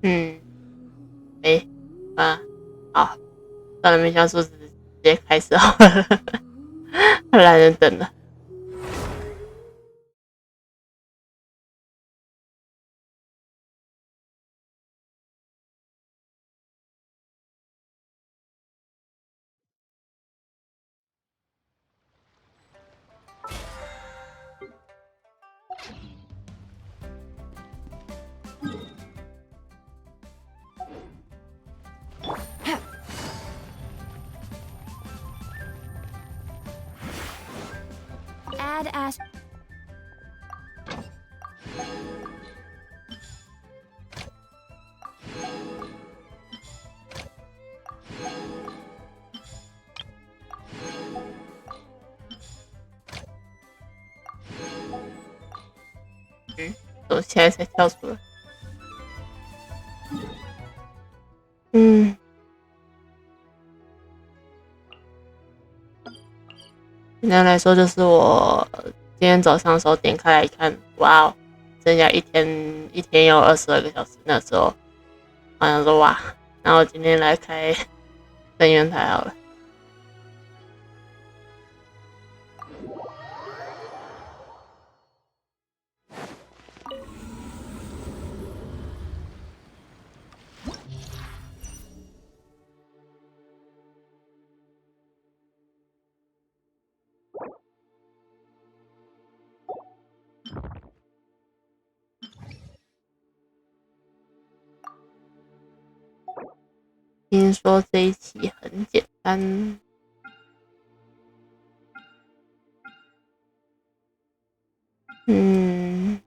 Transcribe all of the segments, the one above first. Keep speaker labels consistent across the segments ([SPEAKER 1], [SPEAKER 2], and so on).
[SPEAKER 1] 嗯，没啊，好，算了，没想说直接开始好了，太懒人等了。
[SPEAKER 2] Add as.
[SPEAKER 1] 我现在才跳出来。嗯，简单来说就是我今天早上的时候点开来看，哇哦，剩下一天有22个小时。那时候好像说哇，那我今天来开登元台好了。听说这一期很简单。嗯，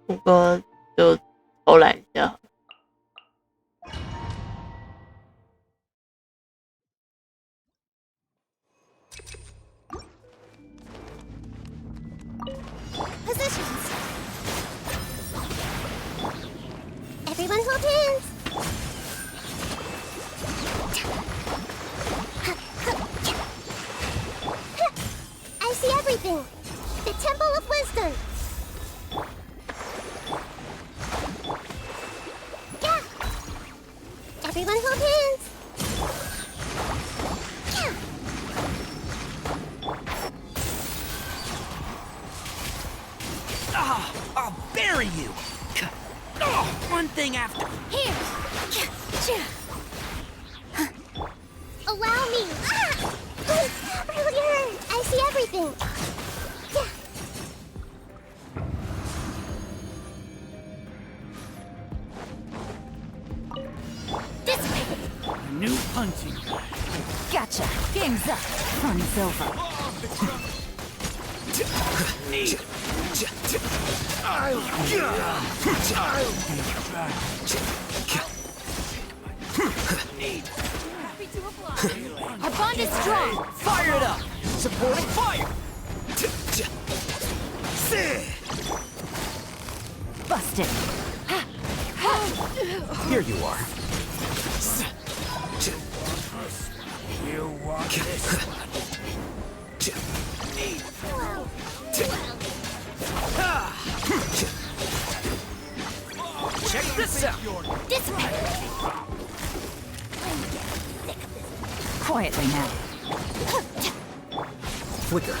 [SPEAKER 1] 不过就偷懒一下好了。
[SPEAKER 2] Positions. Everyone hold hands. I see everything. The Temple of Wisdom. Yeah. Everyone hold hands. Yeah.
[SPEAKER 3] I'll bury you! One thing after.
[SPEAKER 2] Here. Allow me. Really hurt. I see everything. Yeah. This way.
[SPEAKER 3] New punching.
[SPEAKER 2] Gotcha. Game's up. Fun's over.
[SPEAKER 3] Need. I'll be back. Need.
[SPEAKER 2] Our bond is strong.
[SPEAKER 3] Fire it up! Supporting fire!
[SPEAKER 2] Busted.
[SPEAKER 3] Here you are. You want this? Need. Check this out!
[SPEAKER 2] This way.
[SPEAKER 4] Quietly now.
[SPEAKER 3] Flicker.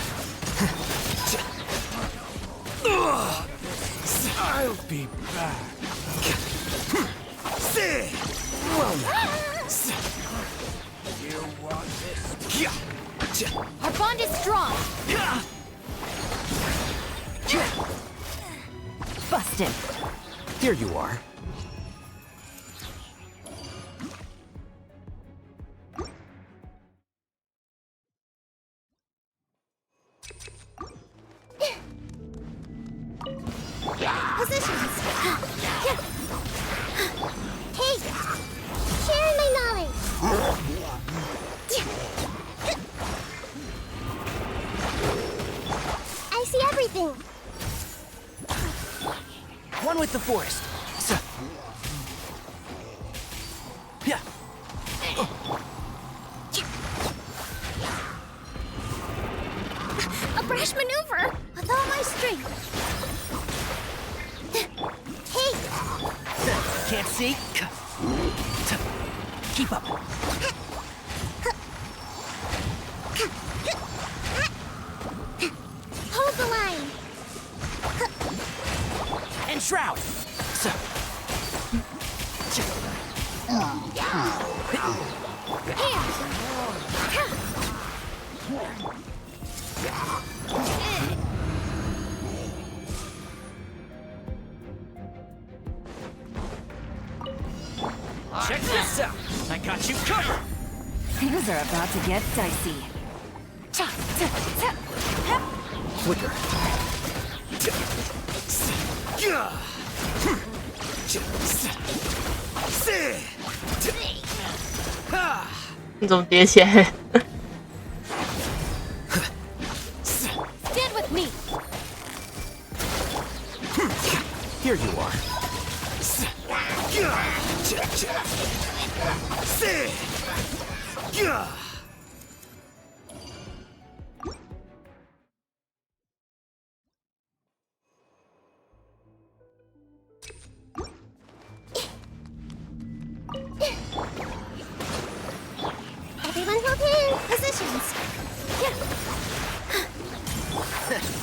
[SPEAKER 3] I'll be back. Well now. You want this?
[SPEAKER 2] Our bond is strong.
[SPEAKER 4] Busted.
[SPEAKER 3] Here you are.
[SPEAKER 2] Positions. Hey, sharing my knowledge. I see everything.
[SPEAKER 3] One with the forest. Yeah.
[SPEAKER 2] A brash maneuver with all my strength. Hey,
[SPEAKER 3] Can't see. Keep up.
[SPEAKER 2] hold the line.
[SPEAKER 3] And shroud. Check this out. I got you covered.
[SPEAKER 4] Things are about to get dicey.
[SPEAKER 3] Flicker. Ah.
[SPEAKER 1] 你怎么叠起来？
[SPEAKER 2] Stand with me.
[SPEAKER 3] Here you are.
[SPEAKER 2] Everyone hold hands. Positions.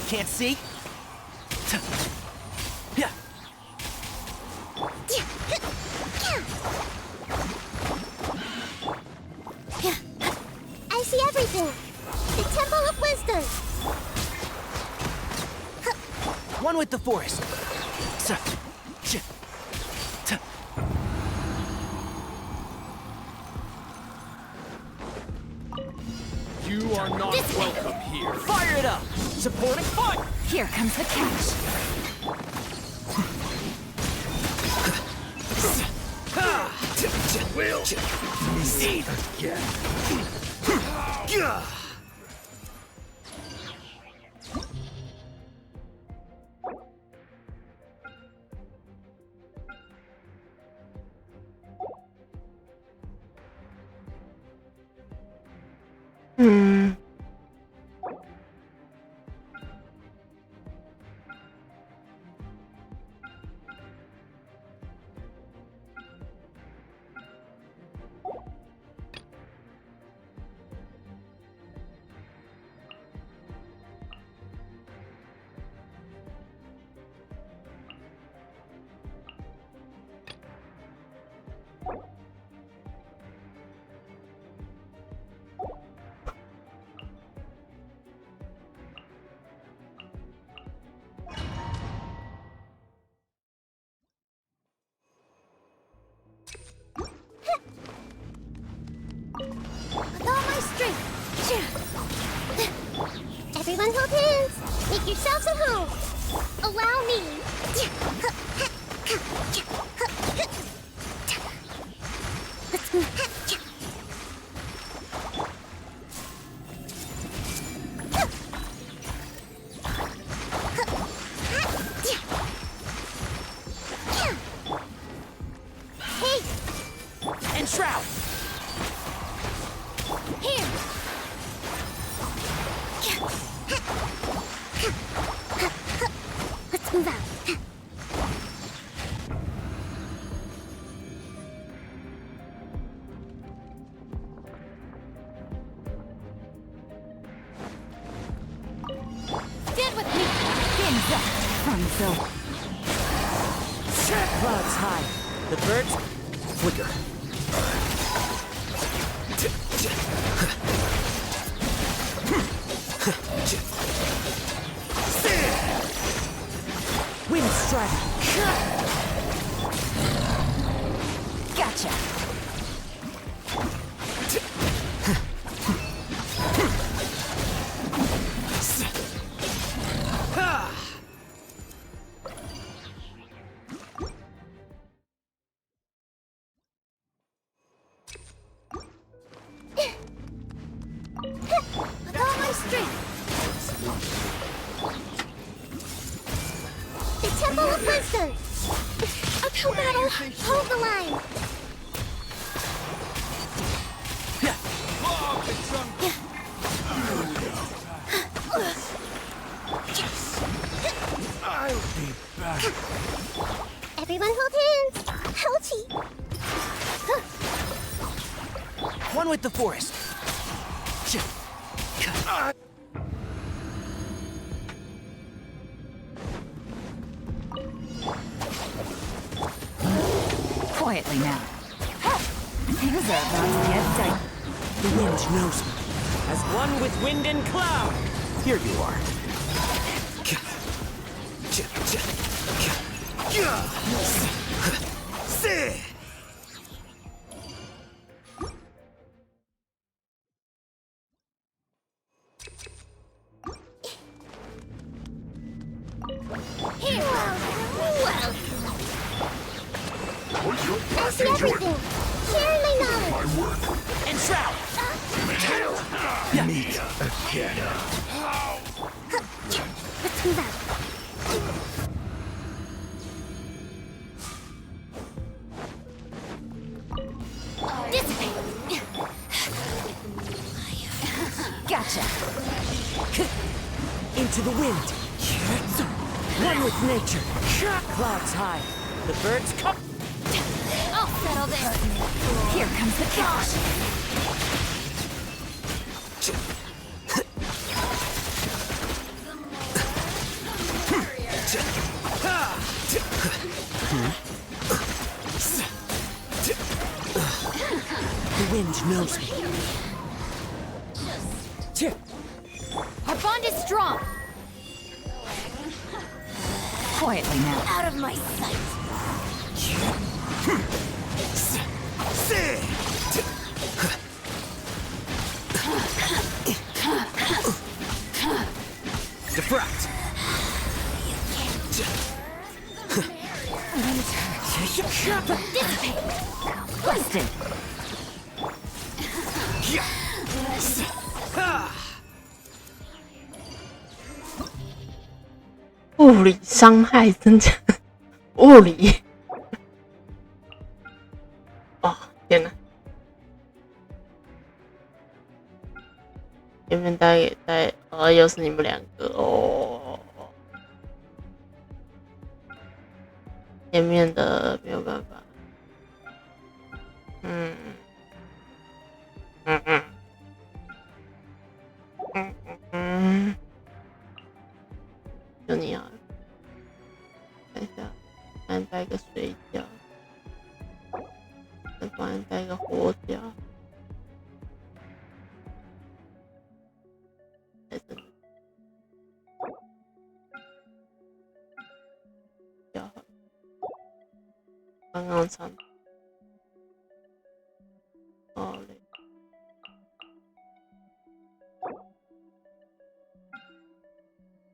[SPEAKER 3] Can't see? Yeah.
[SPEAKER 2] I see everything. The Temple of Wisdom.
[SPEAKER 3] One with the forest.
[SPEAKER 5] You are not
[SPEAKER 2] This way.
[SPEAKER 5] welcome here.
[SPEAKER 3] Fire it up! Supporting fire!
[SPEAKER 4] Here comes the catch.
[SPEAKER 5] Will meet again.
[SPEAKER 1] Hmm.
[SPEAKER 2] With all my strength. Everyone hold hands. Make yourselves at home. Allow me. Let's move. Hey,
[SPEAKER 3] And shroud!
[SPEAKER 2] here. Let's move out. Stand with me.
[SPEAKER 4] Fins up, Funzo.
[SPEAKER 3] Clouds high. The birds flicker. Wind strike.
[SPEAKER 4] Gotcha.
[SPEAKER 2] Temple of Wisdom. Uphill battle. Hold the line.
[SPEAKER 5] I'll be back.
[SPEAKER 2] Everyone hold hands. Ouchie.
[SPEAKER 3] One with the forest.
[SPEAKER 4] Quietly now. Things are about to get dicey.
[SPEAKER 3] The wind knows me. As one with wind and cloud. Here you are.
[SPEAKER 2] Here. I see everything. Sharing my knowledge.
[SPEAKER 3] And shroud.
[SPEAKER 5] Meet again.
[SPEAKER 2] Let's move out. Dissipate.
[SPEAKER 4] Gotcha.
[SPEAKER 3] Into the wind. One with nature. Clouds high. The birds come.
[SPEAKER 2] I'll settle this.
[SPEAKER 4] Here comes the catch.
[SPEAKER 3] The wind knows me.
[SPEAKER 2] Our bond is strong.
[SPEAKER 4] Quietly now.
[SPEAKER 2] Out of my sight.
[SPEAKER 3] Defract.
[SPEAKER 4] Busted.
[SPEAKER 3] Ah!
[SPEAKER 1] 物理伤害增加，物理。哦，天哪！前面带又是你们两个哦。前面的没有办法。就你啊，看一下，帮你带个水饺，再帮你带个火饺，在这里，饺好，刚刚唱，好嘞。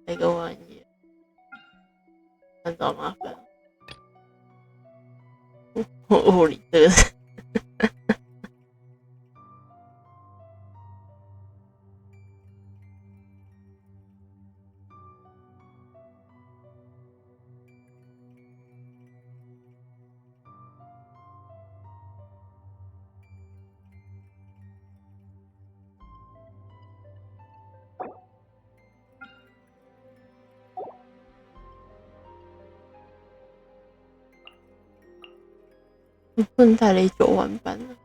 [SPEAKER 1] 那个玩意，很找麻烦。物理这个是。不能带雷9万班了，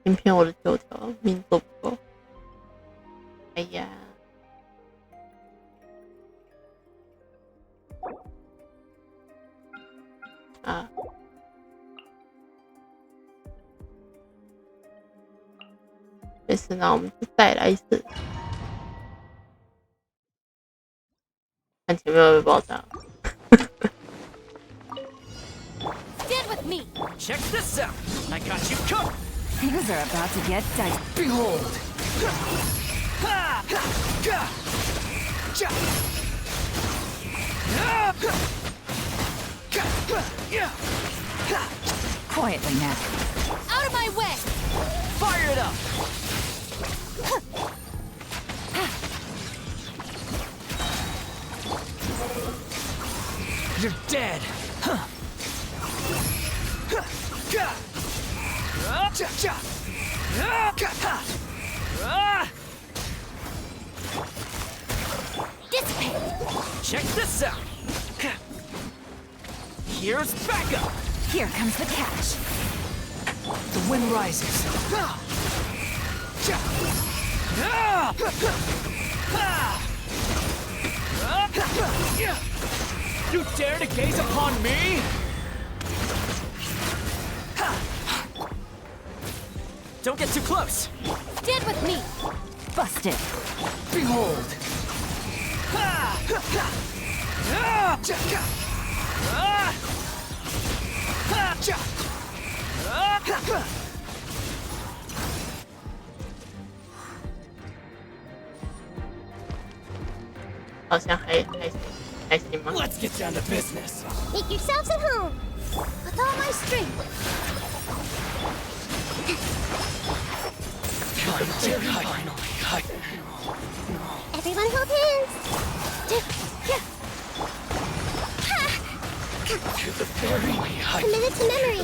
[SPEAKER 1] 偏偏我的9条命都不够。哎呀，啊，没事，那我们就再来一次，看前面会不会爆炸。
[SPEAKER 3] Check this out! I got you covered!
[SPEAKER 4] Things are about to get dicey.
[SPEAKER 3] Behold!
[SPEAKER 4] Quietly now.
[SPEAKER 2] Out of my way.
[SPEAKER 3] Fire it up!
[SPEAKER 5] You're dead.
[SPEAKER 2] Dissipate.
[SPEAKER 3] Check this out. Here's backup.
[SPEAKER 4] Here comes the catch.
[SPEAKER 3] The wind rises. You dare to gaze upon me? Don't get too close.
[SPEAKER 2] Stand with me.
[SPEAKER 4] Busted.
[SPEAKER 3] Behold.
[SPEAKER 1] 好像还行吗？
[SPEAKER 3] Let's get down to business.
[SPEAKER 2] Make yourselves at home. With all my strength. Everyone hold hands. Committed to memory.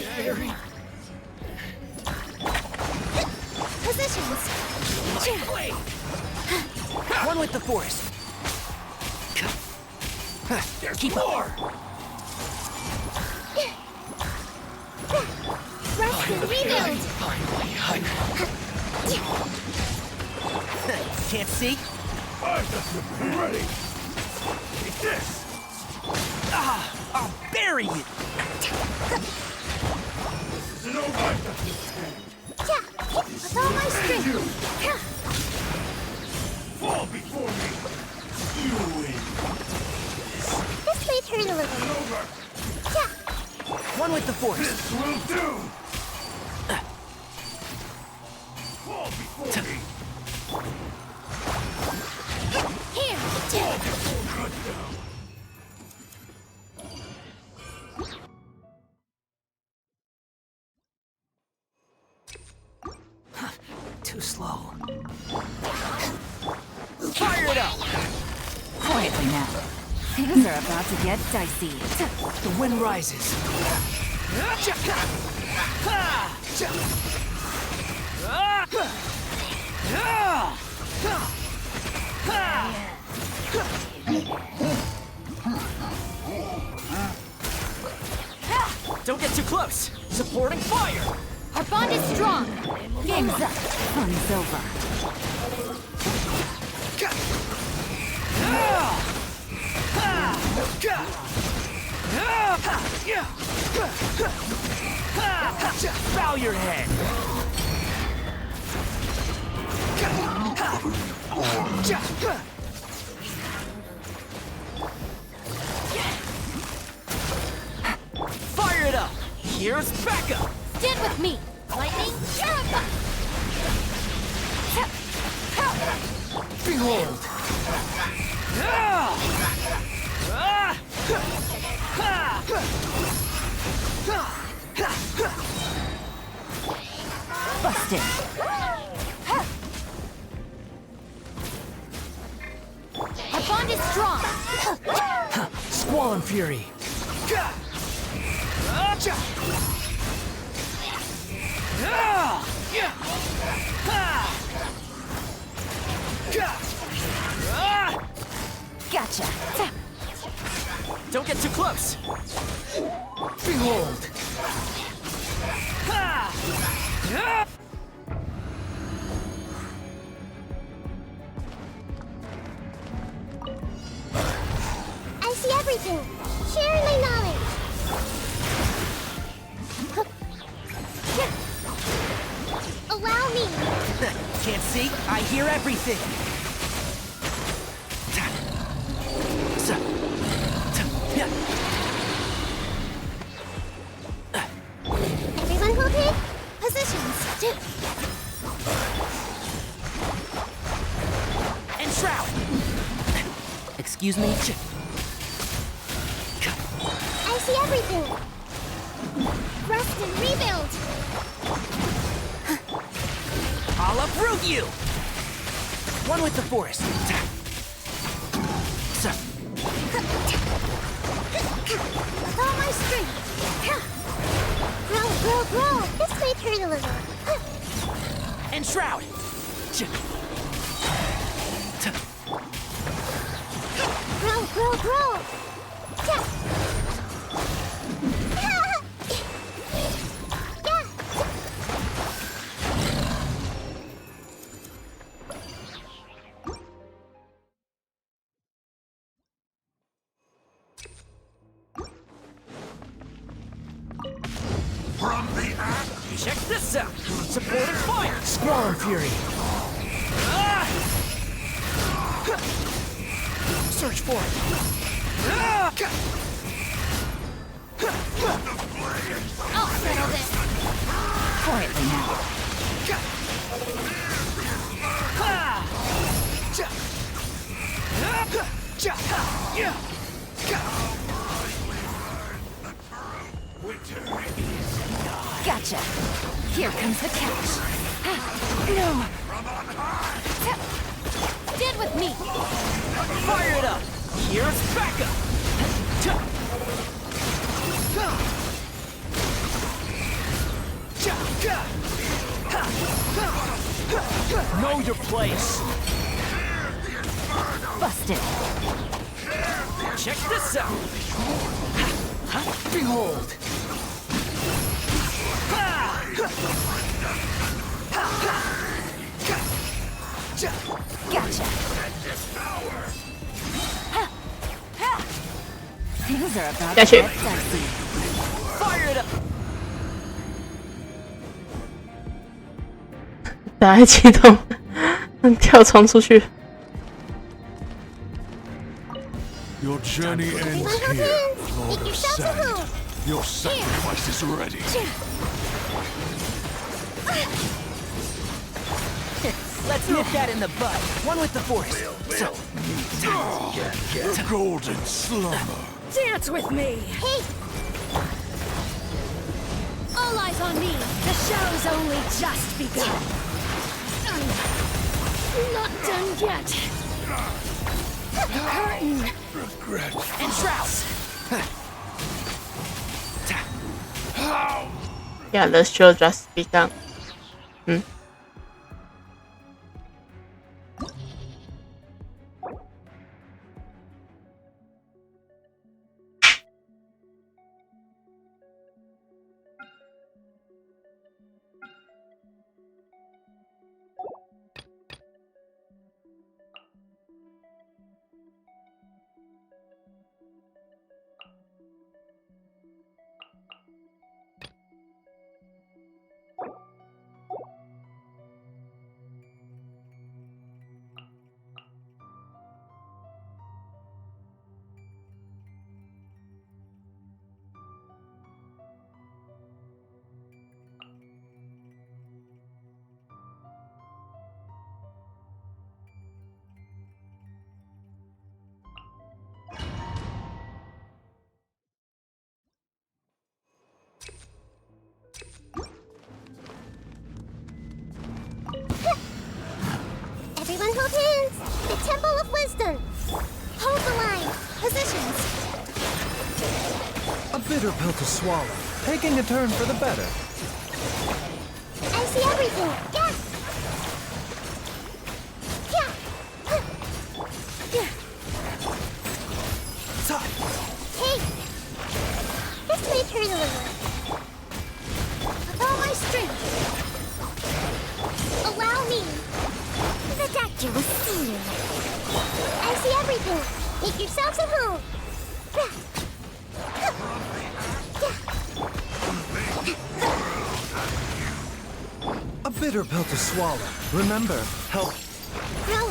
[SPEAKER 2] Positions.
[SPEAKER 3] One with the force. Keep more.
[SPEAKER 2] Rest and rebuild.
[SPEAKER 3] Can't see?
[SPEAKER 5] I'm ready. Take this.
[SPEAKER 3] I'll bury you.
[SPEAKER 5] This isn't over.
[SPEAKER 2] Yeah, with all my strength.
[SPEAKER 5] Fall before me. You win.
[SPEAKER 2] This may hurt a little.
[SPEAKER 5] Over.
[SPEAKER 2] Yeah,
[SPEAKER 3] One with the force.
[SPEAKER 5] This will do. Fall before me.
[SPEAKER 2] here.
[SPEAKER 5] Cut down.
[SPEAKER 3] Too slow. Fire it up!
[SPEAKER 4] Quietly now. Things are about to get dicey.
[SPEAKER 3] The wind rises. Don't get too close. Supporting fire.
[SPEAKER 2] Our bond is strong.
[SPEAKER 4] Game's up. Fun's over.
[SPEAKER 3] Bow your head. Fire it up. Here's backup.
[SPEAKER 2] Stand with me. Lightning, terrify.
[SPEAKER 3] Behold.
[SPEAKER 4] Busted.
[SPEAKER 2] Our bond is strong.
[SPEAKER 3] Squall and Fury.
[SPEAKER 4] Gotcha.
[SPEAKER 3] Don't get too close. Behold.
[SPEAKER 2] I see everything. Share my knowledge. Allow me.
[SPEAKER 3] Can't see? I hear everything.
[SPEAKER 2] Everyone hold it. Positions.
[SPEAKER 3] And shroud. Excuse me?
[SPEAKER 2] I see everything. Rest and rebuild.
[SPEAKER 3] I'll uproot you! One with the force.
[SPEAKER 2] With all my strength. Grow. This may hurt a little.
[SPEAKER 3] And shroud.
[SPEAKER 2] Grow. Yeah.
[SPEAKER 5] From the act.
[SPEAKER 3] Check this out. Supporting fire. Squall Fury. Search for it.
[SPEAKER 2] I'll settle this.
[SPEAKER 4] Quietly now. Gotcha. Here comes the catch. No.
[SPEAKER 2] Get with me.
[SPEAKER 3] Fire it up. Here's backup. Know your place.
[SPEAKER 4] Busted.
[SPEAKER 3] Check this out. Behold.
[SPEAKER 4] Gotcha. Things are about to
[SPEAKER 1] Gotcha.
[SPEAKER 4] get dicey.
[SPEAKER 3] Fire it up.
[SPEAKER 1] 大家激动，跳冲出去。
[SPEAKER 5] Your journey ends
[SPEAKER 2] Everyone
[SPEAKER 5] here,
[SPEAKER 2] hold
[SPEAKER 5] Lord
[SPEAKER 2] hands. Make
[SPEAKER 5] of
[SPEAKER 2] yourselves at
[SPEAKER 5] Sand.
[SPEAKER 2] home.
[SPEAKER 5] Your sacrifice is ready.
[SPEAKER 3] Let's nip that in the bud. One with the force. So,
[SPEAKER 5] The golden slumber.
[SPEAKER 3] dance with me.
[SPEAKER 2] Hey! All eyes on me. The show's only just begun. I'm not done yet. Curtain.
[SPEAKER 5] Regret.
[SPEAKER 3] And shroud.
[SPEAKER 1] Yeah, the show just begun.
[SPEAKER 2] Everyone hold hands. The Temple of Wisdom. Hold the line. Positions.
[SPEAKER 6] A bitter pill to swallow. Taking a turn for the better.
[SPEAKER 2] I see everything. Yeah. Hey. This may hurt a little. With all my strength. Allow me. The doctor will see you. I see everything. Make yourselves at home.
[SPEAKER 6] A bitter pill to swallow. Remember, help.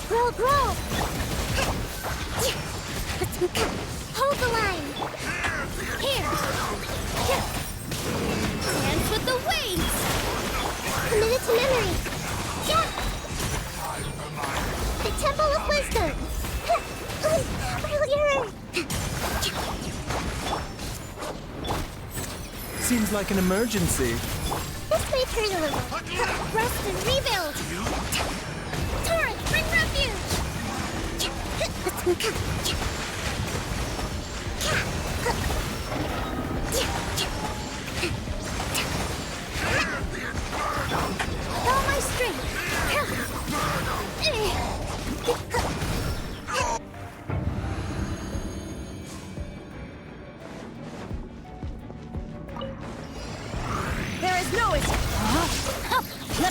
[SPEAKER 2] Grow. Hold the line. Here. Dance with the waves. Commit it to memory. Yeah. The Temple of Wisdom. Brilliant.
[SPEAKER 6] Seems like an emergency.
[SPEAKER 2] This may turn a little. Rest and rebuild. Torrent, bring refuge.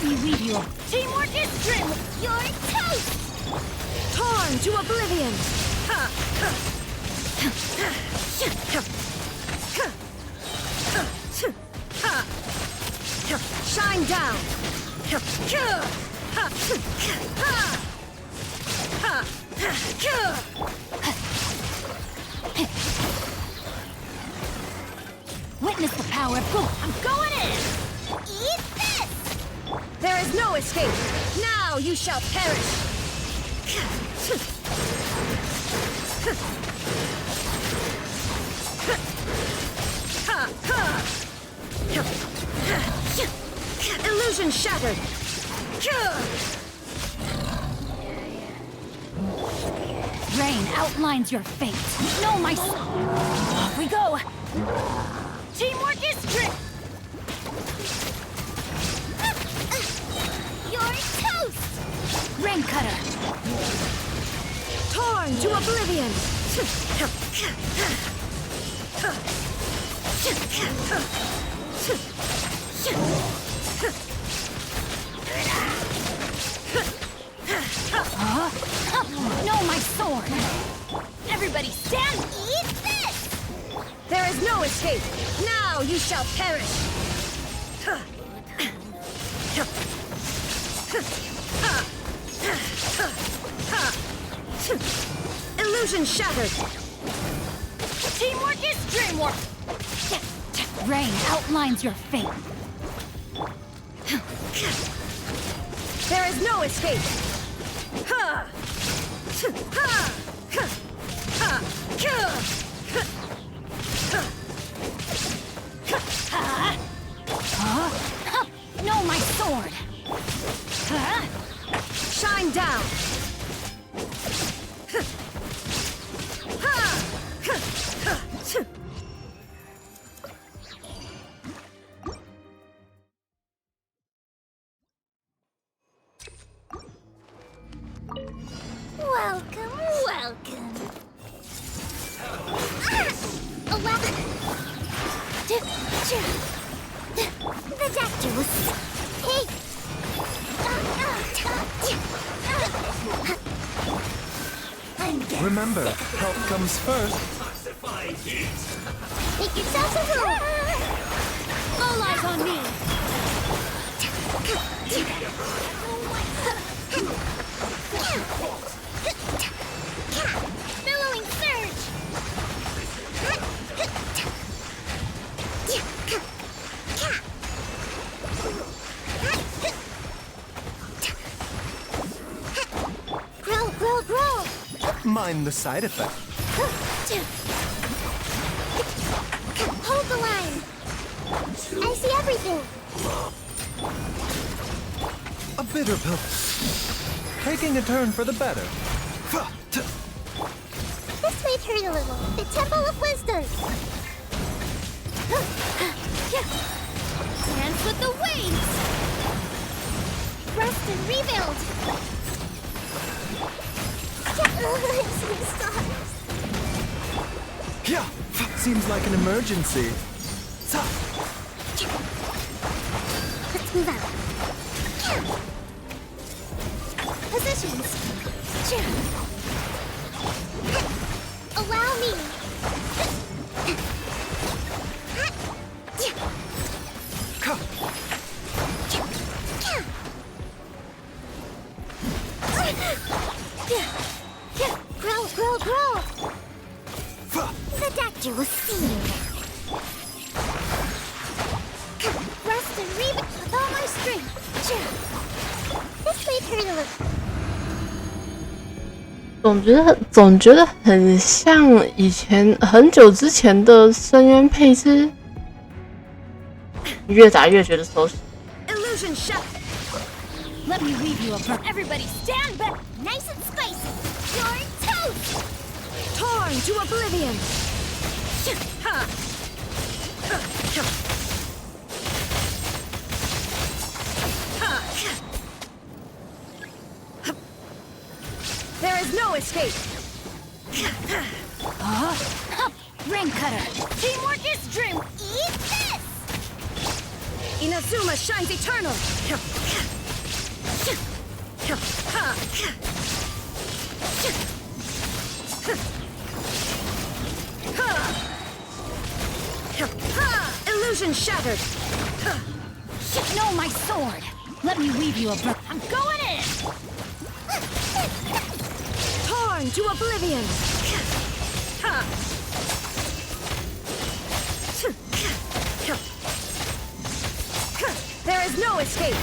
[SPEAKER 4] Let me weave you.
[SPEAKER 2] Teamwork is dream. You're toast.
[SPEAKER 3] Torn to oblivion. Shine down.
[SPEAKER 4] Witness the power of God.
[SPEAKER 2] I'm going in. Eat this.
[SPEAKER 3] There is no escape. Now you shall perish. Illusion shattered.
[SPEAKER 4] Rain outlines your fate. No, my son. Off we go.
[SPEAKER 2] Teamwork is dream. You're toast.
[SPEAKER 4] Rain cutter.
[SPEAKER 3] Torn to oblivion.
[SPEAKER 4] No, my sword. Everybody stand.
[SPEAKER 2] Eat this.
[SPEAKER 3] There is no escape. Now you shall perish. Illusion shattered.
[SPEAKER 2] Teamwork is dreamwork.
[SPEAKER 4] Rain outlines your fate.
[SPEAKER 3] There is no escape.
[SPEAKER 4] No, my sword.
[SPEAKER 3] Shine down.
[SPEAKER 2] Welcome, welcome. Oh, well. The doctor was... Hey!
[SPEAKER 6] Remember, help comes first.
[SPEAKER 2] Make yourselves a room! All eyes on me! Billowing surge! Grow, grow, grow!
[SPEAKER 6] Mind the side effect.
[SPEAKER 2] Hold the line! I see everything!
[SPEAKER 6] A bitter pill. Taking a turn for the better.
[SPEAKER 2] This way turn a little. The Temple of Wisdom! Dance with the waves! Rest and rebuild! Stars!
[SPEAKER 6] Yeah, seems like an emergency.
[SPEAKER 2] Let's move out. Positions. Allow me. Grow, grow, grow. The doctor will see you now. Rest and rebuild with all my strength. This way turn a little.
[SPEAKER 1] 总觉得很像以前很久之前的深渊配置，越打越觉得熟悉。
[SPEAKER 3] Illusion shut.
[SPEAKER 4] Let me weave you a bird.
[SPEAKER 2] Everybody stand back. Nice and spicy. You're toast.
[SPEAKER 3] Torn to oblivion. There is no escape.
[SPEAKER 4] Rain cutter.
[SPEAKER 2] Teamwork is dream. Eat this.
[SPEAKER 4] Inazuma shines eternal. Illusion shattered.
[SPEAKER 2] No, my sword.
[SPEAKER 4] Let me weave you a bro.
[SPEAKER 2] I'm going in.
[SPEAKER 4] Torn to oblivion. There is no escape.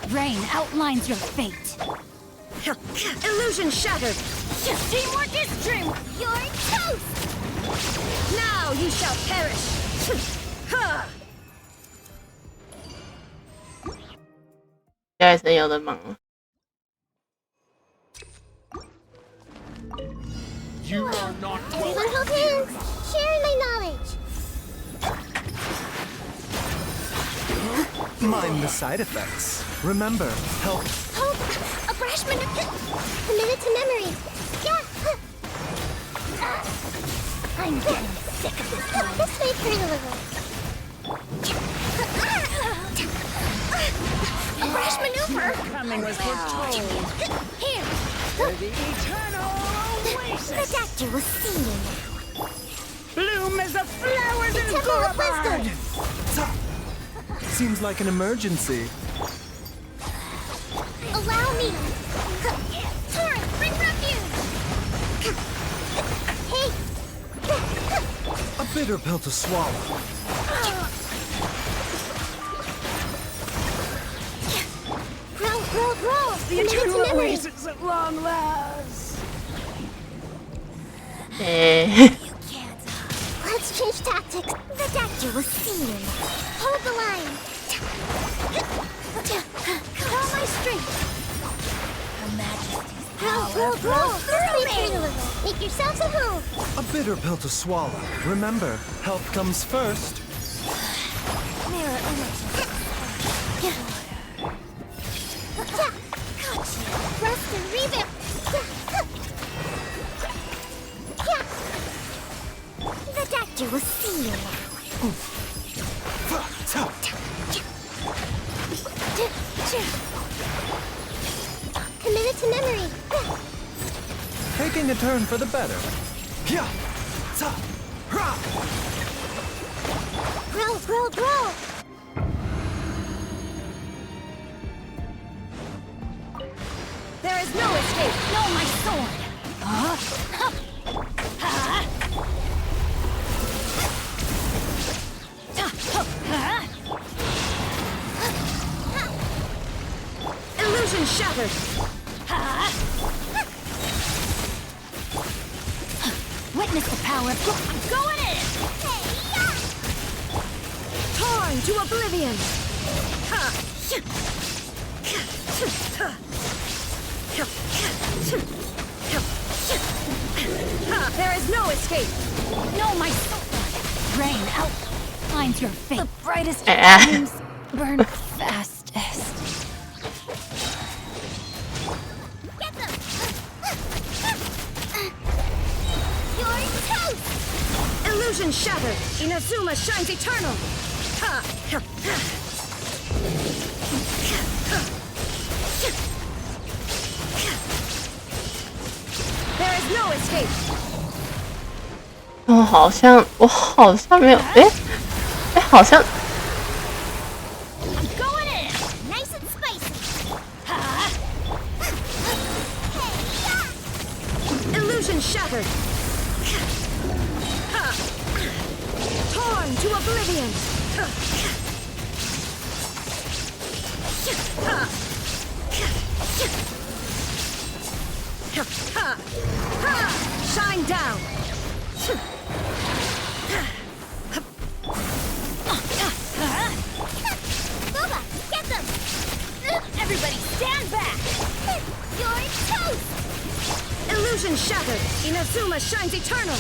[SPEAKER 4] Rain outlines your fate. Illusion shattered.
[SPEAKER 2] Teamwork is dreamwork. You're toast.
[SPEAKER 4] Now you shall perish.
[SPEAKER 1] 下一层有的忙了。
[SPEAKER 5] You are not
[SPEAKER 2] Everyone hold hands. Sharing my knowledge.
[SPEAKER 6] Mind the side effects. Remember, help.
[SPEAKER 2] Hope. A brash manipulation. Committed to memory. Yeah. I'm getting sick of this one. This way, Colonel. A brash maneuver.
[SPEAKER 3] Coming was foretold.
[SPEAKER 2] Here.
[SPEAKER 3] The eternal oasis.
[SPEAKER 2] The doctor will see you now.
[SPEAKER 3] Bloom as the flowers in
[SPEAKER 2] Temple of
[SPEAKER 3] Gurabard.
[SPEAKER 2] Wisdom.
[SPEAKER 6] Seems like an emergency.
[SPEAKER 2] Allow me. Torrent, bring refuge. Hey.
[SPEAKER 6] A bitter pill to swallow.
[SPEAKER 2] Grow.
[SPEAKER 3] The eternal oasis at long last.
[SPEAKER 1] Eh.
[SPEAKER 2] Let's change tactics. The doctor will see you. Hold the line. Call my strength.
[SPEAKER 4] Her Majesty's
[SPEAKER 2] Grow. Through me. Make yourselves at home.
[SPEAKER 6] A bitter pill to swallow. Remember, health comes first.
[SPEAKER 2] Mirror image. Rest and revamp. The doctor will see you now. Committed to memory.
[SPEAKER 6] Taking a turn for the better. Yeah.
[SPEAKER 2] Grow.
[SPEAKER 4] There is no escape. No, my sword.
[SPEAKER 3] Illusion shattered.
[SPEAKER 4] Witness the power of... I'm going in!
[SPEAKER 3] Torn to oblivion. There is no escape.
[SPEAKER 4] No, my sword! Rain outlines your fate. The brightest
[SPEAKER 1] Ah.
[SPEAKER 4] flames burn fastest.
[SPEAKER 2] Get them! You're toast!
[SPEAKER 3] Illusion shattered. Inazuma shines eternal. There is no escape.
[SPEAKER 1] 我好像没有，好像
[SPEAKER 2] I'm going in! Nice and spicy!
[SPEAKER 3] Illusion shattered. Torn to oblivion. Shine down.
[SPEAKER 2] Boba, get them! Everybody stand back! You're toast!
[SPEAKER 3] Illusion shattered. Inazuma shines eternal.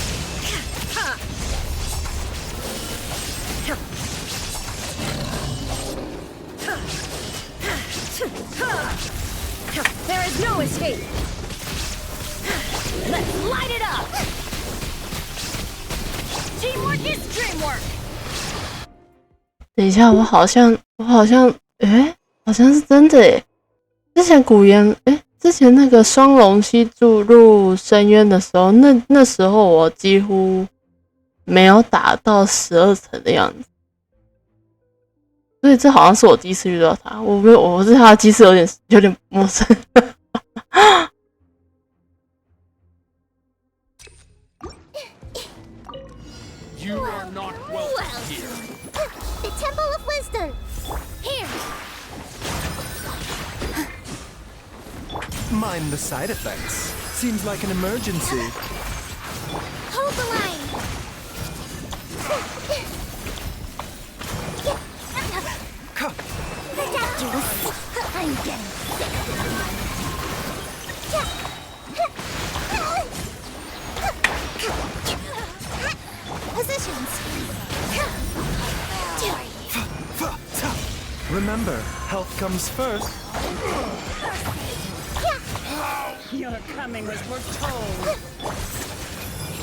[SPEAKER 3] There is no escape.
[SPEAKER 4] Let's light it up! Teamwork is dreamwork.
[SPEAKER 1] 等一下，我好像，好像是真的耶。之前古言，之前那个双龙溪注入深渊的时候，那时候我几乎没有打到12层的样子，所以这好像是我第一次遇到他。我对他的机制有点陌生。
[SPEAKER 5] You are not welcome here.
[SPEAKER 2] The Temple of Wisdom.
[SPEAKER 4] Here.
[SPEAKER 6] Mind the side effects. Seems like an emergency.
[SPEAKER 2] Hold the line. The doctor will see. I'm getting Positions.
[SPEAKER 6] Remember, health comes first.
[SPEAKER 3] Your coming was foretold.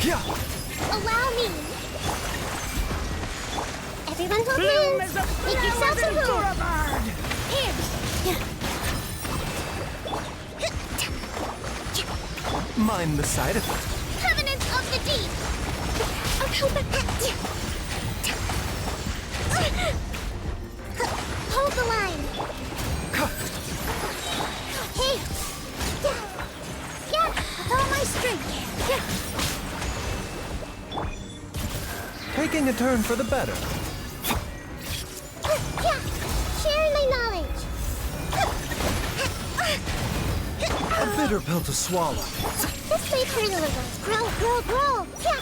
[SPEAKER 6] Yeah.
[SPEAKER 2] Allow me. Everyone hold
[SPEAKER 3] Bloom
[SPEAKER 2] hands.
[SPEAKER 3] is a
[SPEAKER 2] Make yourselves
[SPEAKER 3] flower
[SPEAKER 2] a
[SPEAKER 3] in
[SPEAKER 2] move.
[SPEAKER 3] Boulevard.
[SPEAKER 6] Mind the side effects.
[SPEAKER 2] Covenant of the Deep. Hold the line. Hey. Yeah, with all my strength.
[SPEAKER 6] Taking a turn for the better.
[SPEAKER 2] Yeah, sharing my knowledge.
[SPEAKER 6] A bitter pill to swallow.
[SPEAKER 2] This way, turtles. Grow, grow, grow. Yeah.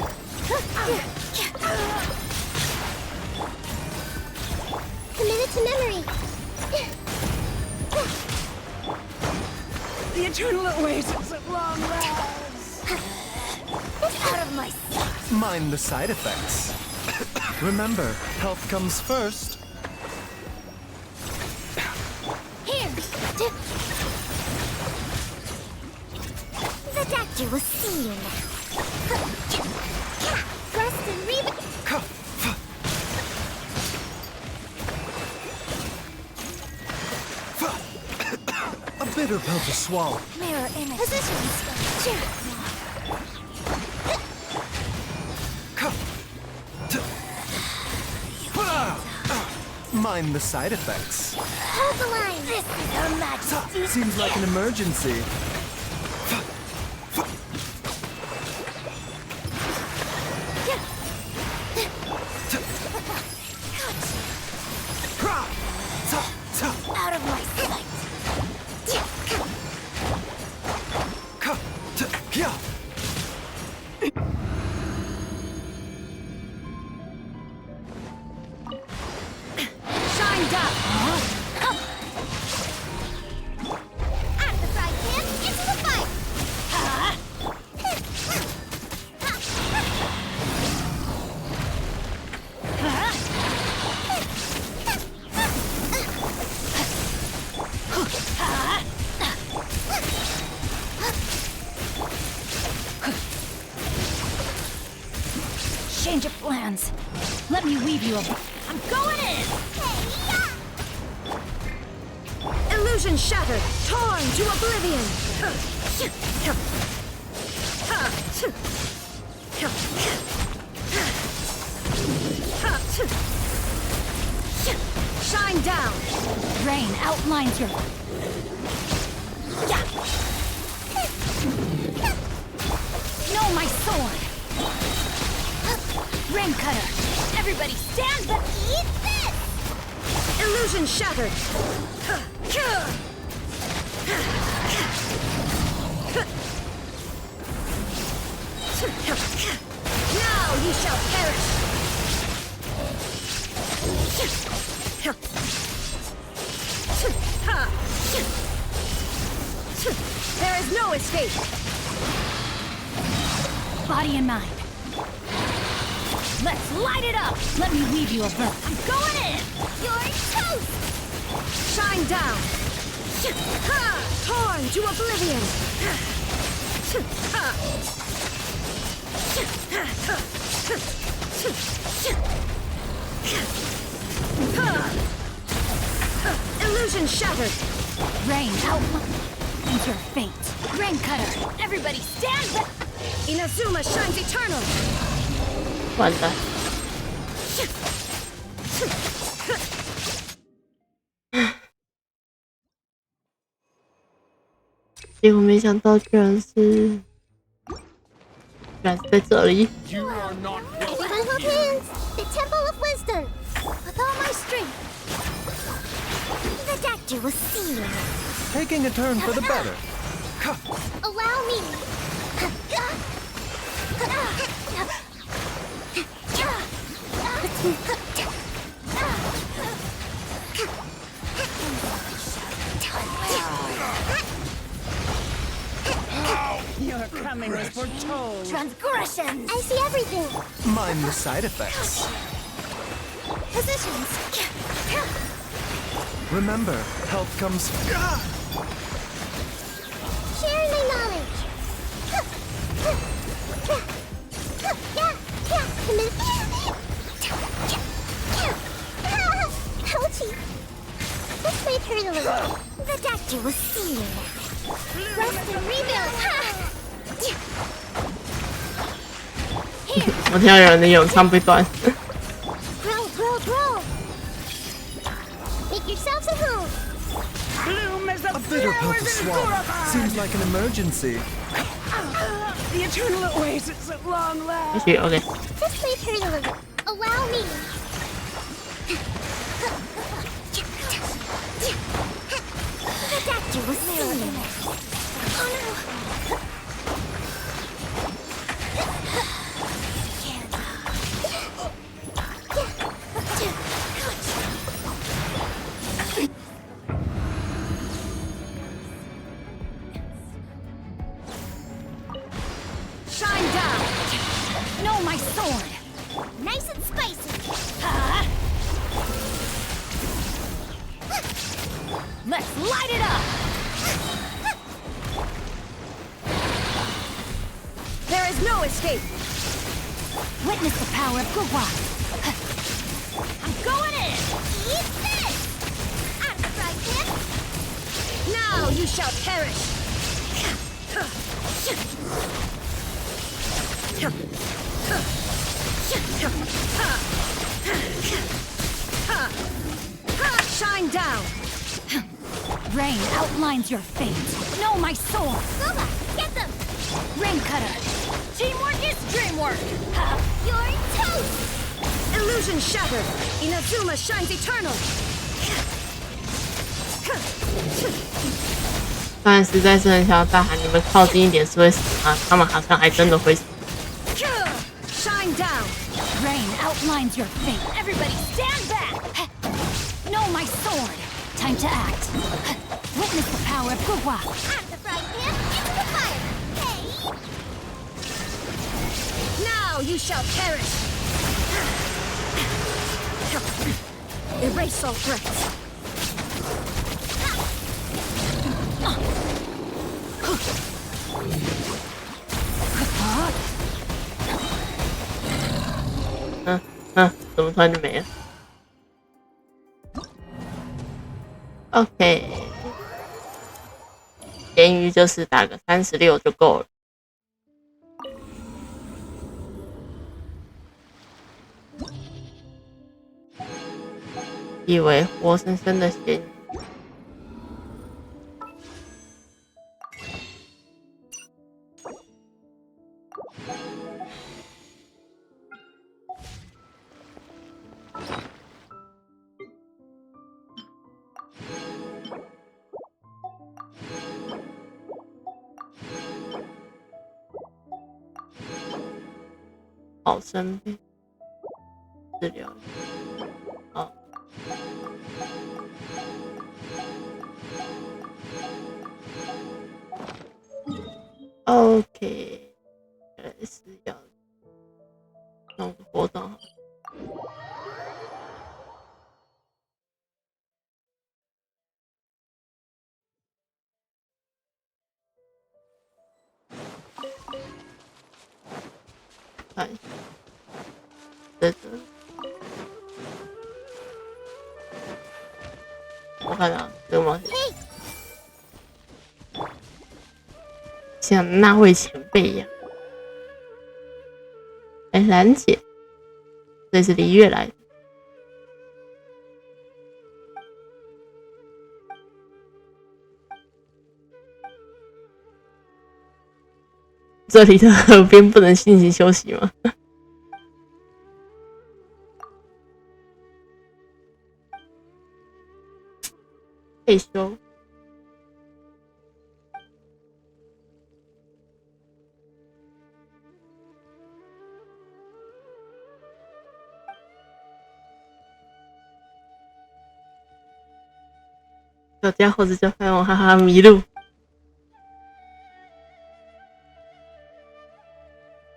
[SPEAKER 2] Committed to memory.
[SPEAKER 3] The eternal oasis at long last.
[SPEAKER 2] Out of my sight.
[SPEAKER 6] Mind the side effects. Remember, health comes first.
[SPEAKER 2] Here. The doctor will see you now. Rest and revive.
[SPEAKER 6] A bitter pill to swallow.
[SPEAKER 2] Mirror image. Positions.
[SPEAKER 6] Mind the side effects.
[SPEAKER 2] Hold the line. This is Her Majesty.
[SPEAKER 6] Seems like an emergency.
[SPEAKER 2] Out of my sight.
[SPEAKER 4] Shine down.
[SPEAKER 2] Out of the frying pan, into the fire.
[SPEAKER 4] Change of plans. Let me weave you a... I'm going in!
[SPEAKER 3] Illusion shattered, torn to oblivion. Shine down.
[SPEAKER 4] Rain outlines your... No, my sword! Rain cutter! Everybody stand back!
[SPEAKER 2] Eat this!
[SPEAKER 3] Illusion shattered. Now you shall perish. There is no escape.
[SPEAKER 4] Body and mind. Let's light it up! Let me weave you a verb. I'm going in!
[SPEAKER 2] You're toast!
[SPEAKER 3] Shine down. Torn to oblivion. Illusion shattered.
[SPEAKER 4] Rain outlines your fate. Rain cutter. Everybody stand back.
[SPEAKER 3] Inazuma shines eternal.
[SPEAKER 1] 完蛋，结果没想到居然是在这里。
[SPEAKER 5] You are not
[SPEAKER 2] Everyone
[SPEAKER 5] welcome
[SPEAKER 2] hold
[SPEAKER 5] here.
[SPEAKER 2] hands! The Temple of Wisdom! With all my strength! The doctor will see you!
[SPEAKER 6] Taking a turn for the better.
[SPEAKER 2] Allow me!
[SPEAKER 3] Your coming was foretold.
[SPEAKER 2] Transgressions! I see everything!
[SPEAKER 6] Mind the side effects.
[SPEAKER 2] Positions!
[SPEAKER 6] Remember, health comes.
[SPEAKER 2] Sharing my knowledge! Ouchie! This might hurt a little. The doctor will see you now. Rest and rebuild!
[SPEAKER 1] 我听到有人的咏唱被断。
[SPEAKER 2] Grow, grow, grow! Make yourselves at home!
[SPEAKER 3] Bloom as the
[SPEAKER 6] A bitter pill
[SPEAKER 3] flowers
[SPEAKER 6] to
[SPEAKER 3] in
[SPEAKER 6] swallow.
[SPEAKER 3] Gurabad.
[SPEAKER 6] Seems like an emergency.
[SPEAKER 3] The eternal oasis at long
[SPEAKER 1] 也
[SPEAKER 3] last.
[SPEAKER 1] 许 OK。
[SPEAKER 2] This might hurt a little. Allow me! The doctor will see you now. Oh no!
[SPEAKER 3] Shine down.
[SPEAKER 4] No, my sword.
[SPEAKER 2] Nice and spicy!
[SPEAKER 4] Let's light it up.
[SPEAKER 3] There is no escape.
[SPEAKER 4] Witness the power of Gurwa.
[SPEAKER 2] I'm going in! Eat this! Out of the fried pan!
[SPEAKER 3] Now you shall perish. Shine down.
[SPEAKER 4] Rain outlines your fate. No, my sword.
[SPEAKER 2] Soma, get them!
[SPEAKER 4] Rain cutter.
[SPEAKER 2] Teamwork is dreamwork! You're toast!
[SPEAKER 3] Illusion shattered. Inazuma shines eternal.
[SPEAKER 1] 当然实在是很想要大喊，你们靠近一点是会死吗？他们好像还真的会死。
[SPEAKER 3] Shine down.
[SPEAKER 4] Rain outlines your fate. Everybody stand back. No, my sword. Time to act. Witness the power of Gurwa.
[SPEAKER 2] Out of the fried pan, into the fire! Hey!
[SPEAKER 3] Now you shall perish. Erase all threats.
[SPEAKER 4] Huh?
[SPEAKER 1] 怎么突然就没了 ？OK， 咸鱼就是打个36就够了。以为活生生的咸鱼。好生病，治疗。好。OK， 原来是要弄个活动好。看一下。看啊，这个冒险像那位前辈一样。哎，兰姐，这是璃月来的。这里的河边不能进行休息吗？退休。小家伙子叫饭王，哈哈，迷路。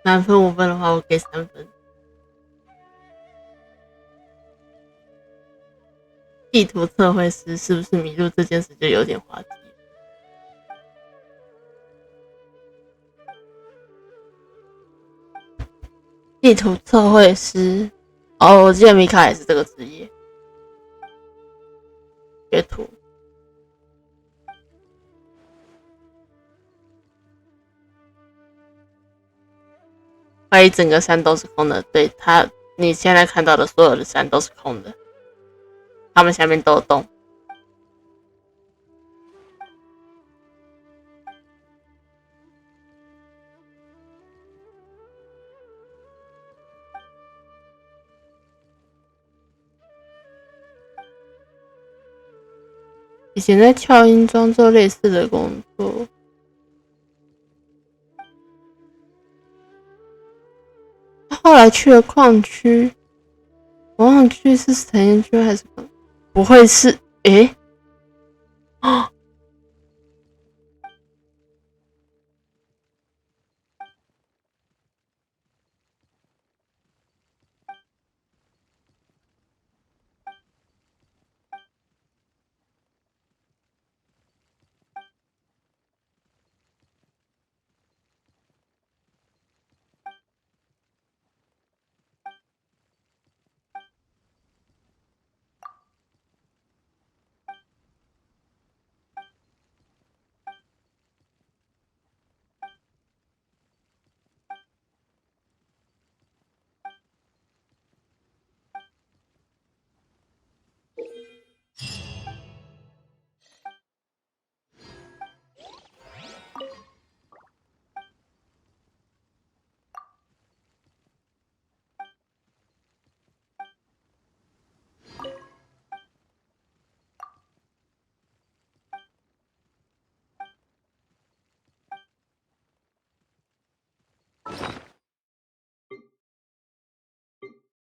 [SPEAKER 1] 满分5分的话，我给3分。地图测绘师是不是迷路这件事就有点滑稽。地图测绘师，哦，我记得米卡也是这个职业。学徒。怀疑整个山都是空的，对他，你现在看到的所有的山都是空的，他们下面都有洞。以前在跳音庄做类似的工作。他后来去了矿区，我忘记是陈彦区还是不会是诶？啊！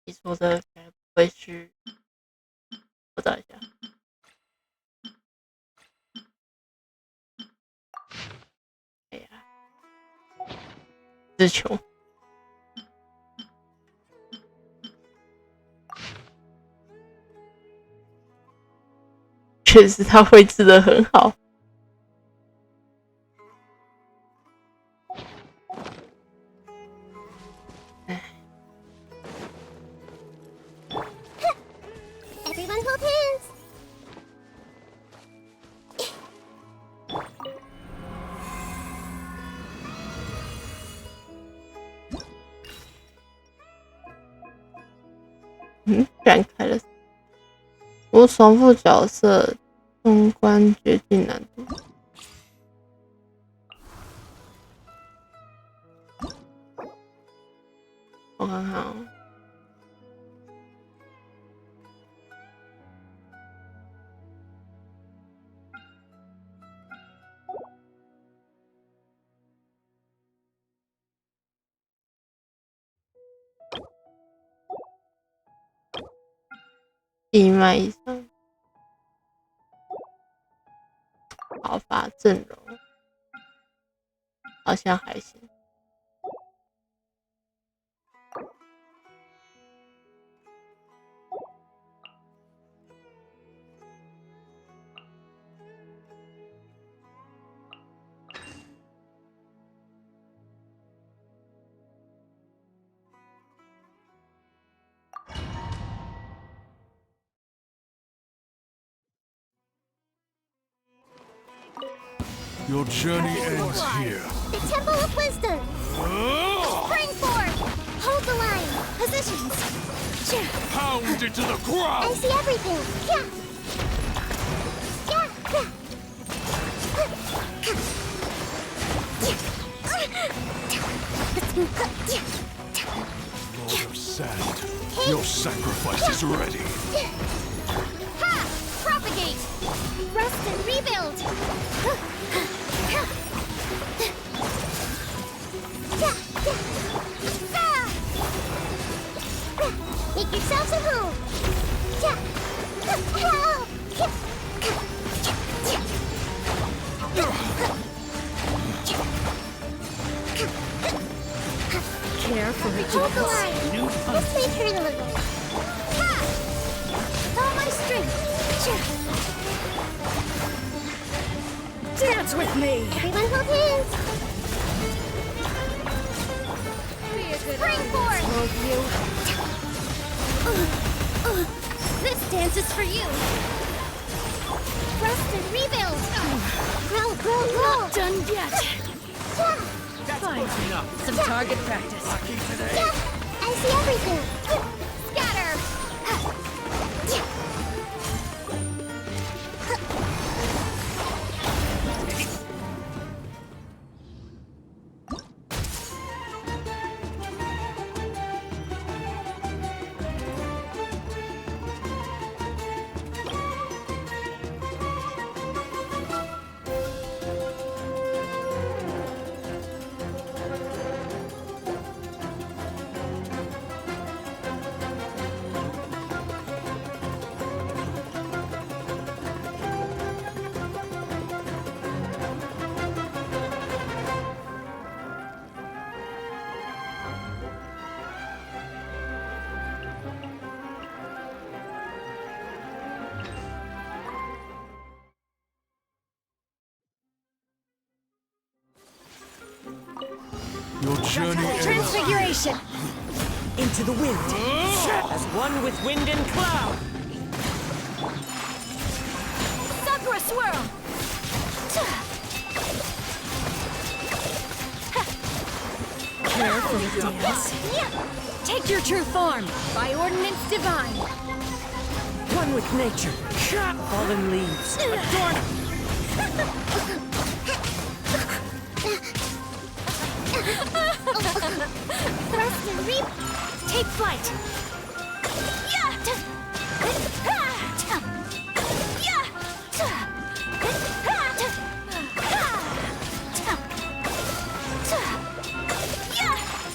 [SPEAKER 1] 你说的该不会是？我找一下。哎呀，自穷。确实，他绘制的很好。
[SPEAKER 2] Everyone hold hands.
[SPEAKER 1] 展开了。无重复角色通关决定难度。我看看哦。一脉以上，毫发阵容好像还行。
[SPEAKER 5] Your journey ends here.
[SPEAKER 2] The Temple of Wisdom. Spring forth. Hold the line. Positions.
[SPEAKER 5] Pound into the
[SPEAKER 2] I
[SPEAKER 5] ground!
[SPEAKER 2] see everything. Yeah.
[SPEAKER 5] Lord of Sand, your sacrifice is ready.
[SPEAKER 2] Ha! Propagate. Rest and rebuild. Make yourselves at home.
[SPEAKER 3] Care for each
[SPEAKER 2] Hold
[SPEAKER 3] of
[SPEAKER 2] the
[SPEAKER 3] us.
[SPEAKER 2] line. This may hurt a little. Ha! All my strength.
[SPEAKER 3] Dance with me!
[SPEAKER 2] Everyone hold hands. Spring forth. This dance is for you. Rest and rebuild. Grow, grow, grow.
[SPEAKER 3] Not done yet!
[SPEAKER 2] Yeah,
[SPEAKER 3] Fine. Some target practice.
[SPEAKER 2] yeah. I see everything. Scatter.
[SPEAKER 5] Your journey ends.
[SPEAKER 3] Transfiguration! Into the wind. As one with wind and cloud.
[SPEAKER 4] Sakura swirl!
[SPEAKER 3] Care for the dance.
[SPEAKER 4] Take your true form, by ordinance divine.
[SPEAKER 3] One with nature. Fallen leaves. Adorn
[SPEAKER 2] Rest and rebuild.
[SPEAKER 4] Take flight.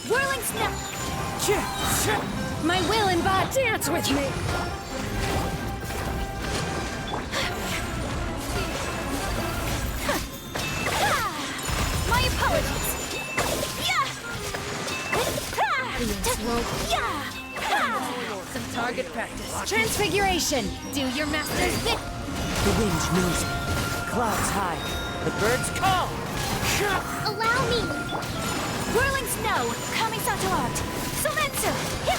[SPEAKER 4] Whirling snap. My will embodied.
[SPEAKER 3] Dance with me!
[SPEAKER 4] My apologies.
[SPEAKER 3] Some target practice.
[SPEAKER 4] Transfiguration. Do your master's bit.
[SPEAKER 3] The wind knows me. Clouds high. The birds call.
[SPEAKER 2] Allow me.
[SPEAKER 4] Whirling snow. Kamisato art. Sumetsu. Yeah.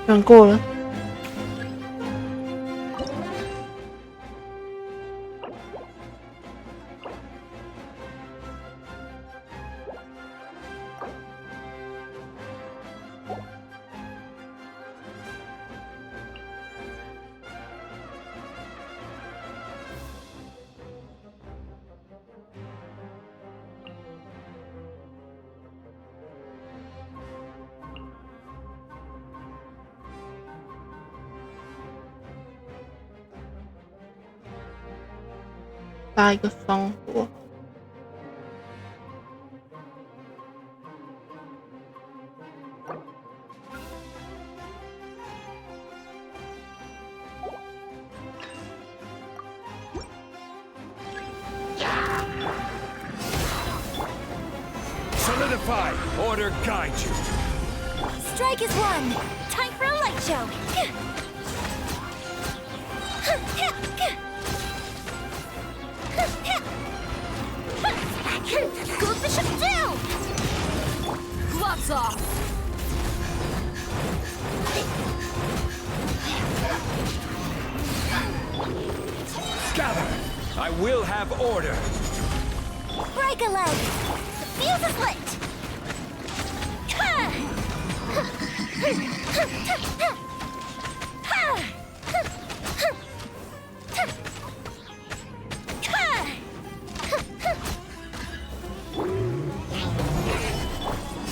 [SPEAKER 1] 选过了。搭一个双火。
[SPEAKER 5] Solidify! Order guide you!
[SPEAKER 4] Strike is one. Time for a light show. Go Bishop down! Gloves off!
[SPEAKER 5] I will have order.
[SPEAKER 2] Break a leg! The fuse is lit!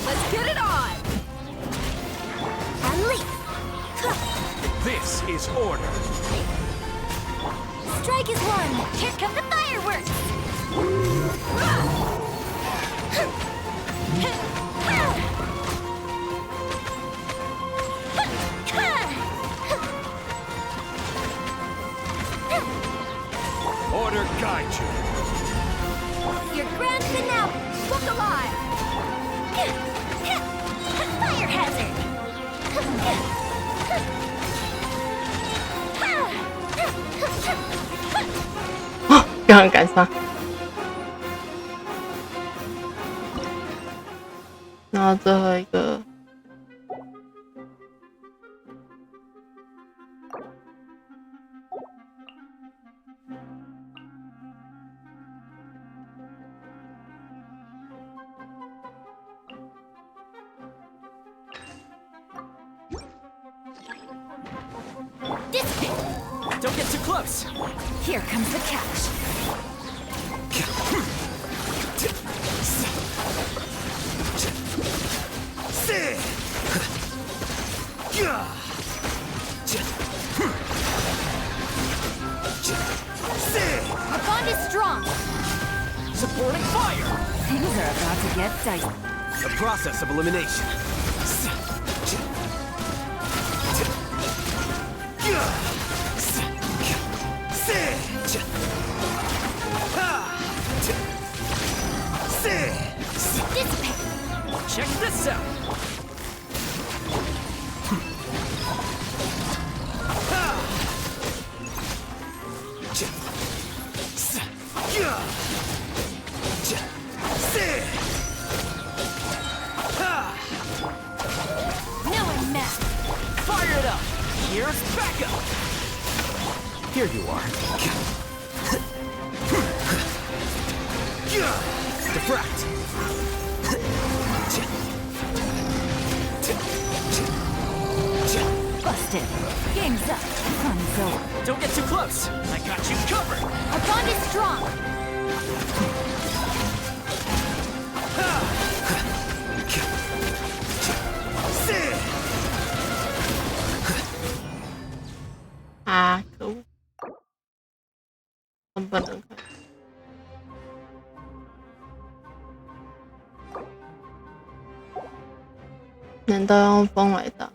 [SPEAKER 4] Let's get it on!
[SPEAKER 2] And leap!
[SPEAKER 5] This is order.
[SPEAKER 2] Strike is one!
[SPEAKER 4] Here come the fireworks!
[SPEAKER 5] Order guide you.
[SPEAKER 2] Your grand finale! Look alive! Fire hazard!
[SPEAKER 1] 刚刚赶上。然后最后一个，Don't
[SPEAKER 3] get too close.
[SPEAKER 4] Here comes the catch. Our bond is strong.
[SPEAKER 3] Supporting fire.
[SPEAKER 4] Things are about to get dicey.
[SPEAKER 3] The process of elimination.
[SPEAKER 4] Dissipate.
[SPEAKER 3] Check this out.
[SPEAKER 4] Now I'm mad.
[SPEAKER 3] Fire it up. Here's backup. Here you are. Defract.
[SPEAKER 4] Busted. Game's up. Fun's over.
[SPEAKER 3] Don't get too close. I got you covered.
[SPEAKER 4] Our bond is strong.
[SPEAKER 1] 啊，可恶，根本能看。难道要用风来打？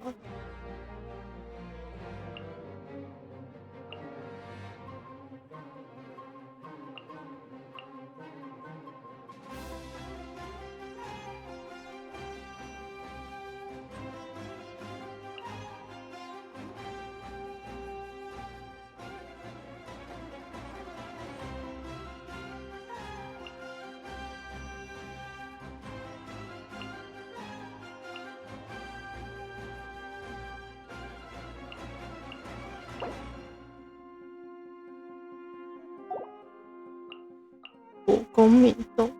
[SPEAKER 1] 武功敏动。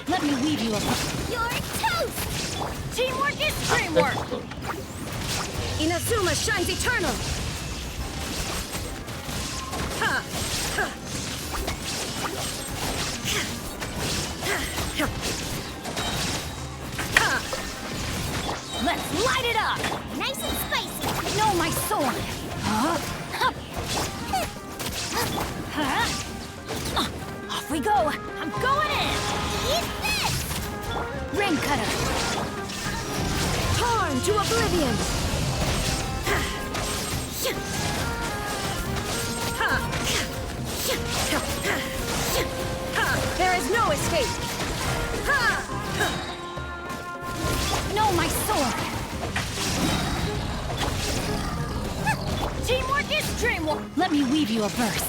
[SPEAKER 4] Let me weave you a...
[SPEAKER 2] You're toast!
[SPEAKER 4] Teamwork is
[SPEAKER 1] 这
[SPEAKER 4] dreamwork.
[SPEAKER 1] 是
[SPEAKER 4] Inazuma shines eternal. Let's light it up.
[SPEAKER 2] Nice and spicy!
[SPEAKER 4] No, my sword. Huh? Off we go. I'm going in.
[SPEAKER 2] Eat this!
[SPEAKER 4] Rain cutter. Torn to oblivion. There is no escape. No, my sword. Teamwork is Dream will let me weave you a verse.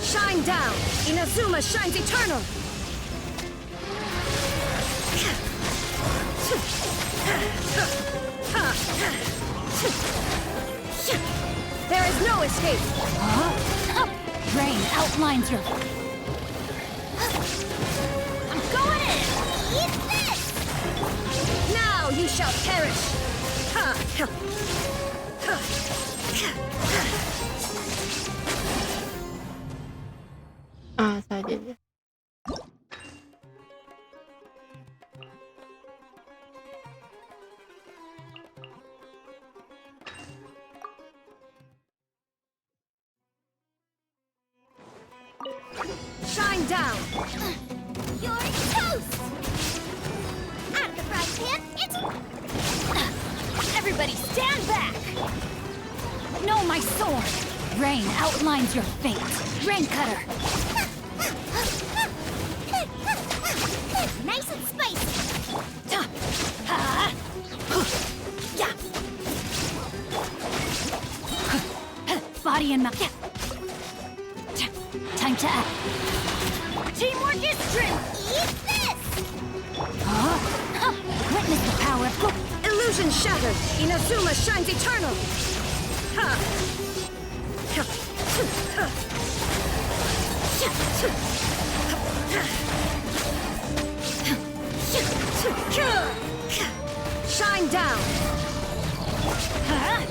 [SPEAKER 4] Shine down! Inazuma shines eternal! There is no escape! Rain outlines your... I'm going in!
[SPEAKER 2] Eat this!
[SPEAKER 4] Now you shall perish!
[SPEAKER 1] 啊，差一点点。
[SPEAKER 4] Shine down!
[SPEAKER 2] You're toast! Out of the frying pan, it's...
[SPEAKER 4] Everybody stand back! Know my sword! Rain outlines your fate. Rain cutter!
[SPEAKER 2] Nice and spicy!
[SPEAKER 4] Body and mouth. Time to act. Teamwork is strength!
[SPEAKER 2] Eat this!
[SPEAKER 4] Witness the power of... Illusion shattered! Inazuma shines eternal! Shine down!
[SPEAKER 2] Out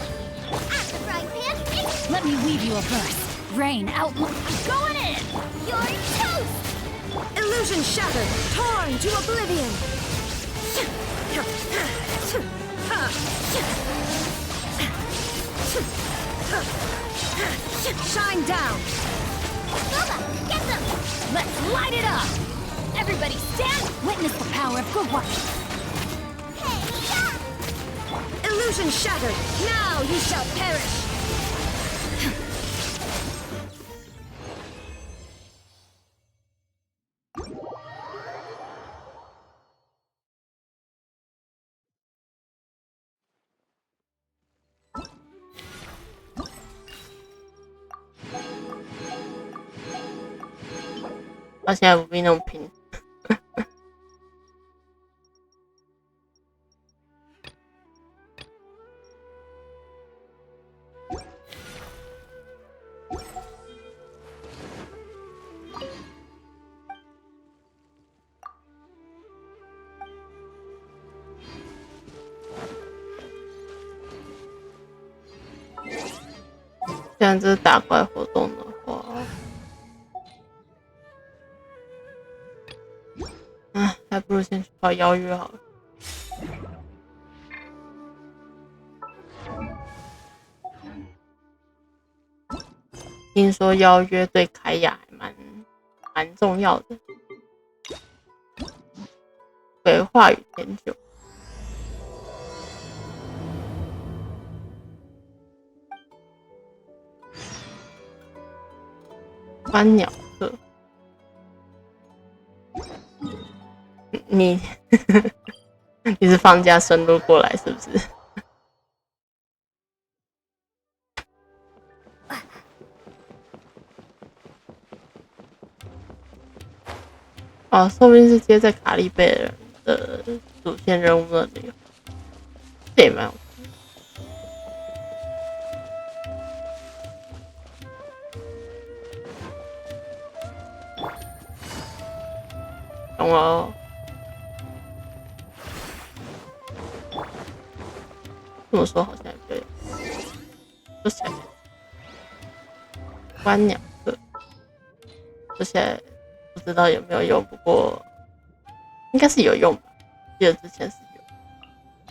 [SPEAKER 2] of the frying pan, it's...
[SPEAKER 4] Let me weave you a verse. Rain outline... Going in!
[SPEAKER 2] You're toast!
[SPEAKER 4] Illusion shattered! Torn to oblivion! Shine down!
[SPEAKER 2] Boba, get them!
[SPEAKER 4] Let's light it up! Everybody stand! Witness the power of good work!
[SPEAKER 2] Hey, yeah!
[SPEAKER 4] Illusion shattered! Now you shall perish!
[SPEAKER 1] 到现在不必那么拼。现在这是打怪活动的话，还不如先去跑邀约好了。听说邀约对凯雅还蛮重要的。鬼话与天酒。观鸟客，你你是放假顺路过来是不是？哦，说不定是接在卡利贝人的主线任务那里，这也蛮有趣。懂了哦。这么说好像也对。说起来，观鸟客，说起来不知道有没有用，不过应该是有用吧。记得之前是有。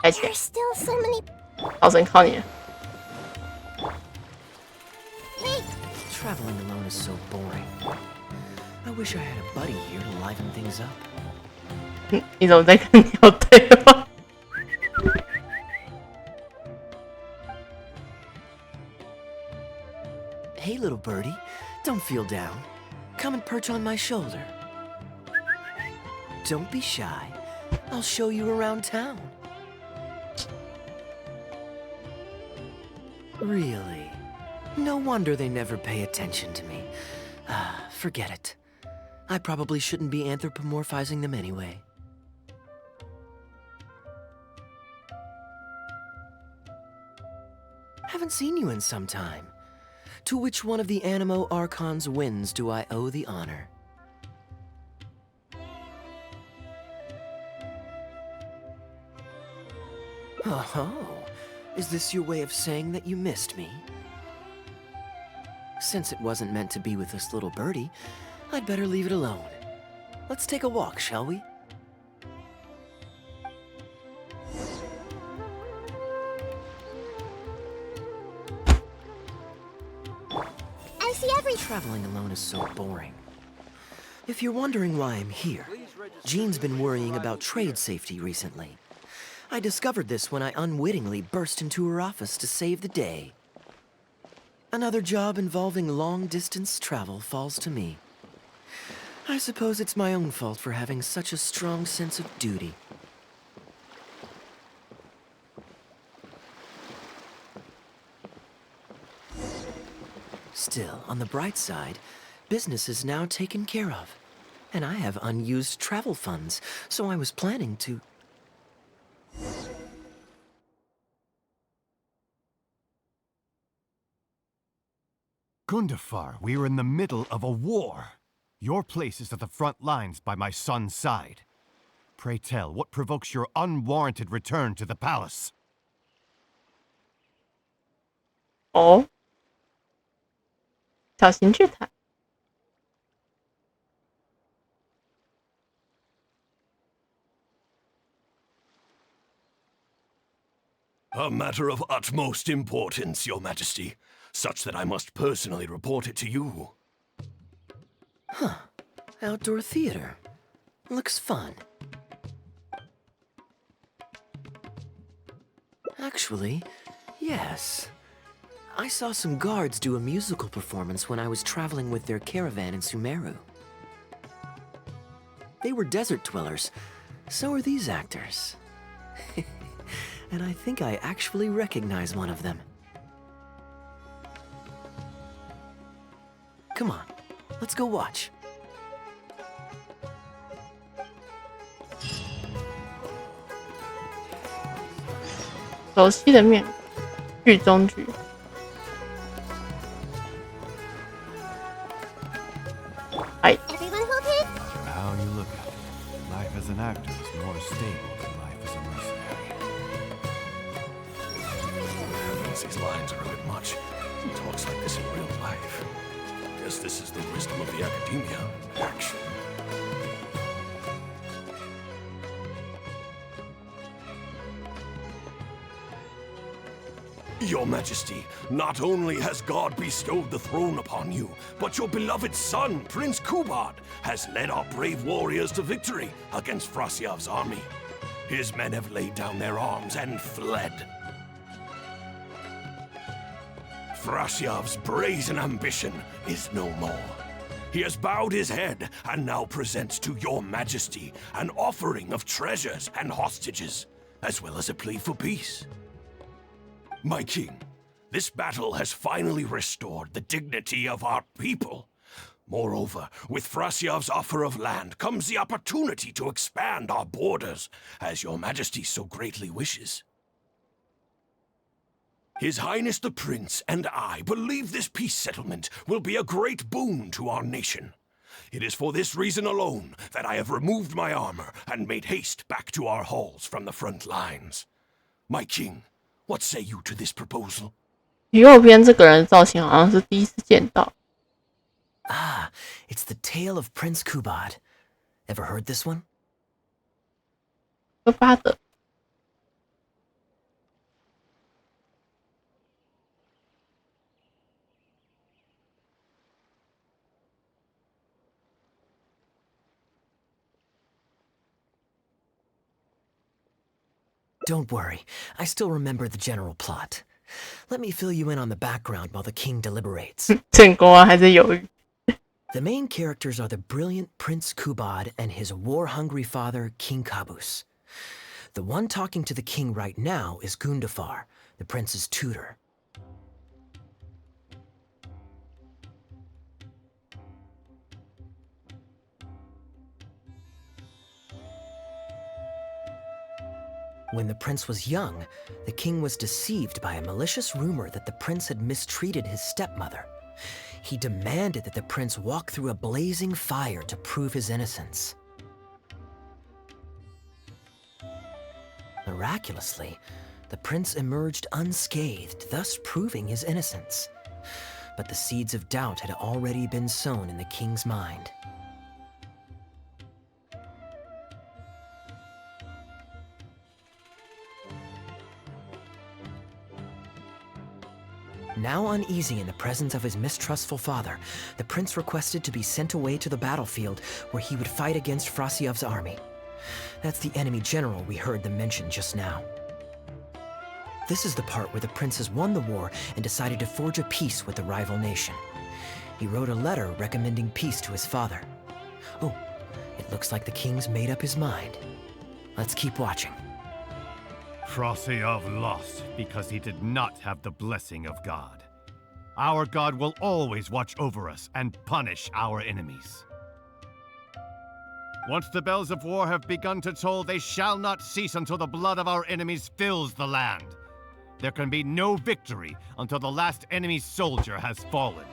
[SPEAKER 1] 开起来，
[SPEAKER 2] There's still so many...
[SPEAKER 1] 老神靠你了。
[SPEAKER 7] Traveling alone is so boring. I wish I had a buddy here to liven things up.
[SPEAKER 1] 你怎么在跟鸟对话？
[SPEAKER 7] Hey, little birdie, don't feel down. Come and perch on my shoulder. Don't be shy. I'll show you around town. Really? No wonder they never pay attention to me. Forget it. I probably shouldn't be anthropomorphizing them anyway. Haven't seen you in some time. To which one of the Animo Archon's winds do I owe the honor? Oh, is this your way of saying that you missed me? Since it wasn't meant to be with this little birdie, I'd better leave it alone. Let's take a walk, shall we?
[SPEAKER 2] I see every
[SPEAKER 7] Traveling alone is so boring. If you're wondering why I'm here, Jean's been worrying about trade safety recently. I discovered this when I unwittingly burst into her office to save the day. Another job involving long-distance travel falls to me. I suppose it's my own fault for having such a strong sense of duty. Still, on the bright side, business is now taken care of. And I have unused travel funds, so I was planning to...
[SPEAKER 5] Gundafar, we are in the middle of a war. Your place is at the front lines by my son's side. Pray tell, what provokes your unwarranted return to the palace?
[SPEAKER 1] 哦，小型剧谈。
[SPEAKER 5] A matter of utmost importance, Your Majesty, such that I must personally report it to you.
[SPEAKER 7] Outdoor theater. Looks fun. Actually, yes. I saw some guards do a musical performance when I was traveling with their caravan in Sumeru. They were desert dwellers. So are these actors. And I think I actually recognize one of them. Come on, let's go watch.
[SPEAKER 1] 熟悉的面，剧中剧。哎，
[SPEAKER 2] Everyone okay?
[SPEAKER 5] How you look at it, life as an actor is more stable than life as a mercenary. Heavens, these lines are a bit much. He talks like this in real life. Guess this is the wisdom of the academia. Action. Your Majesty, not only has God bestowed the throne upon you, but your beloved son, Prince Kubad, has led our brave warriors to victory against Frasyav's army. His men have laid down their arms and fled. Frasyav's brazen ambition is no more. He has bowed his head and now presents to your Majesty an offering of treasures and hostages, as well as a plea for peace. My king, this battle has finally restored the dignity of our people. Moreover, with Frasyav's offer of land comes the opportunity to expand our borders, as your Majesty so greatly wishes. His Highness the Prince and I believe this peace settlement will be a great boon to our nation. It is for this reason alone that I have removed my armor and made haste back to our halls from the front lines. My king, what say you to this proposal?
[SPEAKER 1] 右边这个人的造型好像是第一次见到。
[SPEAKER 7] Ah, it's the tale of Prince Kubad. Ever heard this one?
[SPEAKER 1] 科巴的
[SPEAKER 7] Don't worry, I still remember the general plot. Let me fill you in on the background while the king deliberates.
[SPEAKER 1] 成功啊，还是犹豫。
[SPEAKER 7] The main characters are the brilliant Prince Kubad and his war-hungry father, King Kabus. The one talking to the king right now is Gundafar, the prince's tutor. When the prince was young, the king was deceived by a malicious rumor that the prince had mistreated his stepmother. He demanded that the prince walk through a blazing fire to prove his innocence. Miraculously, the prince emerged unscathed, thus proving his innocence. But the seeds of doubt had already been sown in the king's mind. Now uneasy in the presence of his mistrustful father, the prince requested to be sent away to the battlefield where he would fight against Frasiev's army. That's the enemy general we heard them mention just now. This is the part where the prince has won the war and decided to forge a peace with the rival nation. He wrote a letter recommending peace to his father. Oh, it looks like the king's made up his mind. Let's keep watching.
[SPEAKER 8] Frasiev lost because he did not have the blessing of God. Our God will always watch over us and punish our enemies. Once the bells of war have begun to toll, they shall not cease until the blood of our enemies fills the land. There can be no victory until the last enemy soldier has fallen.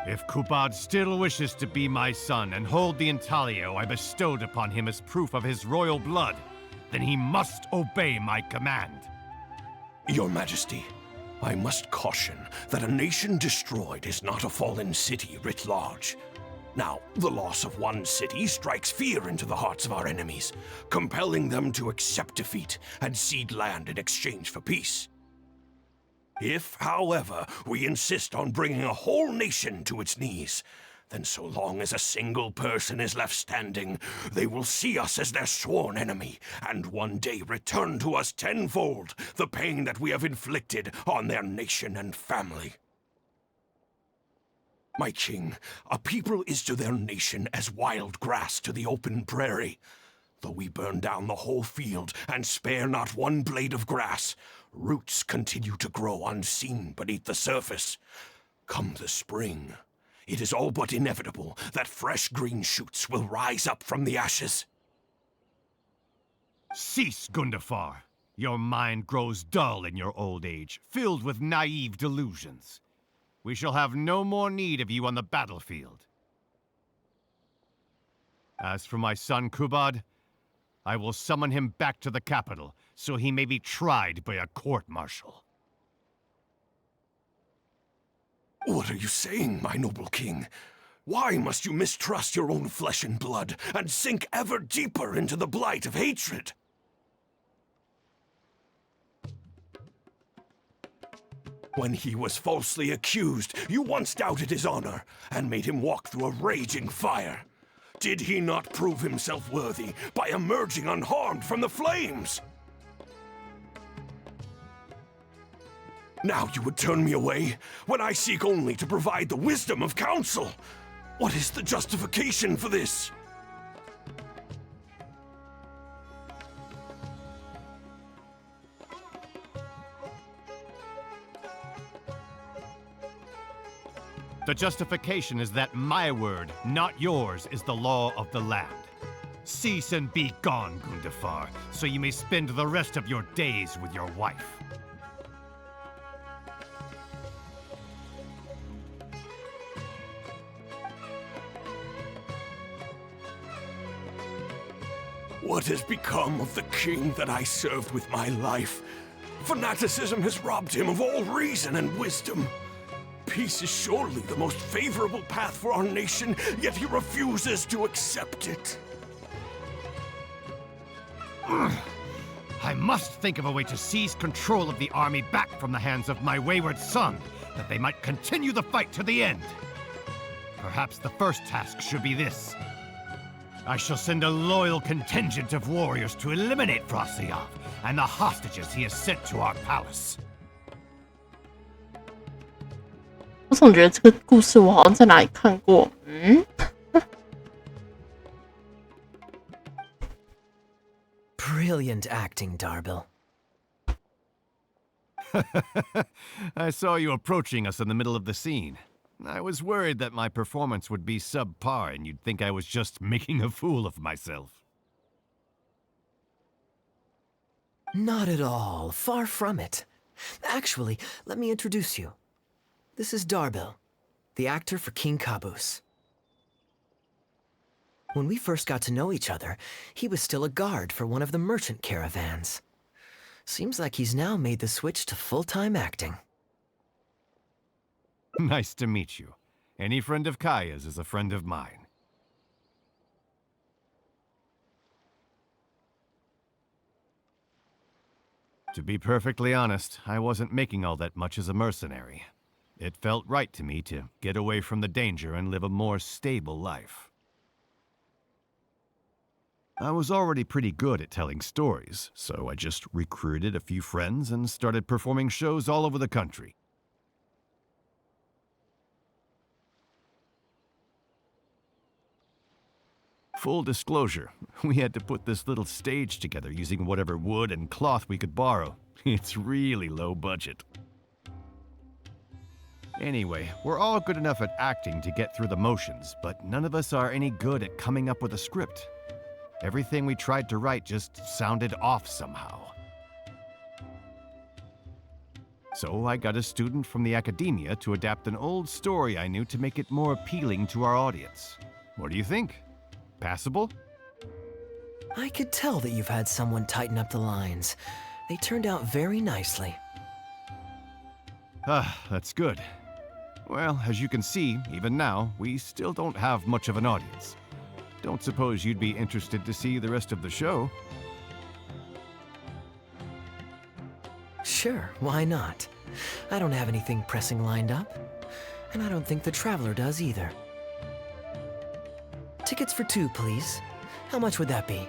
[SPEAKER 8] If Kubad still wishes to be my son and hold the intaglio I bestowed upon him as proof of his royal blood, then he must obey my command.
[SPEAKER 5] Your Majesty, I must caution that a nation destroyed is not a fallen city writ large. Now, the loss of one city strikes fear into the hearts of our enemies, compelling them to accept defeat and cede land in exchange for peace. If, however, we insist on bringing a whole nation to its knees, then so long as a single person is left standing, they will see us as their sworn enemy, and one day return to us tenfold the pain that we have inflicted on their nation and family. My king, a people is to their nation as wild grass to the open prairie. Though we burn down the whole field and spare not one blade of grass, roots continue to grow unseen beneath the surface. Come the spring, it is all but inevitable that fresh green shoots will rise up from the ashes.
[SPEAKER 8] Cease, Gundafar. Your mind grows dull in your old age, filled with naive delusions. We shall have no more need of you on the battlefield. As for my son Kubad, I will summon him back to the capital, so he may be tried by a court-martial.
[SPEAKER 5] What are you saying, my noble king? Why must you mistrust your own flesh and blood, and sink ever deeper into the blight of hatred? When he was falsely accused, you once doubted his honor, and made him walk through a raging fire. Did he not prove himself worthy by emerging unharmed from the flames? Now you would turn me away, when I seek only to provide the wisdom of counsel. What is the justification for this?
[SPEAKER 8] The justification is that my word, not yours, is the law of the land. Cease and be gone, Gundafar, so you may spend the rest of your days with your wife.
[SPEAKER 5] What has become of the king that I served with my life? Fanaticism has robbed him of all reason and wisdom. Peace is surely the most favorable path for our nation, yet he refuses to accept it.
[SPEAKER 8] I must think of a way to seize control of the army back from the hands of my wayward son, that they might continue the fight to the end. Perhaps the first task should be this. I shall send a loyal contingent of warriors to eliminate Frasiev and the hostages he has sent to our palace.
[SPEAKER 1] 我总觉得这个故事我好像在哪里看过。
[SPEAKER 7] Brilliant acting, Darbil.
[SPEAKER 8] I saw you approaching us in the middle of the scene. I was worried that my performance would be subpar and you'd think I was just making a fool of myself.
[SPEAKER 7] Not at all. Far from it. Actually, let me introduce you. This is Darbil, the actor for King Caboose. When we first got to know each other, he was still a guard for one of the merchant caravans. Seems like he's now made the switch to full-time acting.
[SPEAKER 8] Nice to meet you. Any friend of Kaya's is a friend of mine. To be perfectly honest, I wasn't making all that much as a mercenary. It felt right to me to get away from the danger and live a more stable life. I was already pretty good at telling stories, so I just recruited a few friends and started performing shows all over the country. Full disclosure, we had to put this little stage together using whatever wood and cloth we could borrow. It's really low budget. Anyway, we're all good enough at acting to get through the motions, but none of us are any good at coming up with a script. Everything we tried to write just sounded off somehow. So I got a student from the academia to adapt an old story I knew to make it more appealing to our audience. What do you think? Passable?
[SPEAKER 7] I could tell that you've had someone tighten up the lines. They turned out very nicely.
[SPEAKER 8] Ah, that's good. Well, as you can see, even now, we still don't have much of an audience. Don't suppose you'd be interested to see the rest of the show?
[SPEAKER 7] Sure, why not? I don't have anything pressing lined up. And I don't think the Traveler does either. Tickets for 2, please. How much would that be?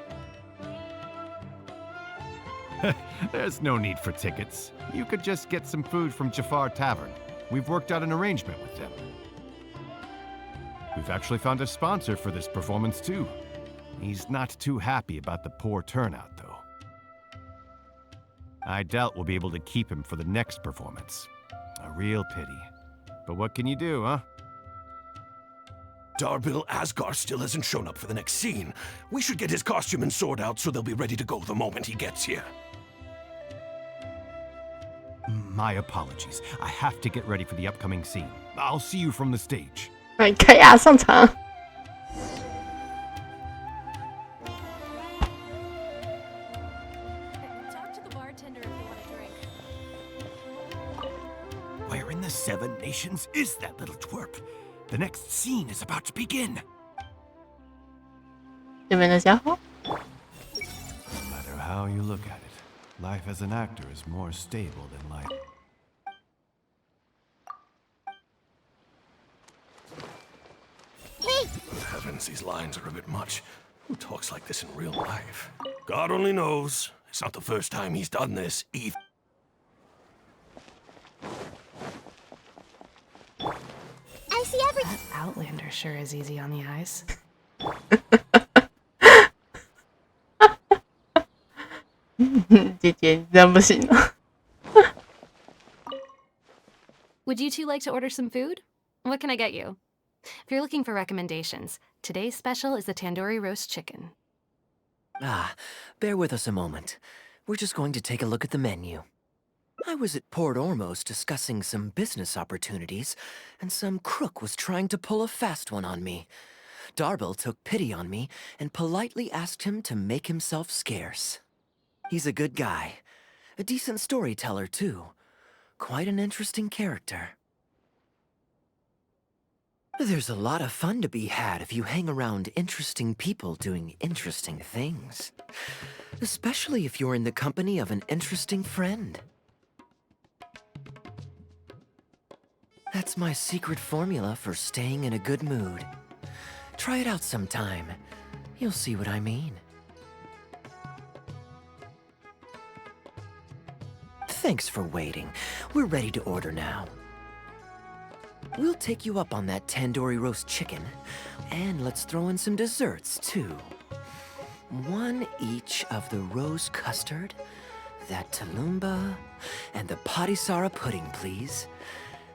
[SPEAKER 8] There's no need for tickets. You could just get some food from Jafar Tavern. We've worked out an arrangement with them. We've actually found a sponsor for this performance, too. He's not too happy about the poor turnout, though. I doubt we'll be able to keep him for the next performance. A real pity. But what can you do, huh?
[SPEAKER 5] Darbil Asgar still hasn't shown up for the next scene. We should get his costume and sword out so they'll be ready to go the moment he gets here.
[SPEAKER 8] My apologies. I have to get ready for the upcoming scene. I'll see you from the stage.
[SPEAKER 1] 可以啊，上场。
[SPEAKER 4] Talk to the bartender if you want a drink.
[SPEAKER 5] Where in the 7 nations is that little twerp? The next scene is about to begin.
[SPEAKER 1] 这边的家伙。
[SPEAKER 8] No matter how you look at it, life as an actor is more stable than life.
[SPEAKER 2] Hey!
[SPEAKER 5] Good heavens, these lines are a bit much. Who talks like this in real life? God only knows. It's not the first time he's done this, either.
[SPEAKER 2] I see everything.
[SPEAKER 9] That Outlander sure is easy on the eyes.
[SPEAKER 1] 姐姐，你这样不行啊。
[SPEAKER 9] Would you two like to order some food? What can I get you? If you're looking for recommendations, today's special is the tandoori roast chicken.
[SPEAKER 7] Ah, bear with us a moment. We're just going to take a look at the menu. I was at Port Ormos discussing some business opportunities, and some crook was trying to pull a fast one on me. Darbil took pity on me and politely asked him to make himself scarce. He's a good guy. A decent storyteller, too. Quite an interesting character. There's a lot of fun to be had if you hang around interesting people doing interesting things. Especially if you're in the company of an interesting friend. That's my secret formula for staying in a good mood. Try it out sometime. You'll see what I mean. Thanks for waiting. We're ready to order now. We'll take you up on that tandoori roast chicken. And let's throw in some desserts, too. 1 each of the rose custard, that talumba, and the patisara pudding, please.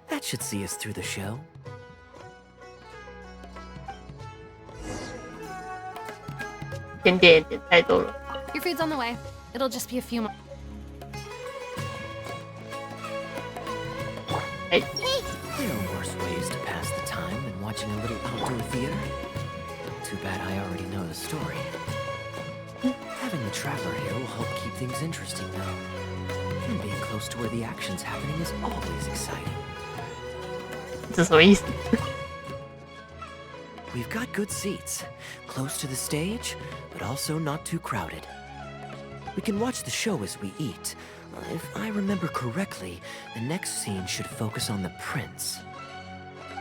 [SPEAKER 7] That should see us through the show.
[SPEAKER 1] Your food's
[SPEAKER 9] on the way. It'll just be a few more.
[SPEAKER 1] 可以。
[SPEAKER 7] There are worse ways to pass the time than watching a little outdoor theater. Too bad I already know the story. Having the traveler here will help keep things interesting, though. And being close to where the action's happening is always exciting.
[SPEAKER 1] 这什么意思？
[SPEAKER 7] We've got good seats, close to the stage, but also not too crowded. We can watch the show as we eat. If I remember correctly, the next scene should focus on the prince.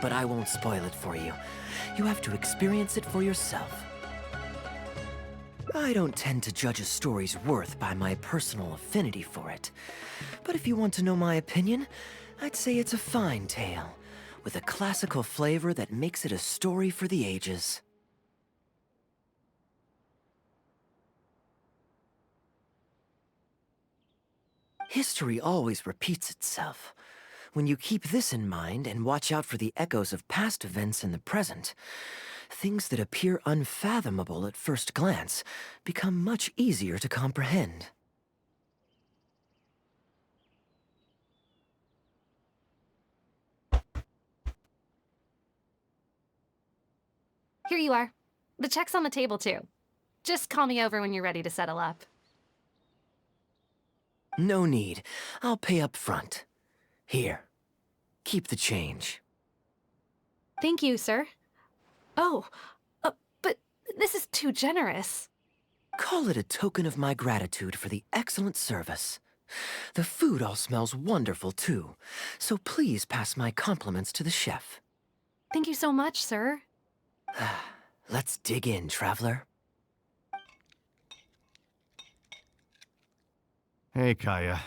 [SPEAKER 7] But I won't spoil it for you. You have to experience it for yourself. I don't tend to judge a story's worth by my personal affinity for it. But if you want to know my opinion, I'd say it's a fine tale, with a classical flavor that makes it a story for the ages. History always repeats itself. When you keep this in mind and watch out for the echoes of past events in the present, things that appear unfathomable at first glance become much easier to comprehend.
[SPEAKER 9] Here you are. The check's on the table, too. Just call me over when you're ready to settle up.
[SPEAKER 7] No need. I'll pay up front. Here. Keep the change.
[SPEAKER 9] Thank you, sir. Oh, but this is too generous.
[SPEAKER 7] Call it a token of my gratitude for the excellent service. The food all smells wonderful, too, so please pass my compliments to the chef.
[SPEAKER 9] Thank you so much, sir.
[SPEAKER 7] Let's dig in, traveler.
[SPEAKER 8] Hey, Kaya.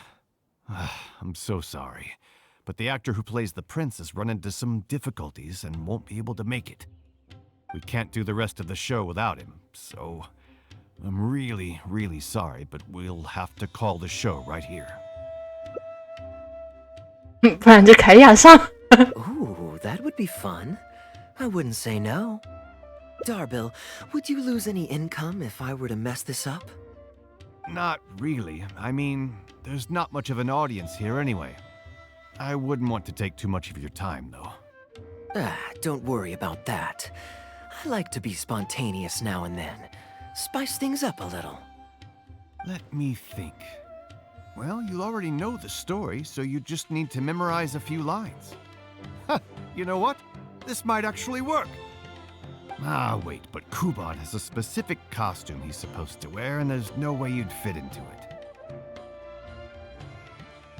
[SPEAKER 8] I'm so sorry, but the actor who plays the prince has run into some difficulties and won't be able to make it. We can't do the rest of the show without him, so I'm really, really sorry, but we'll have to call the show right here.
[SPEAKER 1] 不然就凯雅上。
[SPEAKER 7] Ooh, that would be fun. I wouldn't say no. Darbil, would you lose any income if I were to mess this up?
[SPEAKER 8] Not really. I mean, there's not much of an audience here anyway. I wouldn't want to take too much of your time, though.
[SPEAKER 7] Don't worry about that. I like to be spontaneous now and then. Spice things up a little.
[SPEAKER 8] Let me think. Well, you already know the story, so you just need to memorize a few lines. Huh, you know what? This might actually work. Ah, wait, but Kuban has a specific costume he's supposed to wear, and there's no way you'd fit into it.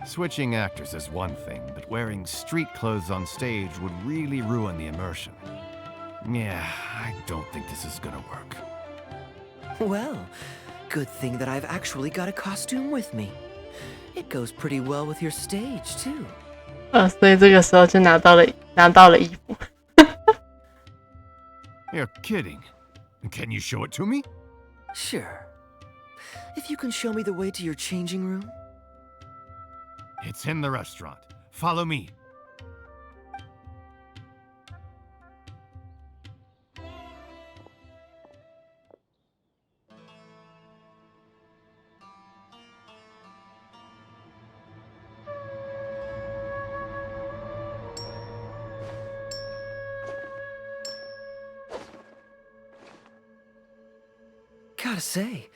[SPEAKER 8] Switching actors is one thing, but wearing street clothes on stage would really ruin the immersion. Yeah, I don't think this is gonna work.
[SPEAKER 7] Well, good thing that I've actually got a costume with me. It goes pretty well with your stage, too.
[SPEAKER 1] 所以这个时候就拿到了衣服。
[SPEAKER 8] You're kidding. Can you show it to me?
[SPEAKER 7] Sure. If you can show me the way to your changing room.
[SPEAKER 8] It's in the restaurant. Follow me.
[SPEAKER 7] Gotta say,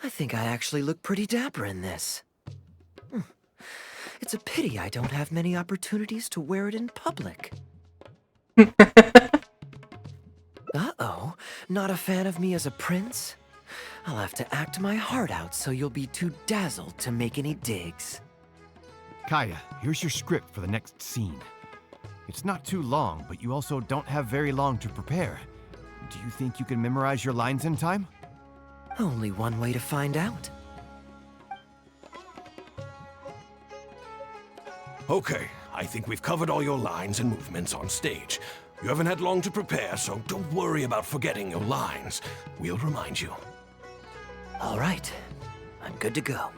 [SPEAKER 7] I think I actually look pretty dapper in this. It's a pity I don't have many opportunities to wear it in public. Uh-oh, not a fan of me as a prince? I'll have to act my heart out so you'll be too dazzled to make any digs.
[SPEAKER 8] Kaya, here's your script for the next scene. It's not too long, but you also don't have very long to prepare. Do you think you can memorize your lines in time?
[SPEAKER 7] Only one way to find out.
[SPEAKER 5] Okay, I think we've covered all your lines and movements on stage. You haven't had long to prepare, so don't worry about forgetting your lines. We'll remind you.
[SPEAKER 7] All right, I'm good to go.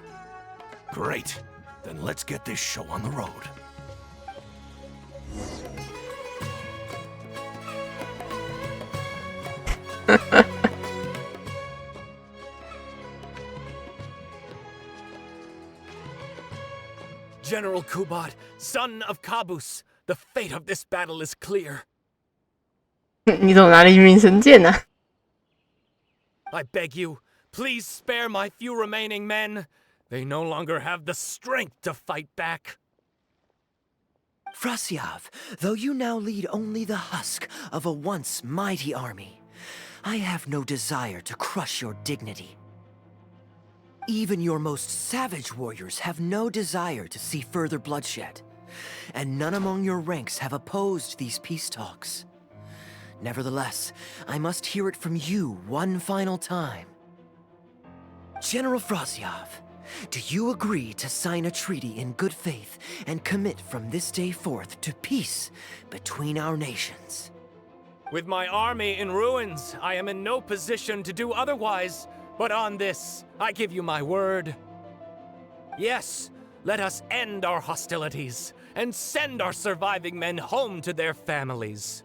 [SPEAKER 5] Great. Then let's get this show on the road.
[SPEAKER 10] General Kubad, son of Kabus, the fate of this battle is clear.
[SPEAKER 1] 你怎么拿了一名神剑呢？
[SPEAKER 10] I beg you, please spare my few remaining men. They no longer have the strength to fight back.
[SPEAKER 7] Frasiav, though you now lead only the husk of a once mighty army, I have no desire to crush your dignity. Even your most savage warriors have no desire to see further bloodshed, and none among your ranks have opposed these peace talks. Nevertheless, I must hear it from you one final time. General Frasiav, do you agree to sign a treaty in good faith and commit from this day forth to peace between our nations?
[SPEAKER 10] With my army in ruins, I am in no position to do otherwise, but on this, I give you my word. Yes, let us end our hostilities and send our surviving men home to their families.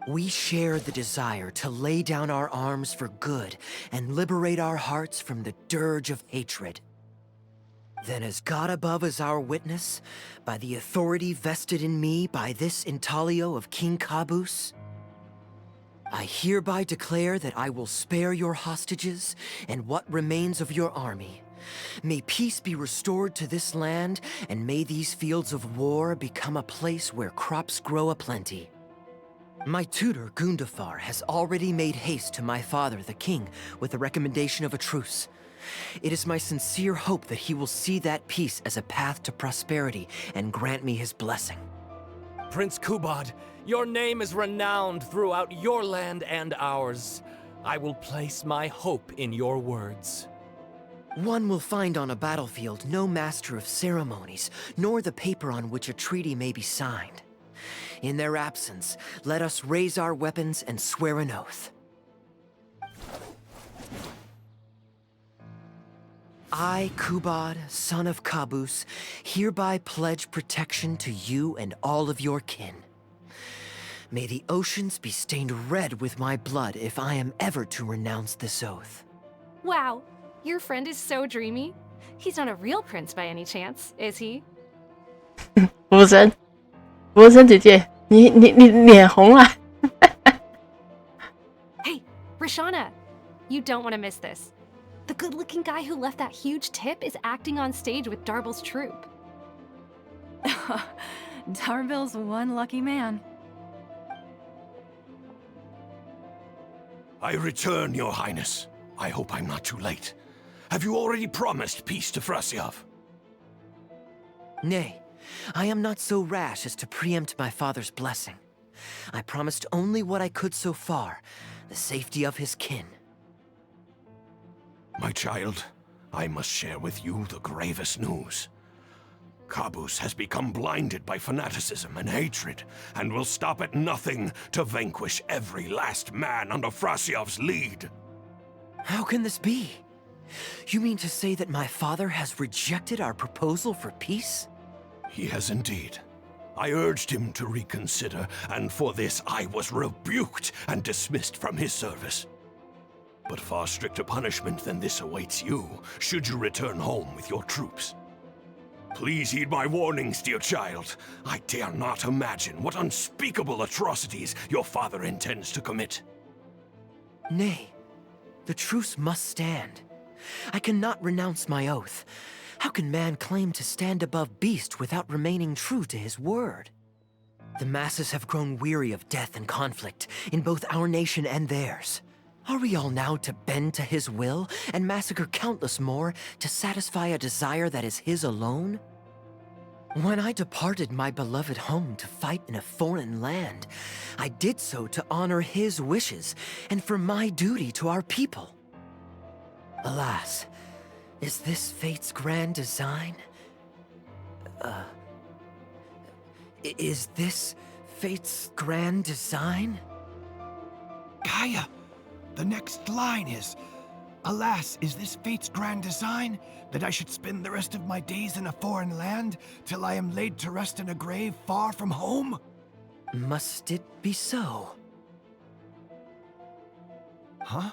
[SPEAKER 7] We share the desire to lay down our arms for good and liberate our hearts from the dirge of hatred. Then as God above is our witness, by the authority vested in me by this intaglio of King Kabus, I hereby declare that I will spare your hostages and what remains of your army. May peace be restored to this land, and may these fields of war become a place where crops grow aplenty. My tutor, Gundafar, has already made haste to my father, the king, with the recommendation of a truce. It is my sincere hope that he will see that peace as a path to prosperity and grant me his blessing.
[SPEAKER 10] Prince Kubad, your name is renowned throughout your land and ours. I will place my hope in your words.
[SPEAKER 7] One will find on a battlefield no master of ceremonies, nor the paper on which a treaty may be signed. In their absence, let us raise our weapons and swear an oath. I, Kubad, son of Kabus, hereby pledge protection to you and all of your kin. May the oceans be stained red with my blood if I am ever to renounce this oath.
[SPEAKER 9] Wow, your friend is so dreamy. He's not a real prince by any chance, is he?
[SPEAKER 1] 福神姐姐，你脸红了。
[SPEAKER 9] Hey, Rashana, you don't want to miss this. The good-looking guy who left that huge tip is acting on stage with Darbel's troupe.
[SPEAKER 11] Darbel's one lucky man.
[SPEAKER 5] I return, Your Highness. I hope I'm not too late. Have you already promised peace to Frasiav?
[SPEAKER 7] Nay, I am not so rash as to preempt my father's blessing. I promised only what I could so far, the safety of his kin.
[SPEAKER 5] My child, I must share with you the gravest news. Kabus has become blinded by fanaticism and hatred, and will stop at nothing to vanquish every last man under Frasiav's lead.
[SPEAKER 7] How can this be? You mean to say that my father has rejected our proposal for peace?
[SPEAKER 5] He has indeed. I urged him to reconsider, and for this I was rebuked and dismissed from his service. But far stricter punishment than this awaits you, should you return home with your troops. Please heed my warnings, dear child. I dare not imagine what unspeakable atrocities your father intends to commit.
[SPEAKER 7] Nay, the truce must stand. I cannot renounce my oath. How can man claim to stand above beast without remaining true to his word? The masses have grown weary of death and conflict in both our nation and theirs. Are we all now to bend to his will and massacre countless more to satisfy a desire that is his alone? When I departed my beloved home to fight in a foreign land, I did so to honor his wishes and for my duty to our people. Alas, is this fate's grand design? Is this fate's grand design?
[SPEAKER 8] Kaya! The next line is, alas, is this fate's grand design, that I should spend the rest of my days in a foreign land, till I am laid to rest in a grave far from home?
[SPEAKER 7] Must it be so?
[SPEAKER 8] Huh?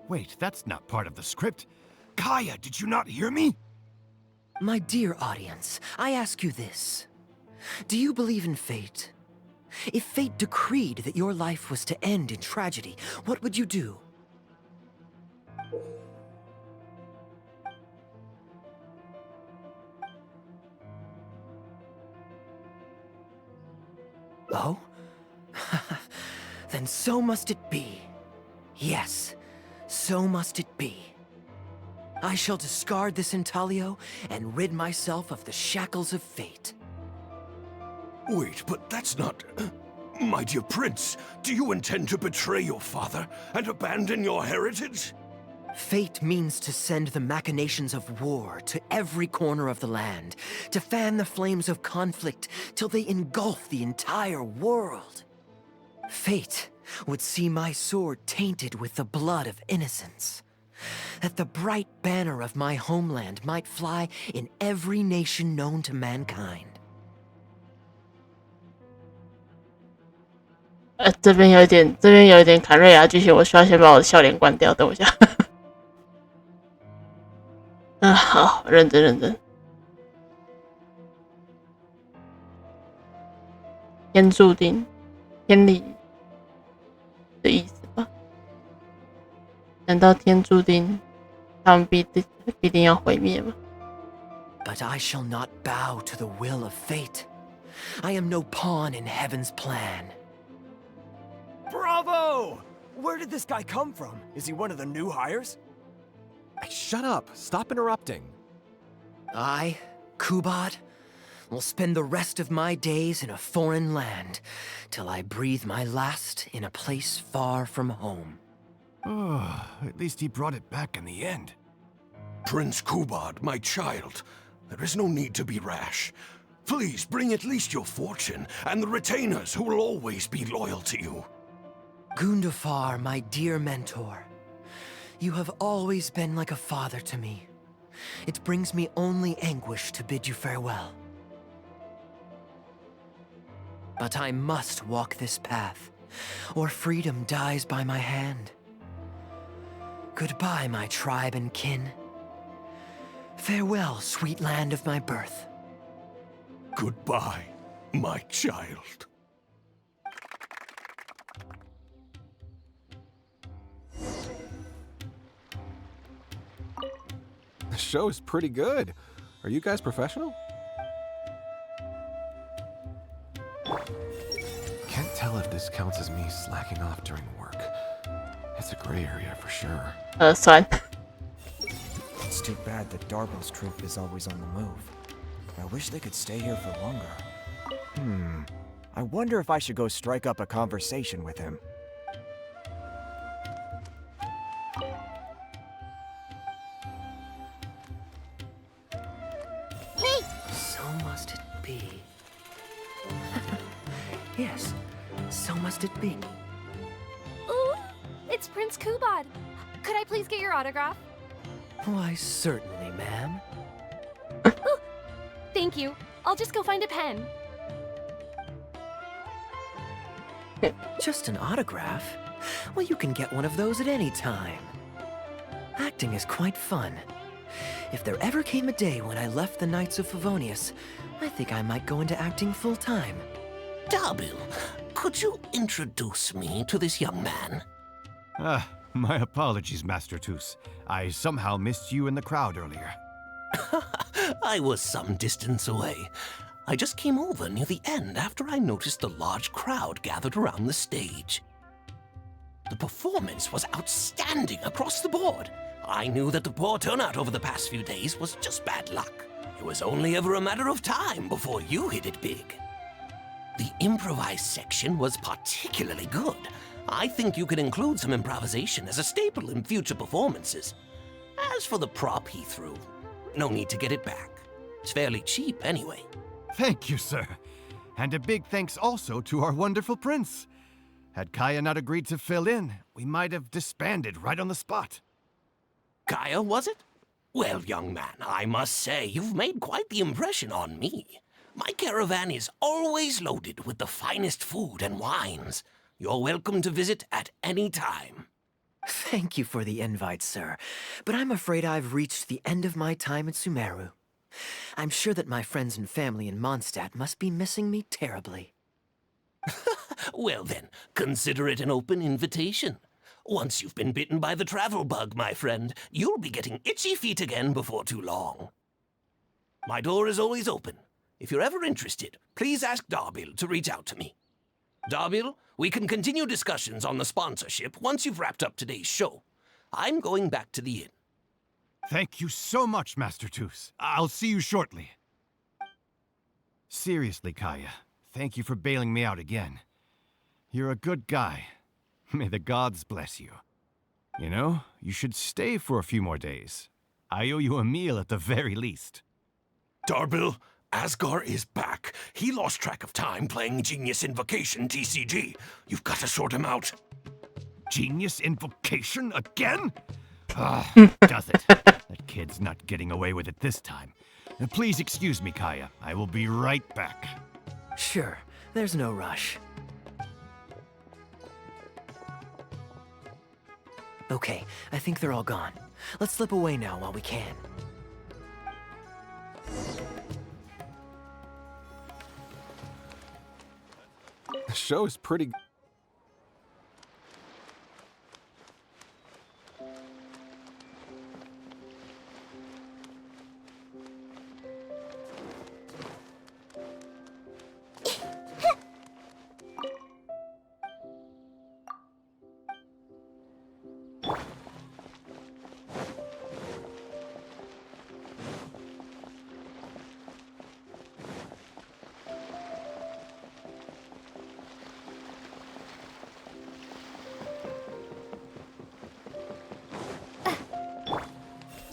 [SPEAKER 8] Wait, that's not part of the script. Kaya, did you not hear me?
[SPEAKER 7] My dear audience, I ask you this. Do you believe in fate? If fate decreed that your life was to end in tragedy, what would you do? Oh? Then so must it be. Yes, so must it be. I shall discard this intaglio and rid myself of the shackles of fate.
[SPEAKER 5] Wait, but that's not... My dear prince, do you intend to betray your father and abandon your heritage?
[SPEAKER 7] Fate means to send the machinations of war to every corner of the land, to fan the flames of conflict till they engulf the entire world. Fate would see my sword tainted with the blood of innocence, that the bright banner of my homeland might fly in every nation known to mankind.
[SPEAKER 1] 这边有一点坎瑞亚剧情，我需要先把我的笑脸关掉，等我一下。好，认真。天注定，天理的意思吧？难道天注定他们必定要毁灭吗？
[SPEAKER 7] But I shall not bow to the will of fate. I am no pawn in heaven's plan.
[SPEAKER 12] Bravo! Where did this guy come from? Is he one of the new hires?
[SPEAKER 13] Hey, shut up. Stop interrupting.
[SPEAKER 7] I, Kubad, will spend the rest of my days in a foreign land till I breathe my last in a place far from home.
[SPEAKER 8] Oh, at least he brought it back in the end.
[SPEAKER 5] Prince Kubad, my child, there is no need to be rash. Please bring at least your fortune and the retainers who will always be loyal to you.
[SPEAKER 7] Gundafar, my dear mentor, you have always been like a father to me. It brings me only anguish to bid you farewell. But I must walk this path, or freedom dies by my hand. Goodbye, my tribe and kin. Farewell, sweet land of my birth.
[SPEAKER 5] Goodbye, my child.
[SPEAKER 13] The show is pretty good. Are you guys professional? Can't tell if this counts as me slacking off during work. It's a gray area for sure.
[SPEAKER 1] Son.
[SPEAKER 12] It's too bad that Darbo's troop is always on the move. I wish they could stay here for longer. I wonder if I should go strike up a conversation with him.
[SPEAKER 2] Hey!
[SPEAKER 7] So must it be. Yes, so must it be.
[SPEAKER 9] Ooh, it's Prince Kubad. Could I please get your autograph?
[SPEAKER 7] Why, certainly, ma'am.
[SPEAKER 9] Thank you. I'll just go find a pen.
[SPEAKER 7] Just an autograph? Well, you can get one of those at any time. Acting is quite fun. If there ever came a day when I left the Knights of Favonius, I think I might go into acting full-time.
[SPEAKER 5] Darbil, could you introduce me to this young man?
[SPEAKER 8] My apologies, Master Toos. I somehow missed you in the crowd earlier.
[SPEAKER 5] I was some distance away. I just came over near the end after I noticed the large crowd gathered around the stage. The performance was outstanding across the board. I knew that the poor turnout over the past few days was just bad luck. It was only ever a matter of time before you hit it big. The improvised section was particularly good. I think you could include some improvisation as a staple in future performances. As for the prop he threw, no need to get it back. It's fairly cheap anyway.
[SPEAKER 8] Thank you, sir. And a big thanks also to our wonderful prince. Had Kaya not agreed to fill in, we might have disbanded right on the spot.
[SPEAKER 5] Kaya, was it? Well, young man, I must say you've made quite the impression on me. My caravan is always loaded with the finest food and wines. You're welcome to visit at any time.
[SPEAKER 7] Thank you for the invite, sir, but I'm afraid I've reached the end of my time at Sumeru. I'm sure that my friends and family in Mondstadt must be missing me terribly.
[SPEAKER 5] Well then, consider it an open invitation. Once you've been bitten by the travel bug, my friend, you'll be getting itchy feet again before too long. My door is always open. If you're ever interested, please ask Darbil to reach out to me. Darbil, we can continue discussions on the sponsorship once you've wrapped up today's show. I'm going back to the inn.
[SPEAKER 8] Thank you so much, Master Toos. I'll see you shortly. Seriously, Kaya, thank you for bailing me out again. You're a good guy. May the gods bless you. You know, you should stay for a few more days. I owe you a meal at the very least.
[SPEAKER 5] Darbil, Asgar is back. He lost track of time playing Genius Invocation TCG. You've got to sort him out.
[SPEAKER 8] Genius Invocation again? Ah, does it? That kid's not getting away with it this time. Please excuse me, Kaya. I will be right back.
[SPEAKER 7] Sure, there's no rush. Okay, I think they're all gone. Let's slip away now while we can.
[SPEAKER 13] The show's pretty...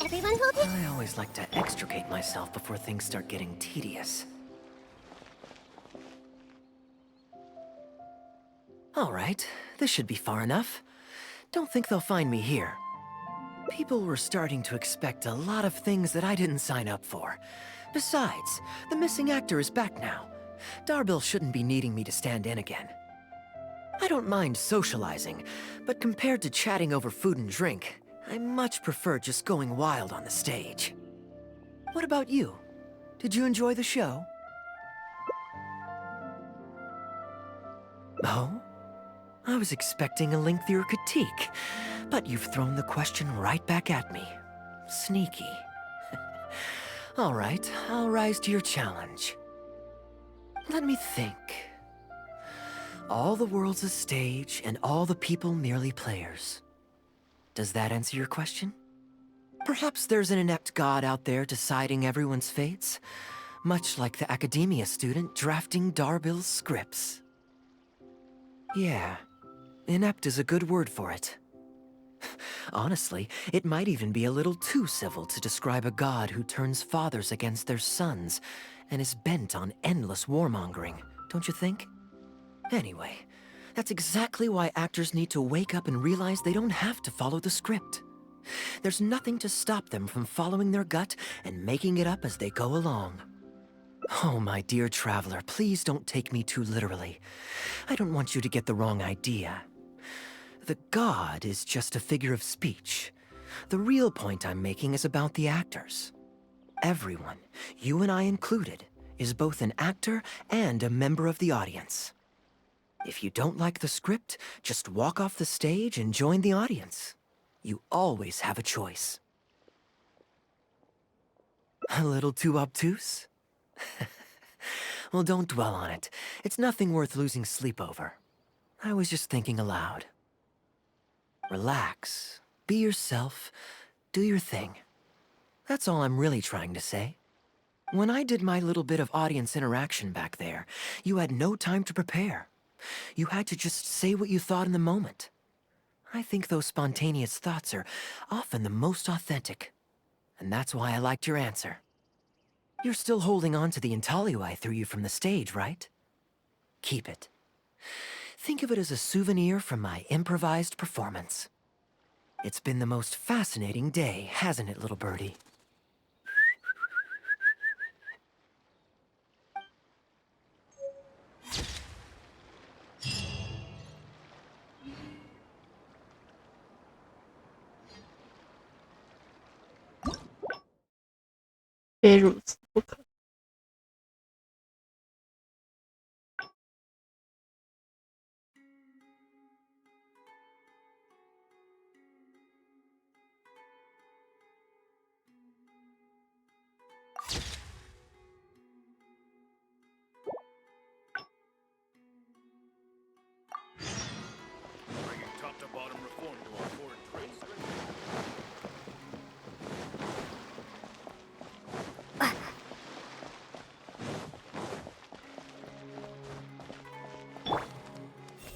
[SPEAKER 2] Everyone hold it.
[SPEAKER 7] I always like to extricate myself before things start getting tedious. Alright, this should be far enough. Don't think they'll find me here. People were starting to expect a lot of things that I didn't sign up for. Besides, the missing actor is back now. Darbil shouldn't be needing me to stand in again. I don't mind socializing, but compared to chatting over food and drink, I much prefer just going wild on the stage. What about you? Did you enjoy the show? Oh? I was expecting a lengthier critique, but you've thrown the question right back at me. Sneaky. All right, I'll rise to your challenge. Let me think. All the world's a stage, and all the people merely players. Does that answer your question? Perhaps there's an inept god out there deciding everyone's fates, much like the academia student drafting Darbil's scripts. Yeah, inept is a good word for it. Honestly, it might even be a little too civil to describe a god who turns fathers against their sons and is bent on endless warmongering, don't you think? Anyway, that's exactly why actors need to wake up and realize they don't have to follow the script. There's nothing to stop them from following their gut and making it up as they go along. Oh, my dear traveler, please don't take me too literally. I don't want you to get the wrong idea. The god is just a figure of speech. The real point I'm making is about the actors. Everyone, you and I included, is both an actor and a member of the audience. If you don't like the script, just walk off the stage and join the audience. You always have a choice. A little too obtuse? Well, don't dwell on it. It's nothing worth losing sleep over. I was just thinking aloud. Relax, be yourself, do your thing. That's all I'm really trying to say. When I did my little bit of audience interaction back there, you had no time to prepare. You had to just say what you thought in the moment. I think those spontaneous thoughts are often the most authentic. And that's why I liked your answer. You're still holding on to the intaglio I threw you from the stage, right? Keep it. Think of it as a souvenir from my improvised performance. It's been the most fascinating day, hasn't it, little birdie?
[SPEAKER 1] 非如此不可。
[SPEAKER 5] Bringing top-to-bottom reform to our foreign trade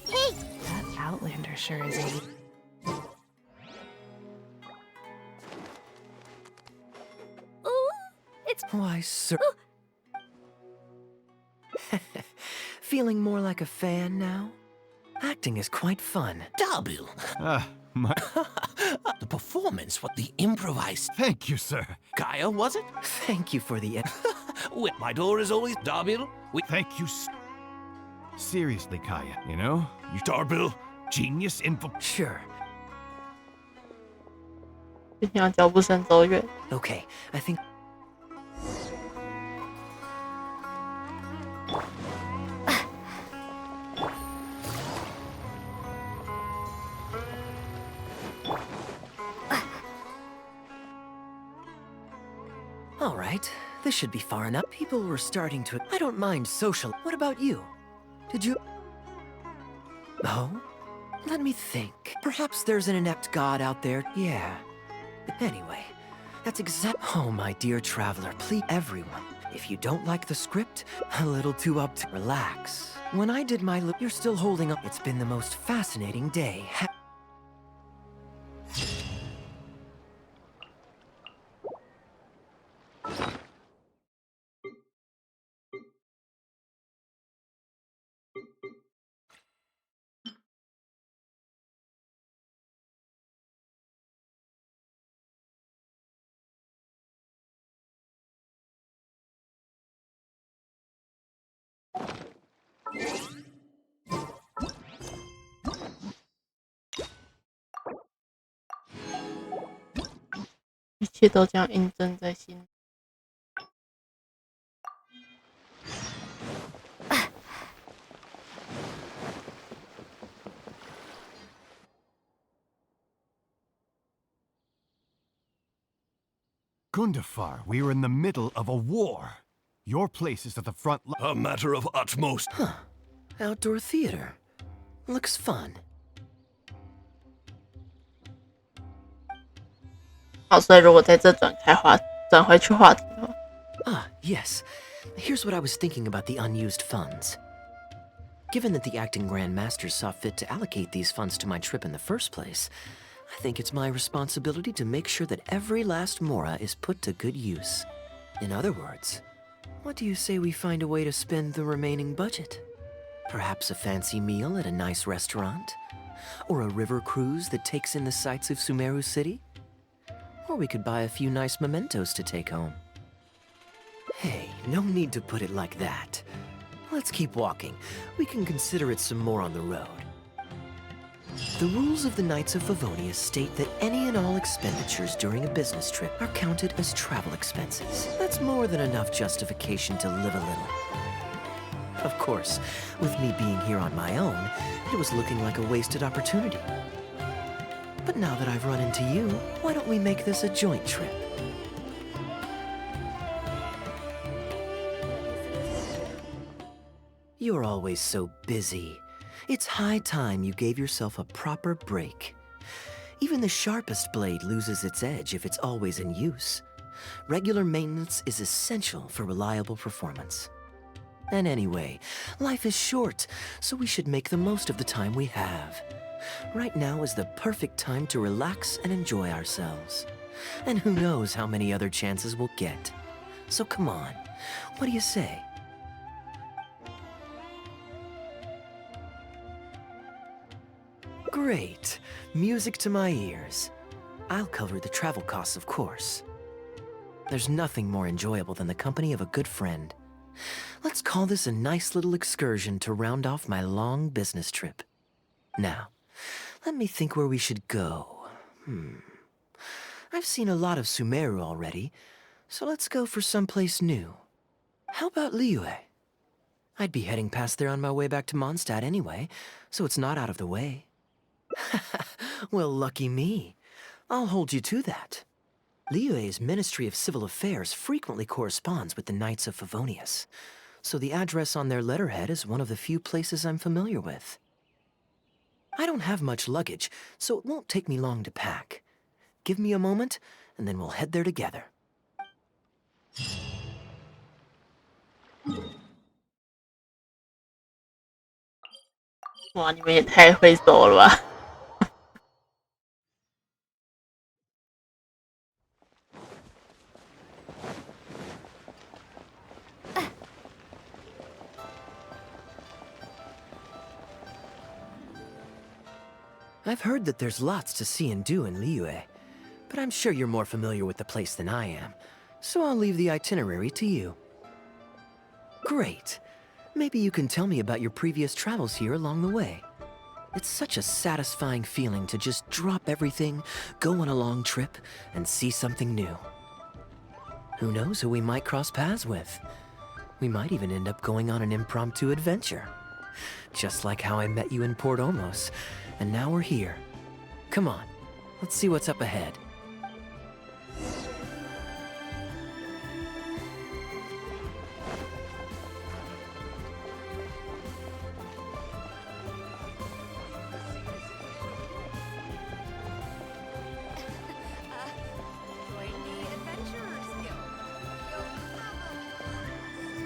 [SPEAKER 2] Hey!
[SPEAKER 9] That Outlander sure is a...
[SPEAKER 2] Ooh! It's...
[SPEAKER 7] Why, sir. Feeling more like a fan now? Acting is quite fun.
[SPEAKER 5] Darbil!
[SPEAKER 8] My...
[SPEAKER 5] The performance, what the improvised...
[SPEAKER 8] Thank you, sir.
[SPEAKER 5] Kaya, was it?
[SPEAKER 7] Thank you for the...
[SPEAKER 5] Well, my door is always Darbil.
[SPEAKER 8] Thank you, seriously, Kaya, you know? You
[SPEAKER 5] Darbil?
[SPEAKER 8] Genius info...
[SPEAKER 7] Sure.
[SPEAKER 1] 毕竟要脚步声走远。
[SPEAKER 7] Okay, I think... All right, this should be far enough. People were starting to... I don't mind social... What about you? Did you... Oh? Let me think. Perhaps there's an inept god out there. Yeah. Anyway, that's exact... Oh, my dear traveler, please, everyone. If you don't like the script, a little too up to... Relax. When I did my... You're still holding up. It's been the most fascinating day.
[SPEAKER 1] 一切都将印证在心。
[SPEAKER 8] Gundafar, we are in the middle of a war. Your place is at the front line.
[SPEAKER 5] A matter of utmost.
[SPEAKER 7] Huh. Outdoor theater. Looks fun.
[SPEAKER 1] 好，所以如果在这转回去话题的话，
[SPEAKER 7] Ah, yes. Here's what I was thinking about the unused funds. Given that the acting Grand Masters saw fit to allocate these funds to my trip in the first place, I think it's my responsibility to make sure that every last mora is put to good use. In other words, what do you say we find a way to spend the remaining budget? Perhaps a fancy meal at a nice restaurant? Or a river cruise that takes in the sights of Sumeru City? Or we could buy a few nice mementos to take home. Hey, no need to put it like that. Let's keep walking. We can consider it some more on the road. The rules of the Knights of Favonius state that any and all expenditures during a business trip are counted as travel expenses. That's more than enough justification to live a little. Of course, with me being here on my own, it was looking like a wasted opportunity. But now that I've run into you, why don't we make this a joint trip? You're always so busy. It's high time you gave yourself a proper break. Even the sharpest blade loses its edge if it's always in use. Regular maintenance is essential for reliable performance. And anyway, life is short, so we should make the most of the time we have. Right now is the perfect time to relax and enjoy ourselves. And who knows how many other chances we'll get. So come on, what do you say? Great. Music to my ears. I'll cover the travel costs, of course. There's nothing more enjoyable than the company of a good friend. Let's call this a nice little excursion to round off my long business trip. Now, let me think where we should go. I've seen a lot of Sumeru already, So let's go for someplace new. How about Liyue? I'd be heading past there on my way back to Mondstadt anyway, so it's not out of the way. Well, lucky me. I'll hold you to that. Liyue's Ministry of Civil Affairs frequently corresponds with the Knights of Favonius, so the address on their letterhead is one of the few places I'm familiar with. I don't have much luggage, so it won't take me long to pack. Give me a moment, and then we'll head there together.
[SPEAKER 1] 哇，你们也太会走了吧！I've
[SPEAKER 7] heard that there's lots to see and do in Liyue, but I'm sure you're more familiar with the place than I am, so I'll leave the itinerary to you. Great. Maybe you can tell me about your previous travels here along the way. It's such a satisfying feeling to just drop everything, go on a long trip, and see something new. Who knows who we might cross paths with? We might even end up going on an impromptu adventure. Just like how I met you in Port Omos, and now we're here. Come on, let's see what's up ahead.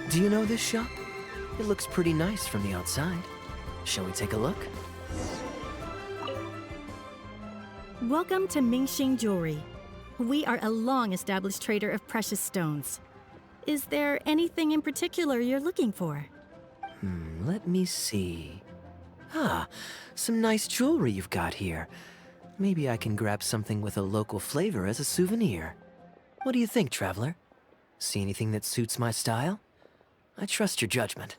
[SPEAKER 7] Do you know this shop? It looks pretty nice from the outside. Shall we take a look?
[SPEAKER 14] Welcome to Mingxing Jewelry. We are a long-established trader of precious stones. Is there anything in particular you're looking for?
[SPEAKER 7] Let me see. Ah, some nice jewelry you've got here. Maybe I can grab something with a local flavor as a souvenir. What do you think, traveler? See anything that suits my style? I trust your judgment.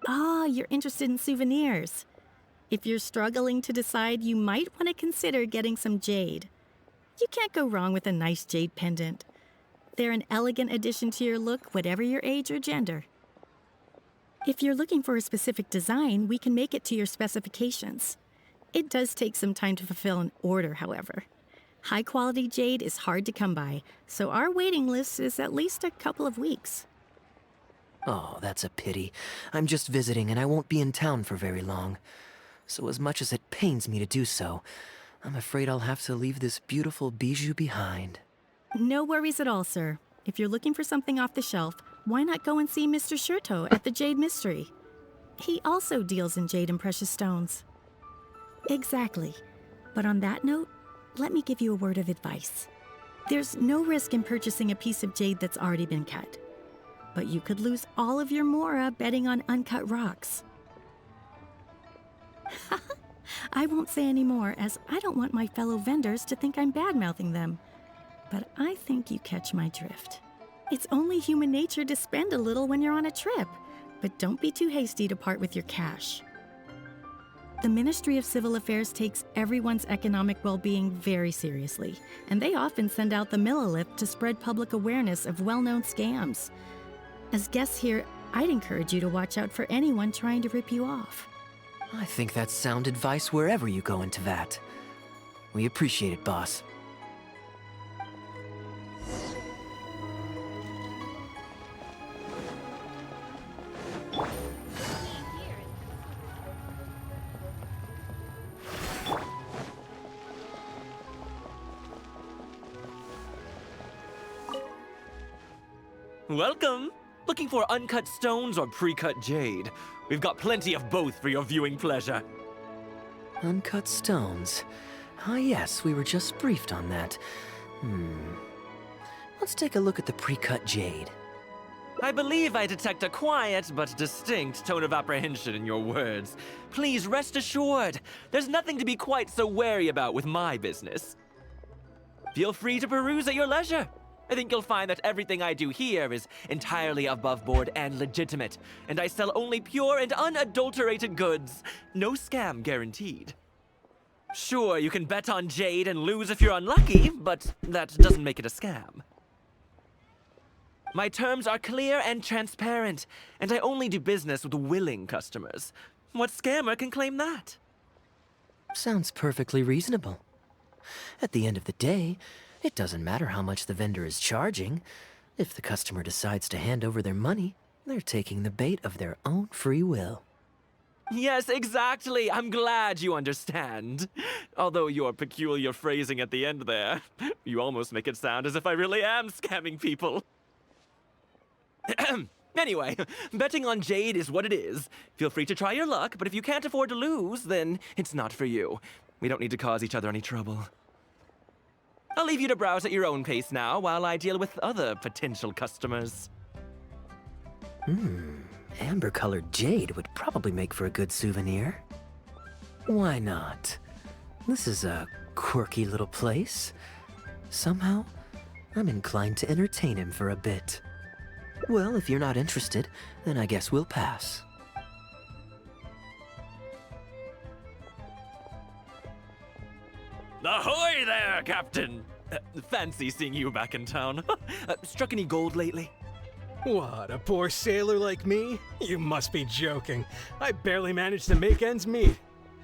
[SPEAKER 14] Ah, you're interested in souvenirs. If you're struggling to decide, you might want to consider getting some jade. You can't go wrong with a nice jade pendant. They're an elegant addition to your look, whatever your age or gender. If you're looking for a specific design, we can make it to your specifications. It does take some time to fulfill an order, however. High-quality jade is hard to come by, so our waiting list is at least a couple of weeks.
[SPEAKER 7] Oh, that's a pity. I'm just visiting and I won't be in town for very long. So as much as it pains me to do so, I'm afraid I'll have to leave this beautiful bijou behind.
[SPEAKER 14] No worries at all, sir. If you're looking for something off the shelf, why not go and see Mr. Sherto at the Jade Mystery? He also deals in jade and precious stones. Exactly. But on that note, let me give you a word of advice. There's no risk in purchasing a piece of jade that's already been cut. But you could lose all of your mora betting on uncut rocks. I won't say any more, as I don't want my fellow vendors to think I'm bad-mouthing them. But I think you catch my drift. It's only human nature to spend a little when you're on a trip, but don't be too hasty to part with your cash. The Ministry of Civil Affairs takes everyone's economic well-being very seriously, and they often send out the Millilith to spread public awareness of well-known scams. As guests here, I'd encourage you to watch out for anyone trying to rip you off.
[SPEAKER 7] I think that's sound advice wherever you go into that. We appreciate it, boss.
[SPEAKER 15] Welcome! Looking for uncut stones or pre-cut jade? We've got plenty of both for your viewing pleasure.
[SPEAKER 7] Uncut stones. Ah yes, we were just briefed on that. Let's take a look at the pre-cut jade.
[SPEAKER 15] I believe I detect a quiet but distinct tone of apprehension in your words. Please rest assured, there's nothing to be quite so wary about with my business. Feel free to peruse at your leisure. I think you'll find that everything I do here is entirely above board and legitimate, and I sell only pure and unadulterated goods. No scam guaranteed. Sure, you can bet on Jade and lose if you're unlucky, but that doesn't make it a scam. My terms are clear and transparent, and I only do business with willing customers. What scammer can claim that?
[SPEAKER 7] Sounds perfectly reasonable. At the end of the day, it doesn't matter how much the vendor is charging. If the customer decides to hand over their money, they're taking the bait of their own free will.
[SPEAKER 15] Yes, exactly. I'm glad you understand. Although your peculiar phrasing at the end there, you almost make it sound as if I really am scamming people. Anyway, betting on Jade is what it is. Feel free to try your luck, but if you can't afford to lose, then it's not for you. We don't need to cause each other any trouble. I'll leave you to browse at your own pace now while I deal with other potential customers.
[SPEAKER 7] Amber-colored jade would probably make for a good souvenir. Why not? This is a quirky little place. Somehow, I'm inclined to entertain him for a bit. Well, if you're not interested, then I guess we'll pass.
[SPEAKER 15] Ahoy there, Captain! Fancy seeing you back in town. Struck any gold lately?
[SPEAKER 16] What, a poor sailor like me? You must be joking. I barely managed to make ends meet.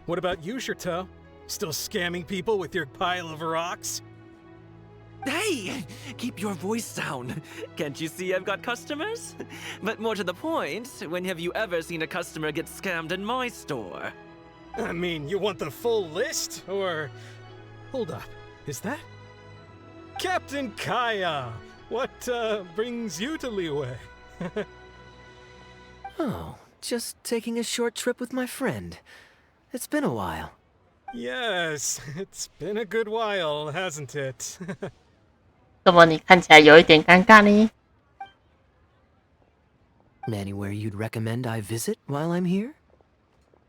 [SPEAKER 16] What about you, Cherteau? Still scamming people with your pile of rocks?
[SPEAKER 15] Hey! Keep your voice down. Can't you see I've got customers? But more to the point, when have you ever seen a customer get scammed in my store?
[SPEAKER 16] I mean, you want the full list? Or... Hold up, is that... Captain Kaya! What, brings you to Liyue?
[SPEAKER 7] Oh, just taking a short trip with my friend. It's been a while.
[SPEAKER 16] Yes, it's been a good while, hasn't it?
[SPEAKER 1] 怎么你看起来有一点尴尬呢？
[SPEAKER 7] Anywhere you'd recommend I visit while I'm here?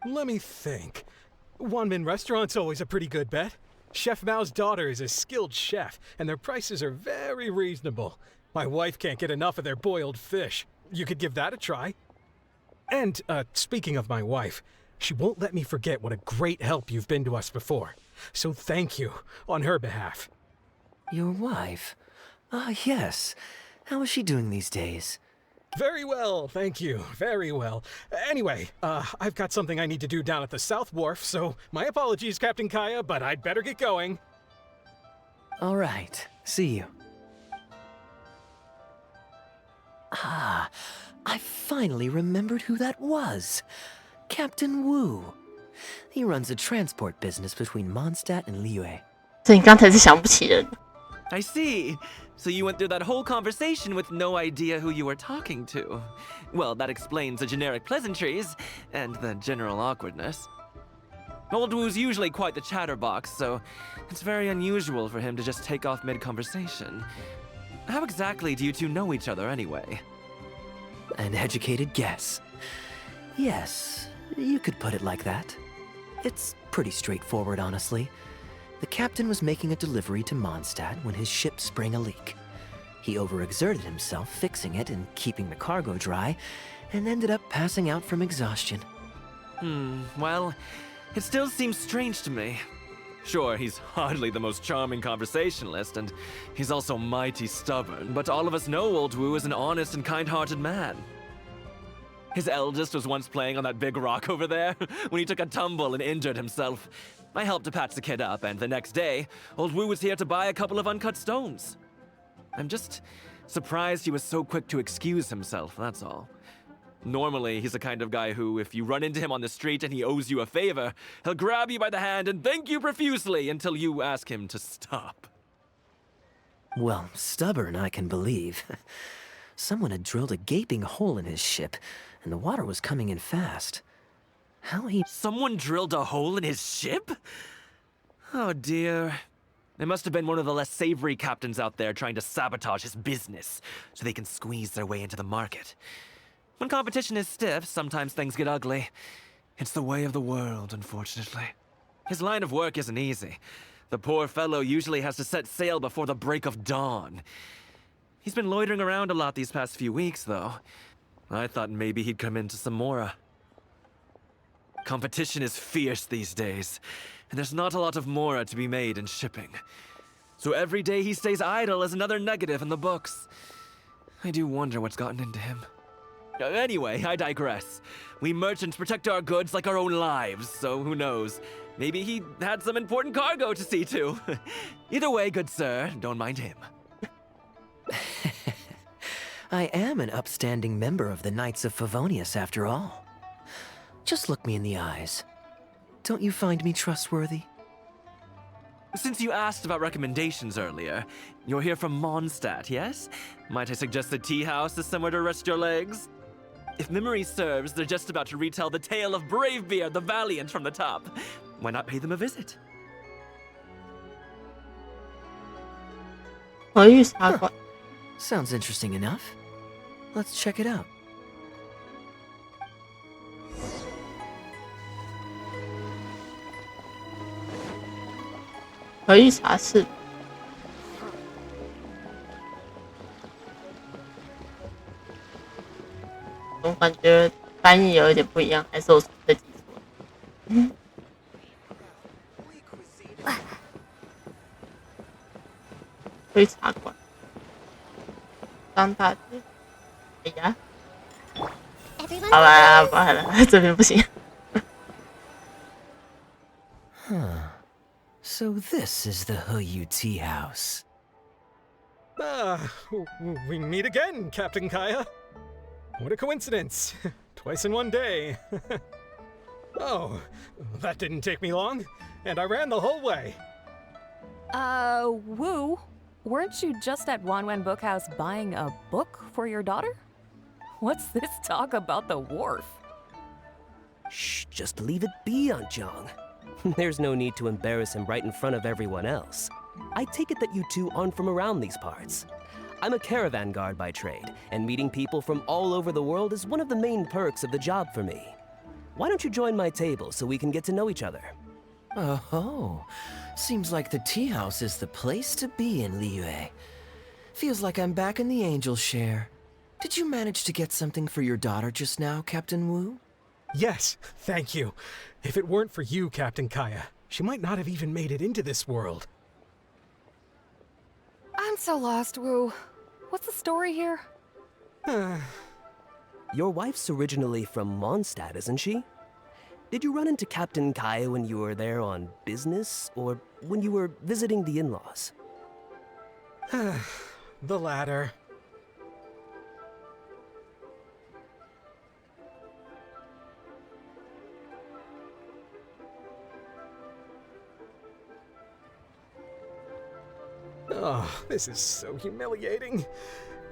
[SPEAKER 16] Let me think. Wanmin Restaurant's always a pretty good bet. Chef Mao's daughter is a skilled chef, and their prices are very reasonable. My wife can't get enough of their boiled fish. You could give that a try. And, speaking of my wife, she won't let me forget what a great help you've been to us before. So thank you, on her behalf.
[SPEAKER 7] Your wife? Ah, yes. How is she doing these days?
[SPEAKER 16] Very well, thank you. Very well. Anyway, I've got something I need to do down at the South Wharf, so my apologies, Captain Kaya, but I'd better get going.
[SPEAKER 7] All right. See you. Ah, I finally remembered who that was. Captain Wu. He runs a transport business between Mondstadt and Liyue.
[SPEAKER 1] 所以你刚才是想不起人。
[SPEAKER 15] I see. So you went through that whole conversation with no idea who you were talking to. Well, that explains the generic pleasantries and the general awkwardness. Old Wu's usually quite the chatterbox, so it's very unusual for him to just take off mid-conversation. How exactly do you two know each other anyway?
[SPEAKER 7] An educated guess. Yes, you could put it like that. It's pretty straightforward, honestly. The captain was making a delivery to Mondstadt when his ship sprang a leak. He overexerted himself fixing it and keeping the cargo dry, and ended up passing out from exhaustion.
[SPEAKER 15] Well, it still seems strange to me. Sure, he's hardly the most charming conversationalist, and he's also mighty stubborn, but all of us know Old Wu is an honest and kind-hearted man. His eldest was once playing on that big rock over there when he took a tumble and injured himself. I helped to patch the kid up, and the next day, Old Wu was here to buy a couple of uncut stones. I'm just surprised he was so quick to excuse himself, that's all. Normally, he's the kind of guy who, if you run into him on the street and he owes you a favor, he'll grab you by the hand and thank you profusely until you ask him to stop.
[SPEAKER 7] Well, stubborn, I can believe. Someone had drilled a gaping hole in his ship, and the water was coming in fast. How he...
[SPEAKER 15] Someone drilled a hole in his ship? Oh dear. It must have been one of the less savory captains out there trying to sabotage his business, so they can squeeze their way into the market. When competition is stiff, sometimes things get ugly. It's the way of the world, unfortunately. His line of work isn't easy. The poor fellow usually has to set sail before the break of dawn. He's been loitering around a lot these past few weeks, though. I thought maybe he'd come into Samora. Competition is fierce these days. and there's not a lot of mora to be made in shipping. So every day he stays idle is another negative in the books. I do wonder what's gotten into him. Anyway, I digress. We merchants protect our goods like our own lives, so who knows? Maybe he had some important cargo to see to. Either way, good sir, don't mind him.
[SPEAKER 7] I am an upstanding member of the Knights of Favonius, after all. Just look me in the eyes. Don't you find me trustworthy?
[SPEAKER 15] Since you asked about recommendations earlier, you're here from Mondstadt, yes? Might I suggest the tea house is somewhere to rest your legs? If memory serves, they're just about to retell the tale of Bravebeard the Valiant from the top. Why not pay them a visit?
[SPEAKER 7] Sounds interesting enough. Let's check it out.
[SPEAKER 1] 我感觉翻译有一点不一样，还是我的记错了？推茶馆，张大姐，哎呀，好啦，不好了，这边不行。
[SPEAKER 7] Huh. So this is the Heyu Tea House.
[SPEAKER 16] We meet again, Captain Kaya. What a coincidence. Twice in one day. Oh, that didn't take me long, and I ran the whole way.
[SPEAKER 11] Wu, weren't you just at Wanwen Bookhouse buying a book for your daughter? What's this talk about the wharf?
[SPEAKER 17] Shh, just leave it be, Aunt Zhang. There's no need to embarrass him right in front of everyone else. I take it that you two aren't from around these parts. I'm a caravan guard by trade, and meeting people from all over the world is one of the main perks of the job for me. Why don't you join my table so we can get to know each other?
[SPEAKER 7] Oh, seems like the tea house is the place to be in Liyue. Feels like I'm back in the angel share. Did you manage to get something for your daughter just now, Captain Wu?
[SPEAKER 16] Yes, thank you. If it weren't for you, Captain Kaya, she might not have even made it into this world.
[SPEAKER 11] I'm so lost, Wu. What's the story here?
[SPEAKER 17] Your wife's originally from Mondstadt, isn't she? Did you run into Captain Kaya when you were there on business, or when you were visiting the in-laws?
[SPEAKER 16] The latter. Oh, this is so humiliating.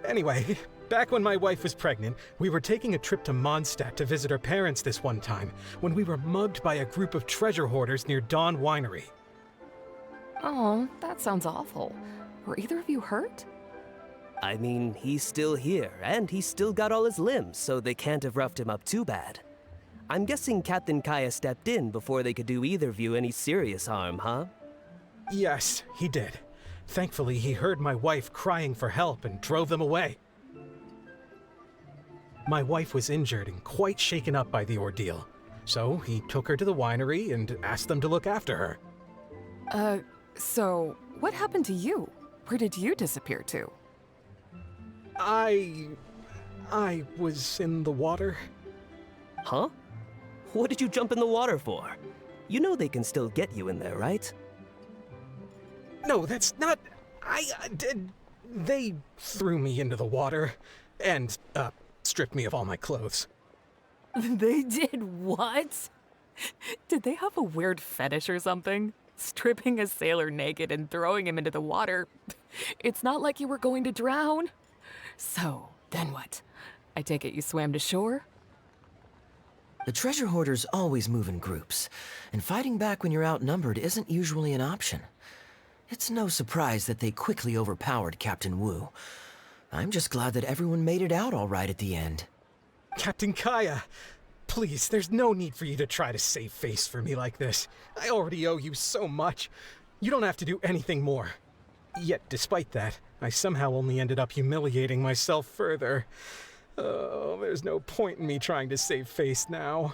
[SPEAKER 16] Anyway, back when my wife was pregnant, we were taking a trip to Mondstadt to visit her parents this one time, when we were mugged by a group of treasure hoarders near Dawn Winery.
[SPEAKER 11] Oh, that sounds awful. Were either of you hurt?
[SPEAKER 17] I mean, he's still here, and he's still got all his limbs, so they can't have roughed him up too bad. I'm guessing Captain Kaya stepped in before they could do either of you any serious harm, huh?
[SPEAKER 16] Yes, he did. Thankfully, he heard my wife crying for help and drove them away. My wife was injured and quite shaken up by the ordeal, so he took her to the winery and asked them to look after her.
[SPEAKER 11] So what happened to you? Where did you disappear to?
[SPEAKER 16] I was in the water.
[SPEAKER 17] Huh? What did you jump in the water for? You know they can still get you in there, right?
[SPEAKER 16] No, that's not... They threw me into the water and, stripped me of all my clothes.
[SPEAKER 11] They did what? Did they have a weird fetish or something? Stripping a sailor naked and throwing him into the water. It's not like you were going to drown. So, then what? I take it you swam to shore?
[SPEAKER 7] The treasure hoarders always move in groups, and fighting back when you're outnumbered isn't usually an option. It's no surprise that they quickly overpowered Captain Wu. I'm just glad that everyone made it out all right at the end.
[SPEAKER 16] Captain Kaya, please, there's no need for you to try to save face for me like this. I already owe you so much. You don't have to do anything more. Yet, despite that, I somehow only ended up humiliating myself further. Oh, there's no point in me trying to save face now.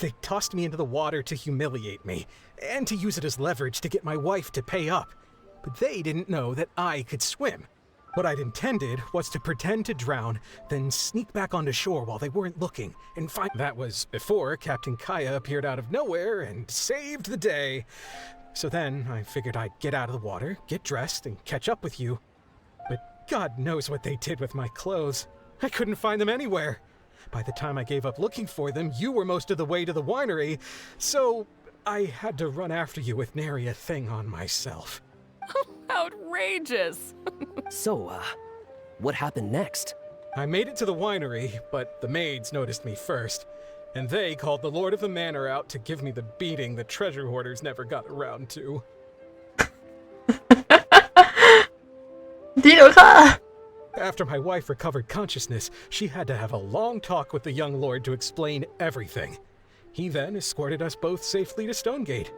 [SPEAKER 16] They tossed me into the water to humiliate me, and to use it as leverage to get my wife to pay up. But they didn't know that I could swim. What I'd intended was to pretend to drown, then sneak back onto shore while they weren't looking, and find— That was before Captain Kaya appeared out of nowhere and saved the day. So then I figured I'd get out of the water, get dressed, and catch up with you. But God knows what they did with my clothes. I couldn't find them anywhere. By the time I gave up looking for them, you were most of the way to the winery, so I had to run after you with nary a thing on myself.
[SPEAKER 11] Outrageous!
[SPEAKER 17] So, what happened next?
[SPEAKER 16] I made it to the winery, but the maids noticed me first, and they called the Lord of the Manor out to give me the beating the treasure hoarders never got around to. After my wife recovered consciousness, she had to have a long talk with the young lord to explain everything. He then escorted us both safely to Stonegate.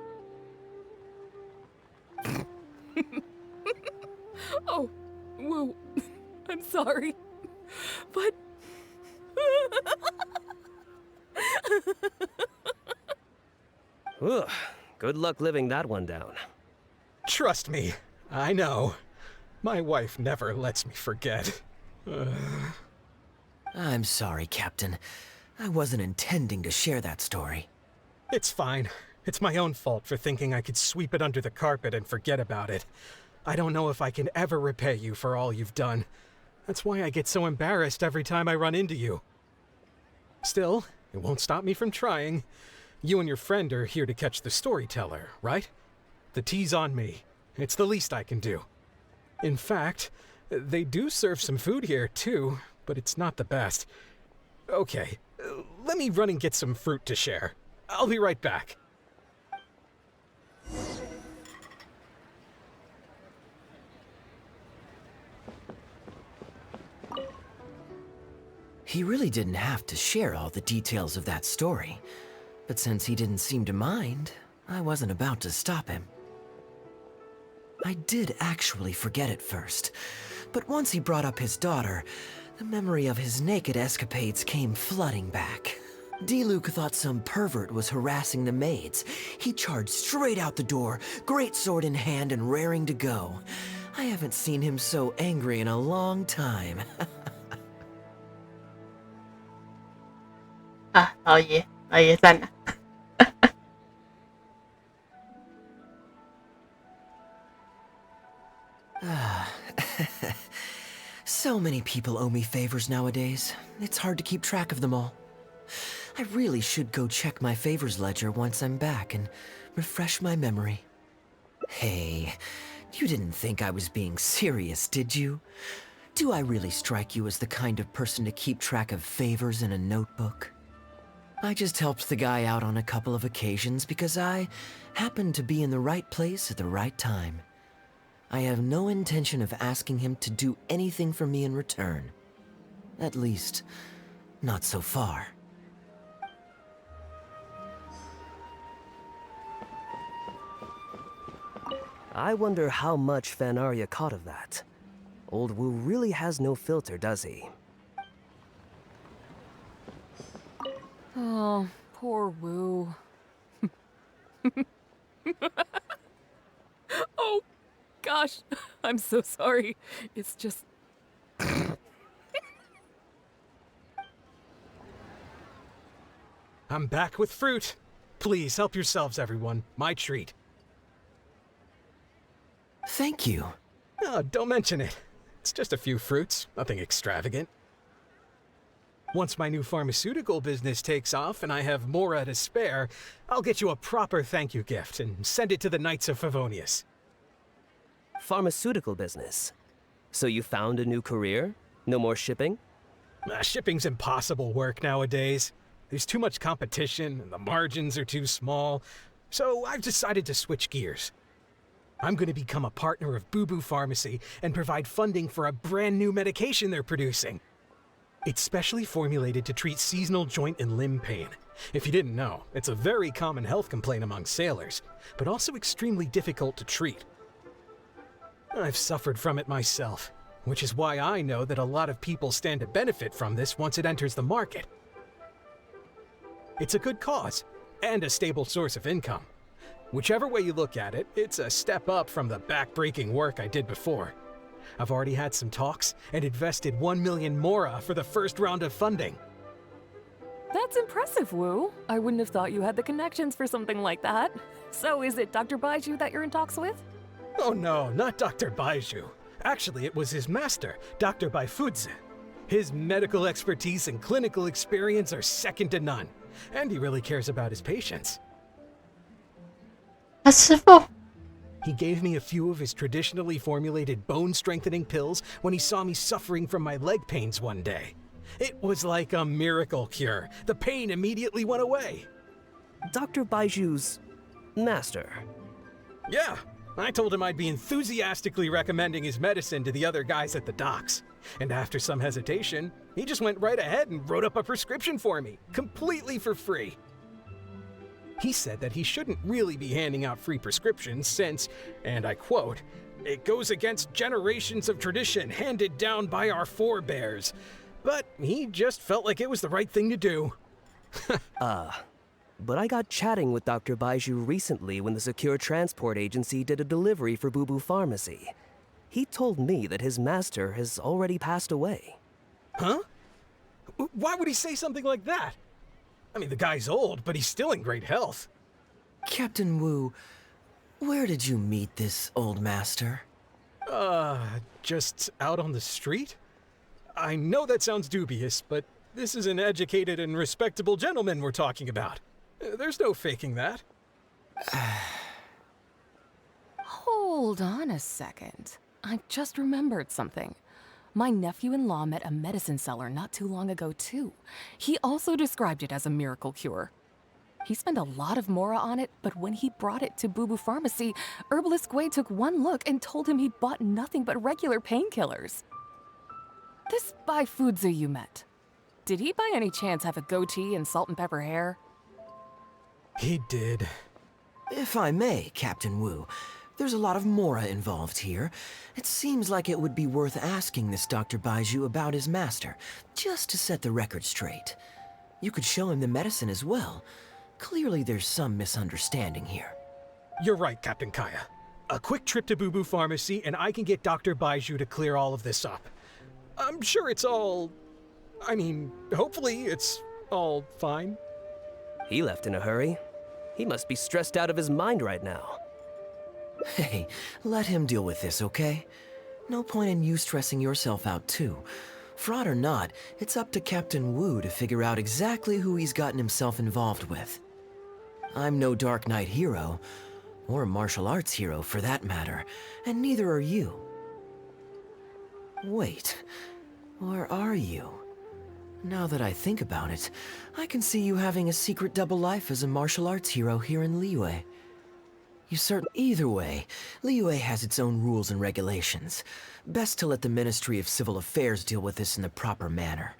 [SPEAKER 11] Oh, whoa. I'm sorry. But...
[SPEAKER 17] Ugh, good luck living that one down.
[SPEAKER 16] Trust me, I know. My wife never lets me forget.
[SPEAKER 7] I'm sorry, Captain. I wasn't intending to share that story.
[SPEAKER 16] It's fine. It's my own fault for thinking I could sweep it under the carpet and forget about it. I don't know if I can ever repay you for all you've done. That's why I get so embarrassed every time I run into you. Still, it won't stop me from trying. You and your friend are here to catch the storyteller, right? The tea's on me. It's the least I can do. In fact, they do serve some food here, too, but it's not the best. Okay, let me run and get some fruit to share. I'll be right back.
[SPEAKER 7] He really didn't have to share all the details of that story, but since he didn't seem to mind, I wasn't about to stop him. I did actually forget at first, but once he brought up his daughter, the memory of his naked escapades came flooding back. Diluc thought some pervert was harassing the maids. He charged straight out the door, great sword in hand and raring to go. I haven't seen him so angry in a long time.
[SPEAKER 1] 啊，老爷，老爷在哪？
[SPEAKER 7] So many people owe me favors nowadays. It's hard to keep track of them all. I really should go check my favors ledger once I'm back and refresh my memory. Hey, you didn't think I was being serious, did you? Do I really strike you as the kind of person to keep track of favors in a notebook? I just helped the guy out on a couple of occasions because I happened to be in the right place at the right time. I have no intention of asking him to do anything for me in return. At least, not so far.
[SPEAKER 17] I wonder how much Fanaria caught of that. Old Wu really has no filter, does he?
[SPEAKER 11] Oh, poor Wu. Oh, gosh. I'm so sorry. It's just...
[SPEAKER 16] I'm back with fruit. Please help yourselves, everyone. My treat.
[SPEAKER 7] Thank you.
[SPEAKER 16] Oh, don't mention it. It's just a few fruits, nothing extravagant. Once my new pharmaceutical business takes off and I have more to spare, I'll get you a proper thank you gift and send it to the Knights of Favonius.
[SPEAKER 17] Pharmaceutical business? So you found a new career? No more shipping?
[SPEAKER 16] Shipping's impossible work nowadays. There's too much competition and the margins are too small, so I've decided to switch gears. I'm going to become a partner of Boo Boo Pharmacy and provide funding for a brand new medication they're producing. It's specially formulated to treat seasonal joint and limb pain. If you didn't know, it's a very common health complaint among sailors, but also extremely difficult to treat. I've suffered from it myself, which is why I know that a lot of people stand to benefit from this once it enters the market. It's a good cause, and a stable source of income. Whichever way you look at it, it's a step up from the back-breaking work I did before. I've already had some talks and invested 1 million mora for the first round of funding.
[SPEAKER 11] That's impressive, Wu. I wouldn't have thought you had the connections for something like that. So is it Dr. Baizhu that you're in talks with?
[SPEAKER 16] Oh no, not Dr. Baizhu. Actually, it was his master, Dr. Baifudze. His medical expertise and clinical experience are second to none, and he really cares about his patients.
[SPEAKER 1] 师傅，
[SPEAKER 16] He gave me a few of his traditionally formulated bone-strengthening pills when he saw me suffering from my leg pains one day. It was like a miracle cure. The pain immediately went away.
[SPEAKER 17] Dr. Baiju's master.
[SPEAKER 16] Yeah, I told him I'd be enthusiastically recommending his medicine to the other guys at the docks. And after some hesitation, he just went right ahead and wrote up a prescription for me, completely for free. He said that he shouldn't really be handing out free prescriptions since, and I quote, "It goes against generations of tradition handed down by our forebears." But he just felt like it was the right thing to do.
[SPEAKER 17] But I got chatting with Dr. Baizhu recently when the Secure Transport Agency did a delivery for Boo Boo Pharmacy. He told me that his master has already passed away.
[SPEAKER 16] Huh? Why would he say something like that? I mean, the guy's old, but he's still in great health.
[SPEAKER 7] Captain Wu, where did you meet this old master?
[SPEAKER 16] Just out on the street? I know that sounds dubious, but this is an educated and respectable gentleman we're talking about. There's no faking that.
[SPEAKER 11] Hold on a second. I've just remembered something. My nephew-in-law met a medicine seller not too long ago, too. He also described it as a miracle cure. He spent a lot of mora on it, but when he brought it to Boo Boo Pharmacy, Herbalist Gui took one look and told him he'd bought nothing but regular painkillers. This Baifudze you met, did he by any chance have a goatee and salt and pepper hair?
[SPEAKER 16] He did.
[SPEAKER 7] If I may, Captain Wu, there's a lot of mora involved here. It seems like it would be worth asking this Dr. Baizhu about his master, just to set the record straight. You could show him the medicine as well. Clearly there's some misunderstanding here.
[SPEAKER 16] You're right, Captain Kaya. A quick trip to Boo Boo Pharmacy and I can get Dr. Baizhu to clear all of this up. I'm sure it's all... I mean, hopefully it's all fine.
[SPEAKER 17] He left in a hurry. He must be stressed out of his mind right now.
[SPEAKER 7] Hey, let him deal with this, okay? No point in you stressing yourself out too. Fraud or not, it's up to Captain Wu to figure out exactly who he's gotten himself involved with. I'm no Dark Knight hero, or a martial arts hero for that matter, and neither are you. Wait, where are you? Now that I think about it, I can see you having a secret double life as a martial arts hero here in Liyue. Either way, Liyue has its own rules and regulations. Best to let the Ministry of Civil Affairs deal with this in the proper manner.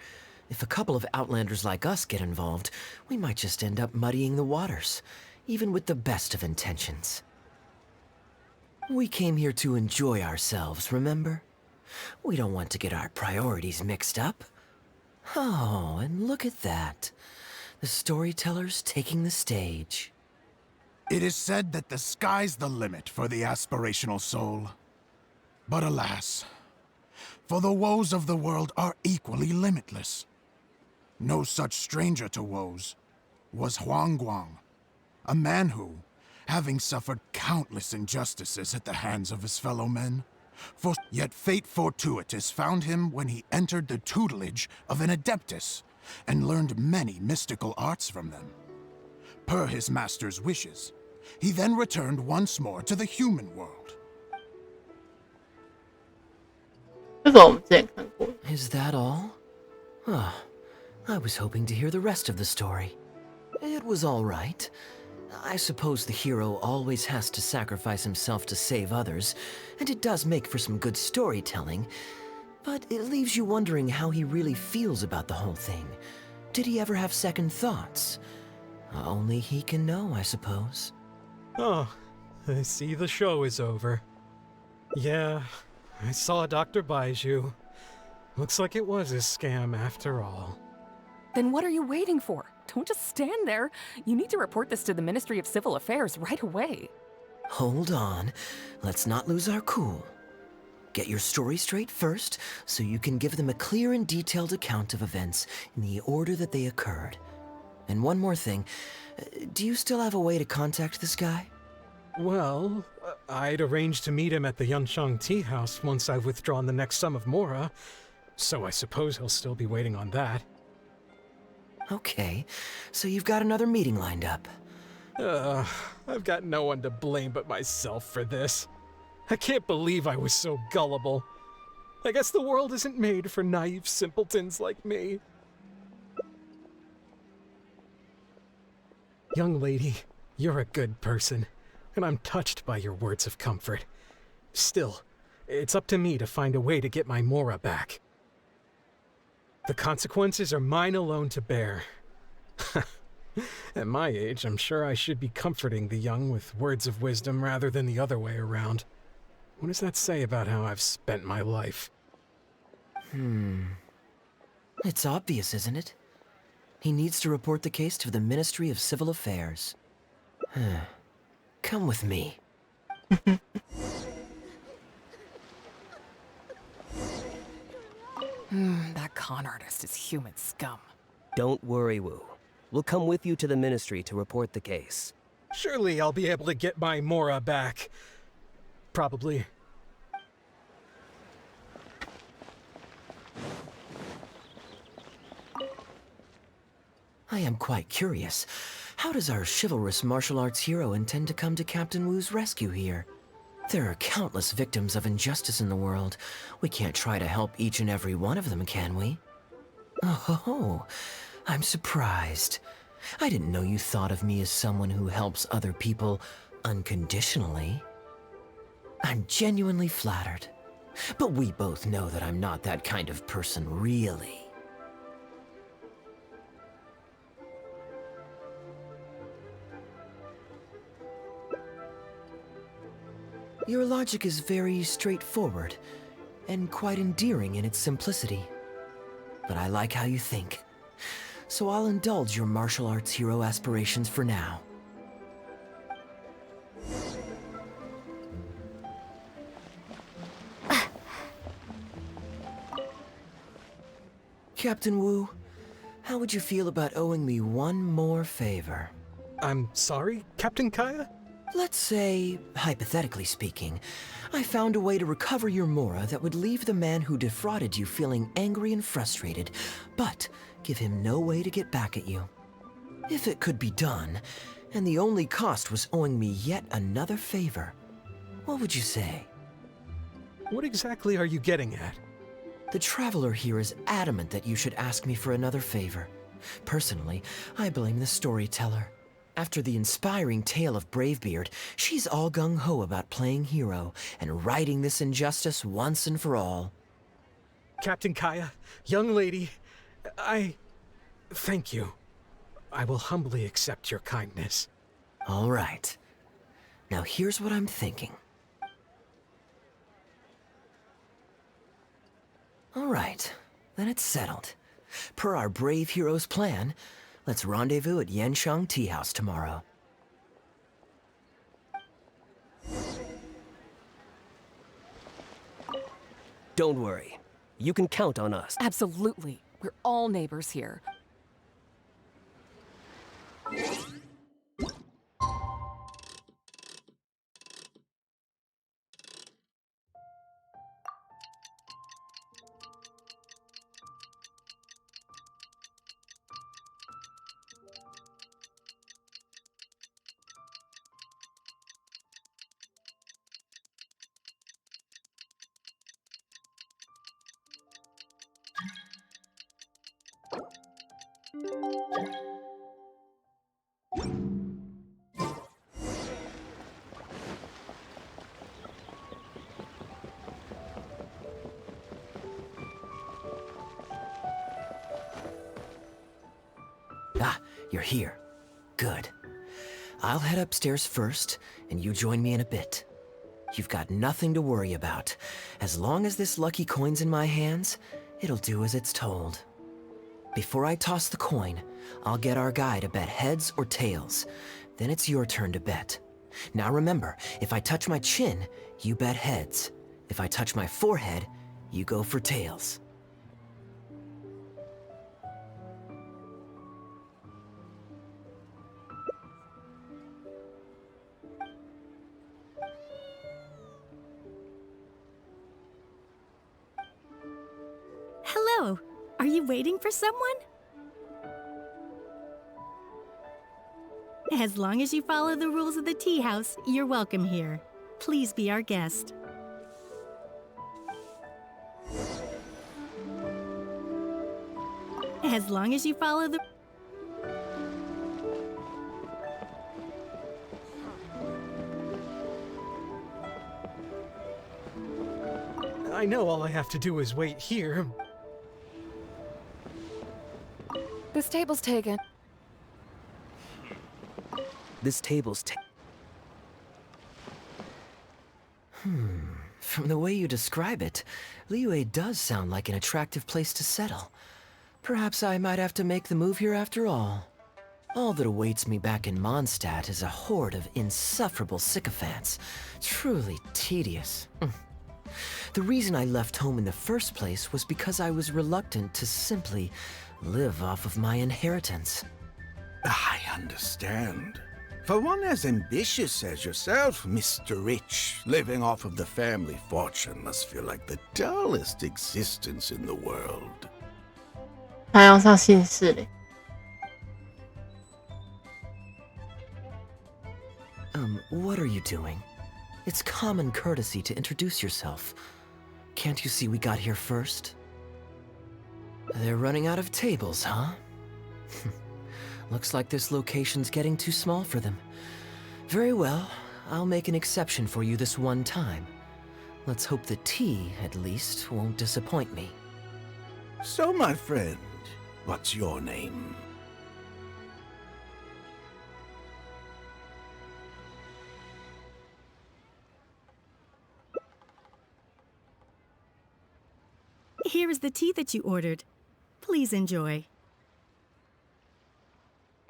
[SPEAKER 7] If a couple of outlanders like us get involved, we might just end up muddying the waters, even with the best of intentions. We came here to enjoy ourselves, remember? We don't want to get our priorities mixed up. Oh, and look at that. The storyteller's taking the stage.
[SPEAKER 18] It is said that the sky's the limit for the aspirational soul. But alas, for the woes of the world are equally limitless. No such stranger to woes was Huang Guang, a man who, having suffered countless injustices at the hands of his fellow men, yet fate fortuitous found him when he entered the tutelage of an adeptus and learned many mystical arts from them. Per his master's wishes, he then returned once more to the human world.
[SPEAKER 7] Is that all? Ah, I was hoping to hear the rest of the story. It was all right. I suppose the hero always has to sacrifice himself to save others, and it does make for some good storytelling, but it leaves you wondering how he really feels about the whole thing. Did he ever have second thoughts? Only he can know, I suppose.
[SPEAKER 16] Oh, I see the show is over. Yeah, I saw Dr. Baizhu. Looks like it was a scam after all.
[SPEAKER 11] Then what are you waiting for? Don't just stand there. You need to report this to the Ministry of Civil Affairs right away.
[SPEAKER 7] Hold on. Let's not lose our cool. Get your story straight first, so you can give them a clear and detailed account of events in the order that they occurred. And one more thing. Do you still have a way to contact this guy?
[SPEAKER 16] Well, I'd arranged to meet him at the Yanshang Tea House once I've withdrawn the next sum of Mora, so I suppose he'll still be waiting on that.
[SPEAKER 7] Okay, so you've got another meeting lined up.
[SPEAKER 16] I've got no one to blame but myself for this. I can't believe I was so gullible. I guess the world isn't made for naive simpletons like me. Young lady, you're a good person, and I'm touched by your words of comfort. Still, it's up to me to find a way to get my Mora back. The consequences are mine alone to bear. At my age, I'm sure I should be comforting the young with words of wisdom rather than the other way around. What does that say about how I've spent my life?
[SPEAKER 7] It's obvious, isn't it? He needs to report the case to the Ministry of Civil Affairs. Come with me.
[SPEAKER 11] That con artist is human scum.
[SPEAKER 17] Don't worry, Wu. We'll come with you to the Ministry to report the case.
[SPEAKER 16] Surely I'll be able to get my Mora back. Probably.
[SPEAKER 7] I am quite curious. How does our chivalrous martial arts hero intend to come to Captain Wu's rescue here? There are countless victims of injustice in the world. We can't try to help each and every one of them, can we? Oh, I'm surprised. I didn't know you thought of me as someone who helps other people unconditionally. I'm genuinely flattered. But we both know that I'm not that kind of person, really. Your logic is very straightforward, and quite endearing in its simplicity. But I like how you think, so I'll indulge your martial arts hero aspirations for now. Captain Wu, how would you feel about owing me one more favor?
[SPEAKER 16] I'm sorry, Captain Kaya?
[SPEAKER 7] Let's say, hypothetically speaking, I found a way to recover your Mora that would leave the man who defrauded you feeling angry and frustrated, but give him no way to get back at you. If it could be done, and the only cost was owing me yet another favor, what would you say?
[SPEAKER 16] What exactly are you getting at?
[SPEAKER 7] The Traveler here is adamant that you should ask me for another favor. Personally, I blame the storyteller. After the inspiring tale of Bravebeard, she's all gung-ho about playing hero and righting this injustice once and for all.
[SPEAKER 16] Captain Kaya, young lady, thank you. I will humbly accept your kindness.
[SPEAKER 7] All right. Now here's what I'm thinking. All right, then it's settled. Per our brave hero's plan, let's rendezvous at Yanshang Tea House tomorrow.
[SPEAKER 17] Don't worry. You can count on us.
[SPEAKER 11] Absolutely. We're all neighbors here.
[SPEAKER 7] Ah, you're here. Good. I'll head upstairs first, and you join me in a bit. You've got nothing to worry about. As long as this lucky coin's in my hands, it'll do as it's told. Before I toss the coin, I'll get our guy to bet heads or tails. Then it's your turn to bet. Now remember, if I touch my chin, you bet heads. If I touch my forehead, you go for tails.
[SPEAKER 14] Hello. Are you waiting for someone? As long as you follow the rules of the tea house, you're welcome here. Please be our guest. As long as you follow the...
[SPEAKER 16] I know all I have to do is wait here.
[SPEAKER 11] This table's taken.
[SPEAKER 17] This table's
[SPEAKER 7] From the way you describe it, Liyue does sound like an attractive place to settle. Perhaps I might have to make the move here after all. All that awaits me back in Mondstadt is a horde of insufferable sycophants. Truly tedious. The reason I left home in the first place was because I was reluctant to simply live off of my inheritance.
[SPEAKER 19] I understand. For one as ambitious as yourself, Mr. Rich, living off of the family fortune must feel like the dullest existence in the world.
[SPEAKER 1] 他要上姓氏嘞。
[SPEAKER 7] What are you doing? It's common courtesy to introduce yourself. Can't you see we got here first? They're running out of tables, huh? Looks like this location's getting too small for them. Very well, I'll make an exception for you this one time. Let's hope the tea, at least, won't disappoint me.
[SPEAKER 19] So, my friend, what's your name?
[SPEAKER 14] Here is the tea that you ordered. Please enjoy.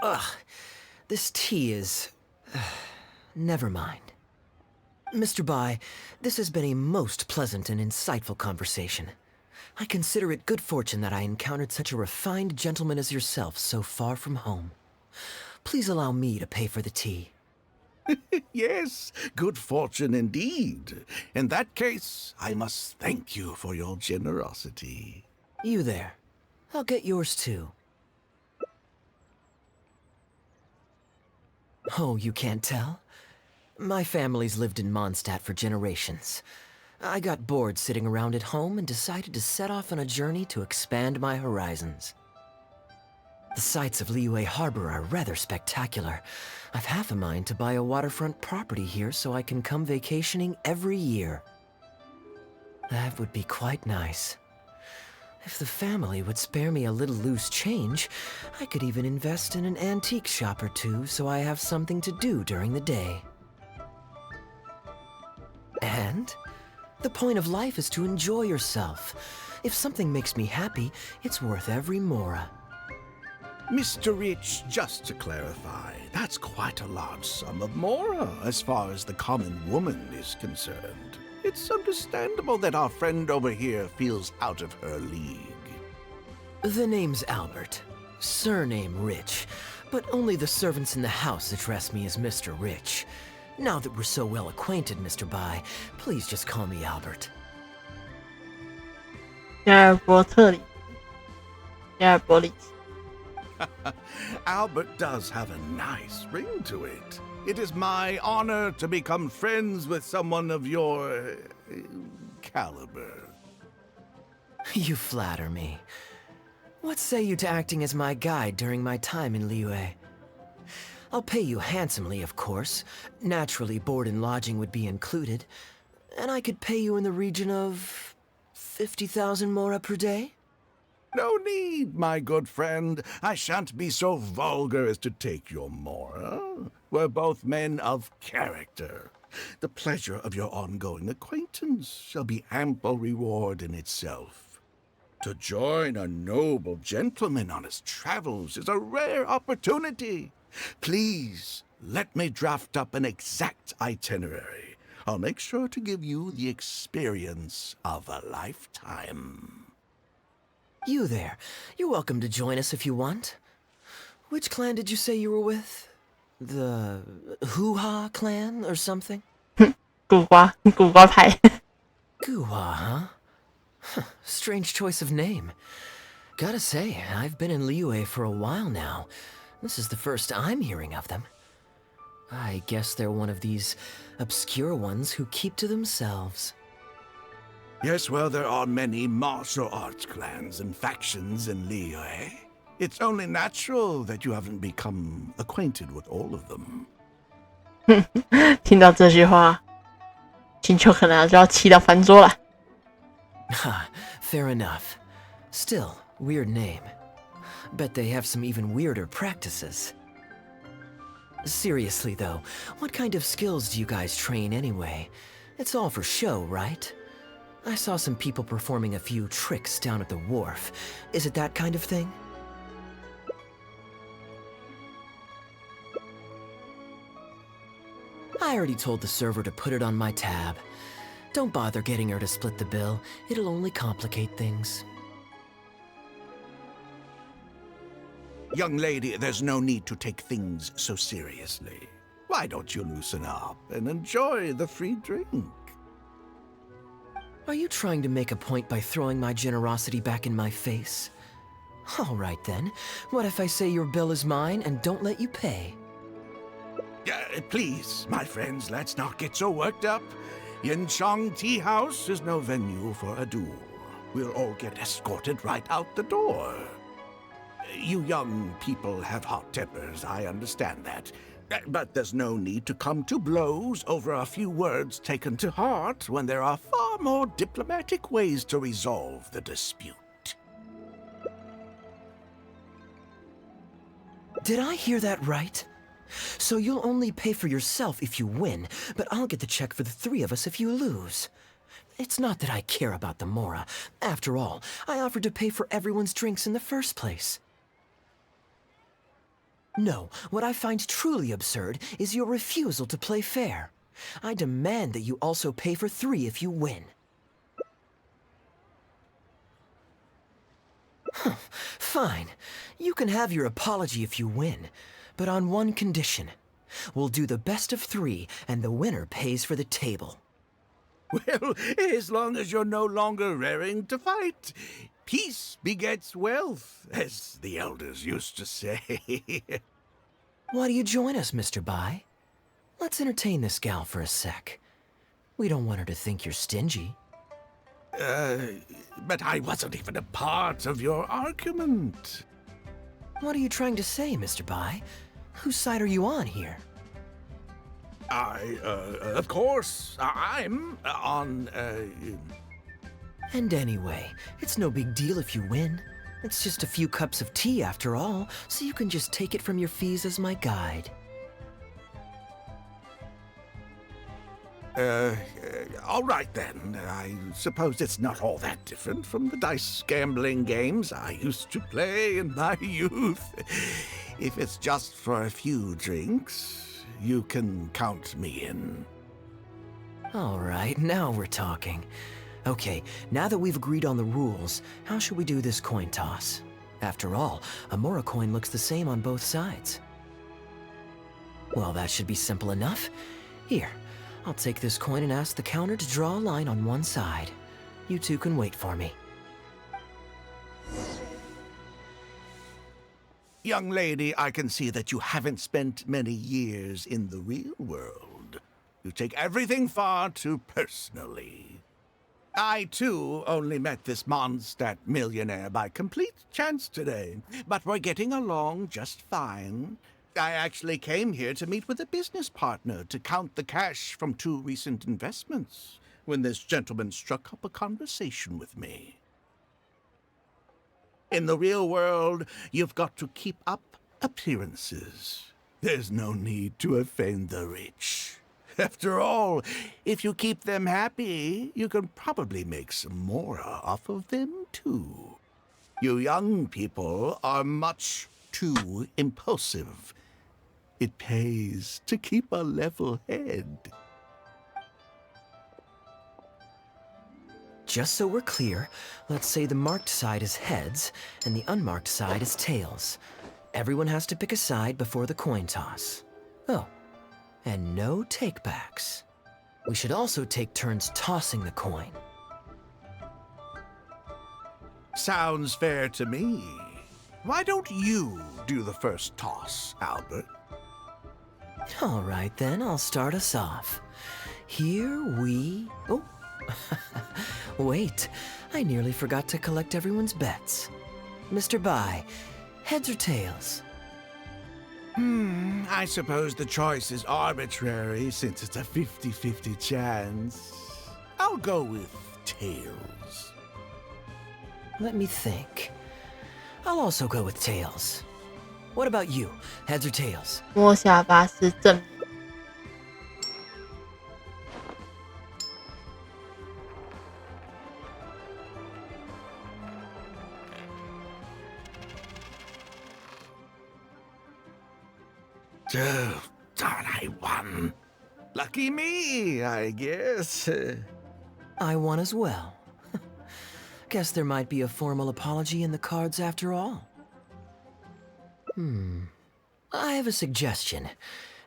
[SPEAKER 7] Ugh, this tea is... never mind. Mr. Bai, this has been a most pleasant and insightful conversation. I consider it good fortune that I encountered such a refined gentleman as yourself so far from home. Please allow me to pay for the tea.
[SPEAKER 19] Yes, good fortune indeed. In that case, I must thank you for your generosity.
[SPEAKER 7] You there. I'll get yours too. Oh, you can't tell? My family's lived in Mondstadt for generations. I got bored sitting around at home and decided to set off on a journey to expand my horizons. The sights of Liyue Harbor are rather spectacular. I've half a mind to buy a waterfront property here so I can come vacationing every year. That would be quite nice. If the family would spare me a little loose change, I could even invest in an antique shop or two so I have something to do during the day. And the point of life is to enjoy yourself. If something makes me happy, it's worth every mora.
[SPEAKER 19] Mr. Rich, just to clarify, that's quite a large sum of mora as far as the common woman is concerned. It's understandable that our friend over here feels out of her league.
[SPEAKER 7] The name's Albert. Surname Rich. But only the servants in the house address me as Mr. Rich. Now that we're so well acquainted, Mr. Bai, please just call me Albert.
[SPEAKER 1] 加尔伯特里，加尔伯里。
[SPEAKER 19] Albert does have a nice ring to it. It is my honor to become friends with someone of your caliber.
[SPEAKER 7] You flatter me. What say you to acting as my guide during my time in Liyue? I'll pay you handsomely, of course. Naturally, board and lodging would be included. And I could pay you in the region of 50,000 mora per day?
[SPEAKER 19] No need, my good friend. I shan't be so vulgar as to take your mora. We're both men of character. The pleasure of your ongoing acquaintance shall be ample reward in itself. To join a noble gentleman on his travels is a rare opportunity. Please, let me draft up an exact itinerary. I'll make sure to give you the experience of a lifetime.
[SPEAKER 7] You there. You're welcome to join us if you want. Which clan did you say you were with? The Hoo-Ha clan or something?
[SPEAKER 1] 古瓜派
[SPEAKER 7] Guhua, huh? Strange choice of name. Gotta say, I've been in Liyue for a while now. This is the first I'm hearing of them. I guess they're one of these obscure ones who keep to themselves.
[SPEAKER 19] Yes, well, there are many martial arts clans and factions in Liyue. It's only natural that you haven't become acquainted with all of them.
[SPEAKER 1] 听到这句话，金秋可能就要气到翻桌了。
[SPEAKER 7] Fair enough. Still, weird name. Bet they have some even weirder practices. Seriously though, what kind of skills do you guys train anyway? It's all for show, right? I saw some people performing a few tricks down at the wharf. Is it that kind of thing? I already told the server to put it on my tab. Don't bother getting her to split the bill. It'll only complicate things.
[SPEAKER 19] Young lady, there's no need to take things so seriously. Why don't you loosen up and enjoy the free drink?
[SPEAKER 7] Are you trying to make a point by throwing my generosity back in my face? All right then. What if I say your bill is mine and don't let you pay?
[SPEAKER 19] Please, my friends, let's not get so worked up. Yinchang Tea House is no venue for a duel. We'll all get escorted right out the door. You young people have hot tempers, I understand that. But there's no need to come to blows over a few words taken to heart when there are far more diplomatic ways to resolve the dispute.
[SPEAKER 7] Did I hear that right? So you'll only pay for yourself if you win, but I'll get the check for the three of us if you lose. It's not that I care about the Mora. After all, I offered to pay for everyone's drinks in the first place. No, what I find truly absurd is your refusal to play fair. I demand that you also pay for three if you win. Fine. You can have your apology if you win, but on one condition. We'll do the best of three, and the winner pays for the table.
[SPEAKER 19] Well, as long as you're no longer raring to fight. Peace begets wealth, as the elders used to say.
[SPEAKER 7] Why do you join us, Mr. Bai? Let's entertain this gal for a sec. We don't want her to think you're stingy.
[SPEAKER 19] But I wasn't even a part of your argument.
[SPEAKER 7] What are you trying to say, Mr. Bai? Whose side are you on here?
[SPEAKER 19] Of course, I'm on,
[SPEAKER 7] And anyway, it's no big deal if you win. It's just a few cups of tea after all, so you can just take it from your fees as my guide.
[SPEAKER 19] All right then. I suppose it's not all that different from the dice gambling games I used to play in my youth. If it's just for a few drinks, you can count me in.
[SPEAKER 7] All right, now we're talking. Okay, now that we've agreed on the rules, how should we do this coin toss? After all, a Mora coin looks the same on both sides. Well, that should be simple enough. Here, I'll take this coin and ask the counter to draw a line on one side. You two can wait for me.
[SPEAKER 19] Young lady, I can see that you haven't spent many years in the real world. You take everything far too personally. I, too, only met this Mondstadt millionaire by complete chance today, but we're getting along just fine. I actually came here to meet with a business partner to count the cash from 2 recent investments when this gentleman struck up a conversation with me. In the real world, you've got to keep up appearances. There's no need to offend the rich. After all, if you keep them happy, you can probably make some more off of them, to. You young people are much too impulsive. It pays to keep a level head.
[SPEAKER 7] Just so we're clear, let's say the marked side is heads and the unmarked side is tails. Everyone has to pick a side before the coin toss. Oh, and no takebacks. We should also take turns tossing the coin.
[SPEAKER 19] Sounds fair to me. Why don't you do the first toss, Albert?
[SPEAKER 7] All right then, I'll start us off. Here we... Oh, wait, I nearly forgot to collect everyone's bets. Mr. Bai, heads or tails?
[SPEAKER 19] I suppose the choice is arbitrary since it's a 50-50 chance. I'll go with tails.
[SPEAKER 7] Let me think. I'll also go with tails. What about you? Heads or tails?
[SPEAKER 1] 摸下巴是正。
[SPEAKER 19] Oh, darn, I won. Lucky me, I guess.
[SPEAKER 7] I won as well. Guess there might be a formal apology in the cards after all. I have a suggestion.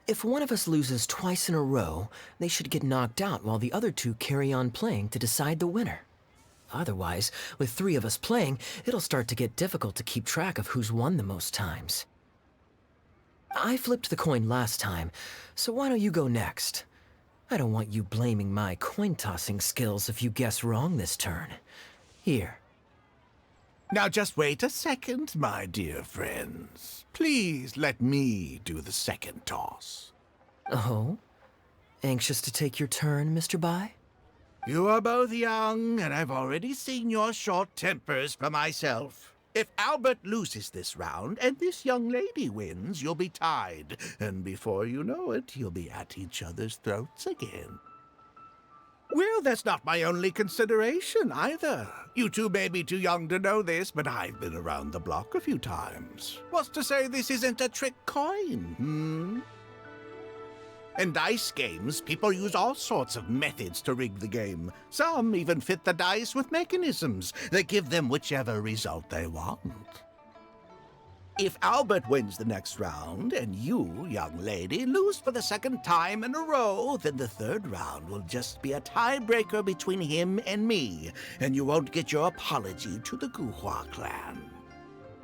[SPEAKER 7] If one of us loses twice in a row, they should get knocked out while the other two carry on playing to decide the winner. Otherwise, with 3 of us playing, it'll start to get difficult to keep track of who's won the most times. I flipped the coin last time, so why don't you go next? I don't want you blaming my coin-tossing skills if you guess wrong this turn. Here.
[SPEAKER 19] Now just wait a second, my dear friends. Please let me do the second toss.
[SPEAKER 7] Oh? Anxious to take your turn, Mr. Bai?
[SPEAKER 19] You are both young, and I've already seen your short tempers for myself. If Albert loses this round and this young lady wins, you'll be tied. And before you know it, you'll be at each other's throats again. Well, that's not my only consideration, either. You two may be too young to know this, but I've been around the block a few times. What's to say this isn't a trick coin, In dice games, people use all sorts of methods to rig the game. Some even fit the dice with mechanisms that give them whichever result they want. If Albert wins the next round, and you, young lady, lose for the second time in a row, then the third round will just be a tiebreaker between him and me, and you won't get your apology to the Guhua clan.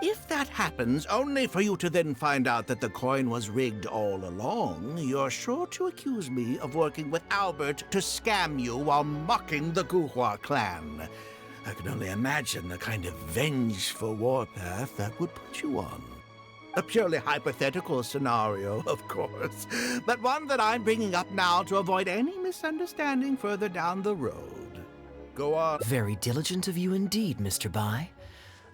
[SPEAKER 19] If that happens, only for you to then find out that the coin was rigged all along, you're sure to accuse me of working with Albert to scam you while mocking the Guhua clan. I can only imagine the kind of vengeful warpath that would put you on. A purely hypothetical scenario, of course, but one that I'm bringing up now to avoid any misunderstanding further down the road. Go on.
[SPEAKER 7] Very diligent of you indeed, Mr. Bai.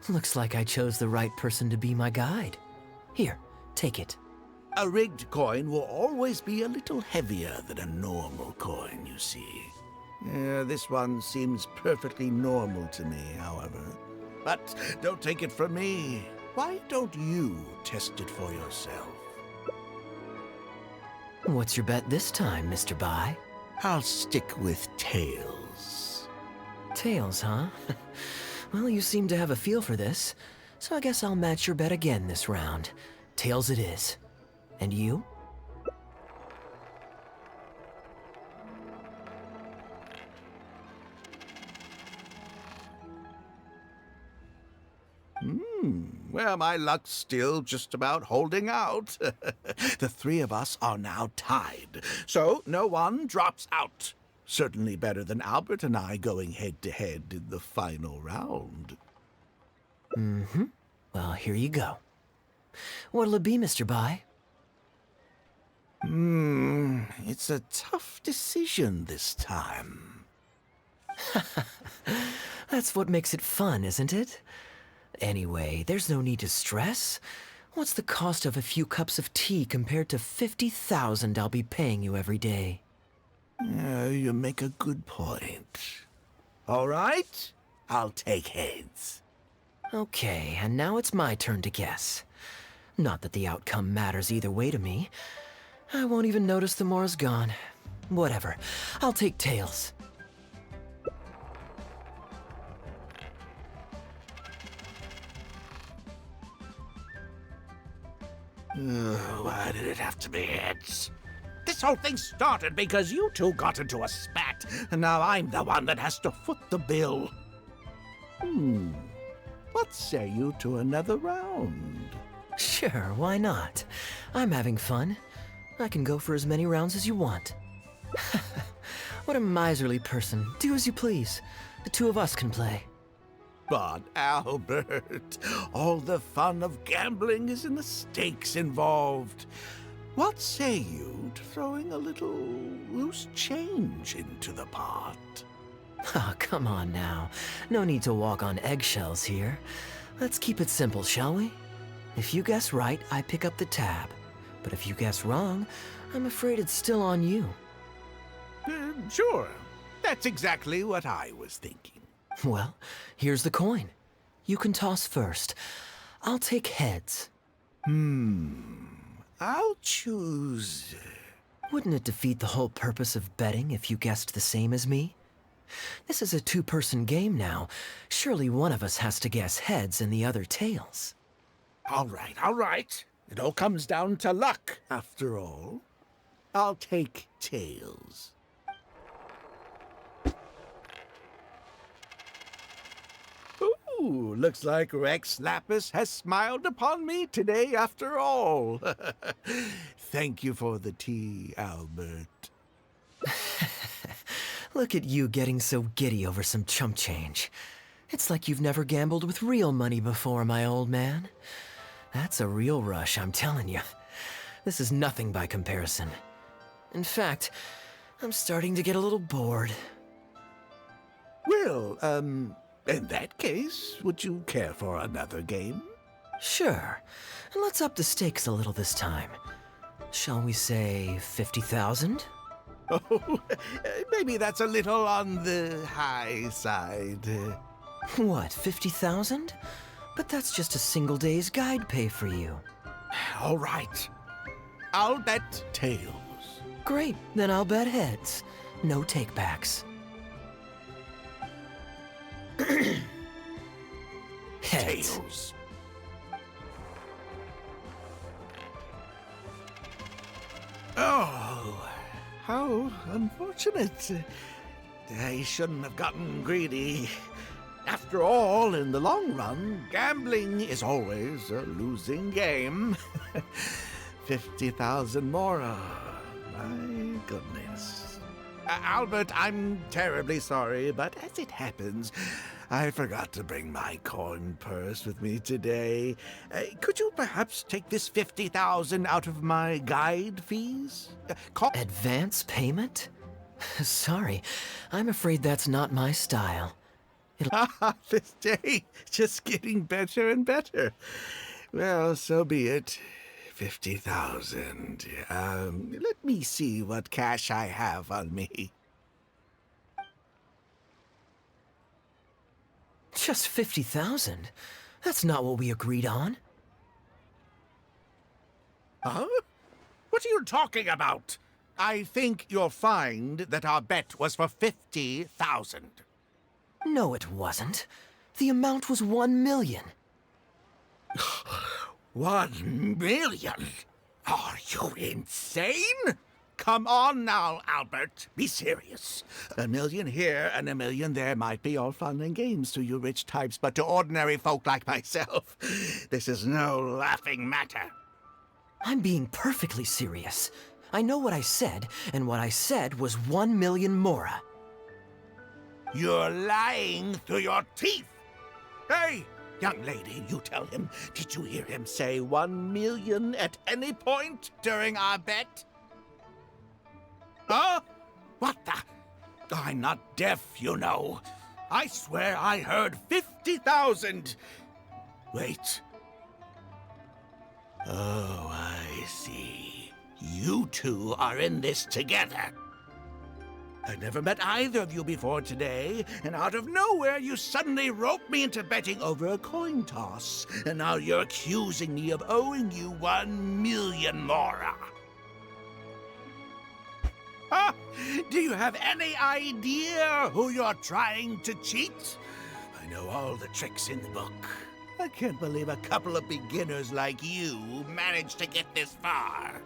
[SPEAKER 7] Looks like I chose the right person to be my guide. Here, take it.
[SPEAKER 19] A rigged coin will always be a little heavier than a normal coin, you see. This one seems perfectly normal to me, however. But don't take it from me. Why don't you test it for yourself?
[SPEAKER 7] What's your bet this time, Mr. Bai?
[SPEAKER 19] I'll stick with tails.
[SPEAKER 7] Tails, huh? Well, you seem to have a feel for this, so I guess I'll match your bet again this round. Tails it is. And you?
[SPEAKER 19] Well, my luck's still just about holding out. The 3 of us are now tied, so no one drops out. Certainly better than Albert and I going head-to-head in the final round.
[SPEAKER 7] Well, here you go. What'll it be, Mr. Bai?
[SPEAKER 19] It's a tough decision this time.
[SPEAKER 7] That's what makes it fun, isn't it? Anyway, there's no need to stress. What's the cost of a few cups of tea compared to 50,000 I'll be paying you every day?
[SPEAKER 19] You make a good point. All right, I'll take heads.
[SPEAKER 7] Okay, and now it's my turn to guess. Not that the outcome matters either way to me. I won't even notice the Mora's gone. Whatever. I'll take tails.
[SPEAKER 19] Why did it have to be heads? This whole thing started because you two got into a spat, and now I'm the one that has to foot the bill. What say you to another round?
[SPEAKER 7] Sure, why not? I'm having fun. I can go for as many rounds as you want. What a miserly person. Do as you please. The two of us can play.
[SPEAKER 19] But Albert, all the fun of gambling is in the stakes involved. What say you to throwing a little loose change into the pot?
[SPEAKER 7] Oh, come on now. No need to walk on eggshells here. Let's keep it simple, shall we? If you guess right, I pick up the tab. But if you guess wrong, I'm afraid it's still on you.
[SPEAKER 19] Sure. That's exactly what I was thinking.
[SPEAKER 7] Well, here's the coin. You can toss first. I'll take heads.
[SPEAKER 19] I'll choose...
[SPEAKER 7] Wouldn't it defeat the whole purpose of betting if you guessed the same as me? This is a two-person game now. Surely one of us has to guess heads and the other tails.
[SPEAKER 19] All right. It all comes down to luck, after all. I'll take tails. Ooh, looks like Rex Lapis has smiled upon me today after all. Thank you for the tea, Albert.
[SPEAKER 7] Look at you getting so giddy over some chump change. It's like you've never gambled with real money before, my old man. That's a real rush, I'm telling you. This is nothing by comparison. In fact, I'm starting to get a little bored.
[SPEAKER 19] Well, in that case, would you care for another game?
[SPEAKER 7] Sure. And let's up the stakes a little this time. Shall we say 50,000?
[SPEAKER 19] Oh, maybe that's a little on the high side.
[SPEAKER 7] What, 50,000? But that's just a single day's guide pay for you.
[SPEAKER 19] All right. I'll bet tails.
[SPEAKER 7] Great, then I'll bet heads. No takebacks. Heads.
[SPEAKER 19] Tails. Oh, how unfortunate. I shouldn't have gotten greedy. After all, in the long run, gambling is always a losing game. 50,000 more. My goodness. Albert, I'm terribly sorry, but as it happens, I forgot to bring my coin purse with me today. Could you perhaps take this 50,000 out of my guide fees?
[SPEAKER 7] Advance payment? Sorry, I'm afraid that's not my style.
[SPEAKER 19] This day just getting better and better. Well, so be it. 50,000. Let me see what cash I have on me.
[SPEAKER 7] Just 50,000? That's not what we agreed on.
[SPEAKER 19] Huh? What are you talking about? I think you'll find that our bet was for 50,000.
[SPEAKER 7] No, it wasn't. The amount was 1 million.
[SPEAKER 19] 1 million? Are you insane? Come on now, Albert. Be serious. 1 million here and 1 million there might be all fun and games to you rich types, but to ordinary folk like myself, this is no laughing matter.
[SPEAKER 7] I'm being perfectly serious. I know what I said, and what I said was 1 million Mora.
[SPEAKER 19] You're lying through your teeth. Hey, young lady, you tell him. Did you hear him say 1 million at any point during our bet? Huh? What the? I'm not deaf, you know. I swear I heard 50,000. Wait. Oh, I see. You two are in this together. I never met either of you before today, and out of nowhere you suddenly roped me into betting over a coin toss, and now you're accusing me of owing you 1 million mora. Huh? Do you have any idea who you're trying to cheat? I know all the tricks in the book. I can't believe a couple of beginners like you managed to get this far.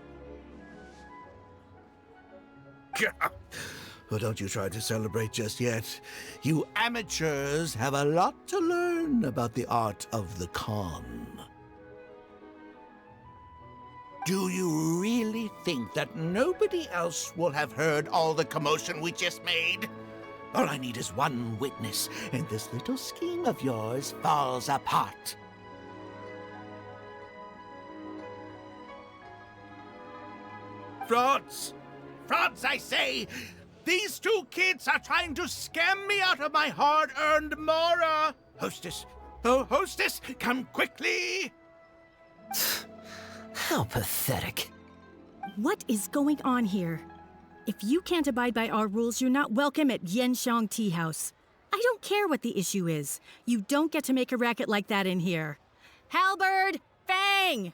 [SPEAKER 19] Well, don't you try to celebrate just yet. You amateurs have a lot to learn about the art of the con. Do you really think that nobody else will have heard all the commotion we just made? All I need is one witness, and this little scheme of yours falls apart. Frauds! Frauds, I say! These two kids are trying to scam me out of my hard-earned mora! Hostess! Oh, hostess, come quickly!
[SPEAKER 14] How pathetic. What is going on here? If you can't abide by our rules, you're not welcome at Yanxiang Tea House. I don't care what the issue is. You don't get to make a racket like that in here. Halberd! Fang!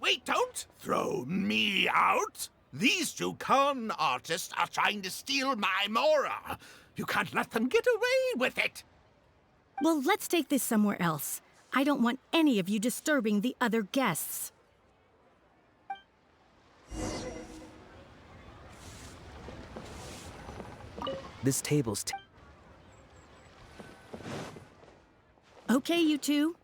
[SPEAKER 19] Wait, don't throw me out! These two con artists are trying to steal my mora. You can't let them get away with it.
[SPEAKER 14] Well, let's take this somewhere else. I don't want any of you disturbing the other guests.
[SPEAKER 17] This table's
[SPEAKER 14] Okay, you two.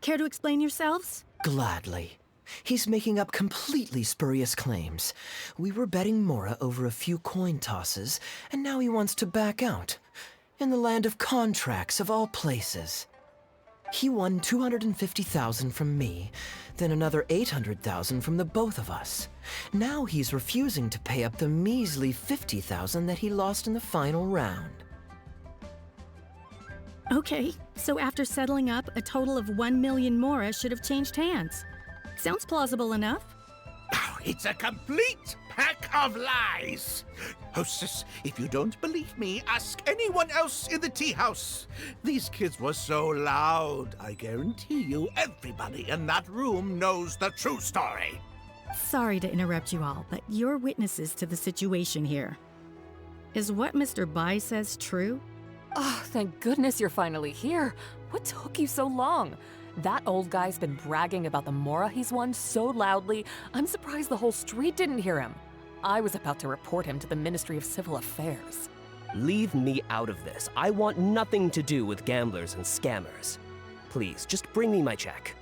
[SPEAKER 14] Care to explain yourselves?
[SPEAKER 7] Gladly. He's making up completely spurious claims. We were betting mora over a few coin tosses, and now he wants to back out. In the land of contracts, of all places. He won 250,000 from me, then another 800,000 from the both of us. Now he's refusing to pay up the measly 50,000 that he lost in the final round.
[SPEAKER 14] Okay, so after settling up, a total of 1 million mora should have changed hands. Sounds plausible enough.
[SPEAKER 19] Oh, it's a complete pack of lies. Hostess, if you don't believe me, ask anyone else in the tea house. These kids were so loud, I guarantee you everybody in that room knows the true story.
[SPEAKER 14] Sorry to interrupt you all, but you're witnesses to the situation here. Is what Mr. Bai says true?
[SPEAKER 11] Oh, thank goodness you're finally here. What took you so long? That old guy's been bragging about the mora he's won so loudly, I'm surprised the whole street didn't hear him. I was about to report him to the Ministry of Civil Affairs.
[SPEAKER 17] Leave me out of this. I want nothing to do with gamblers and scammers. Please, just bring me my check.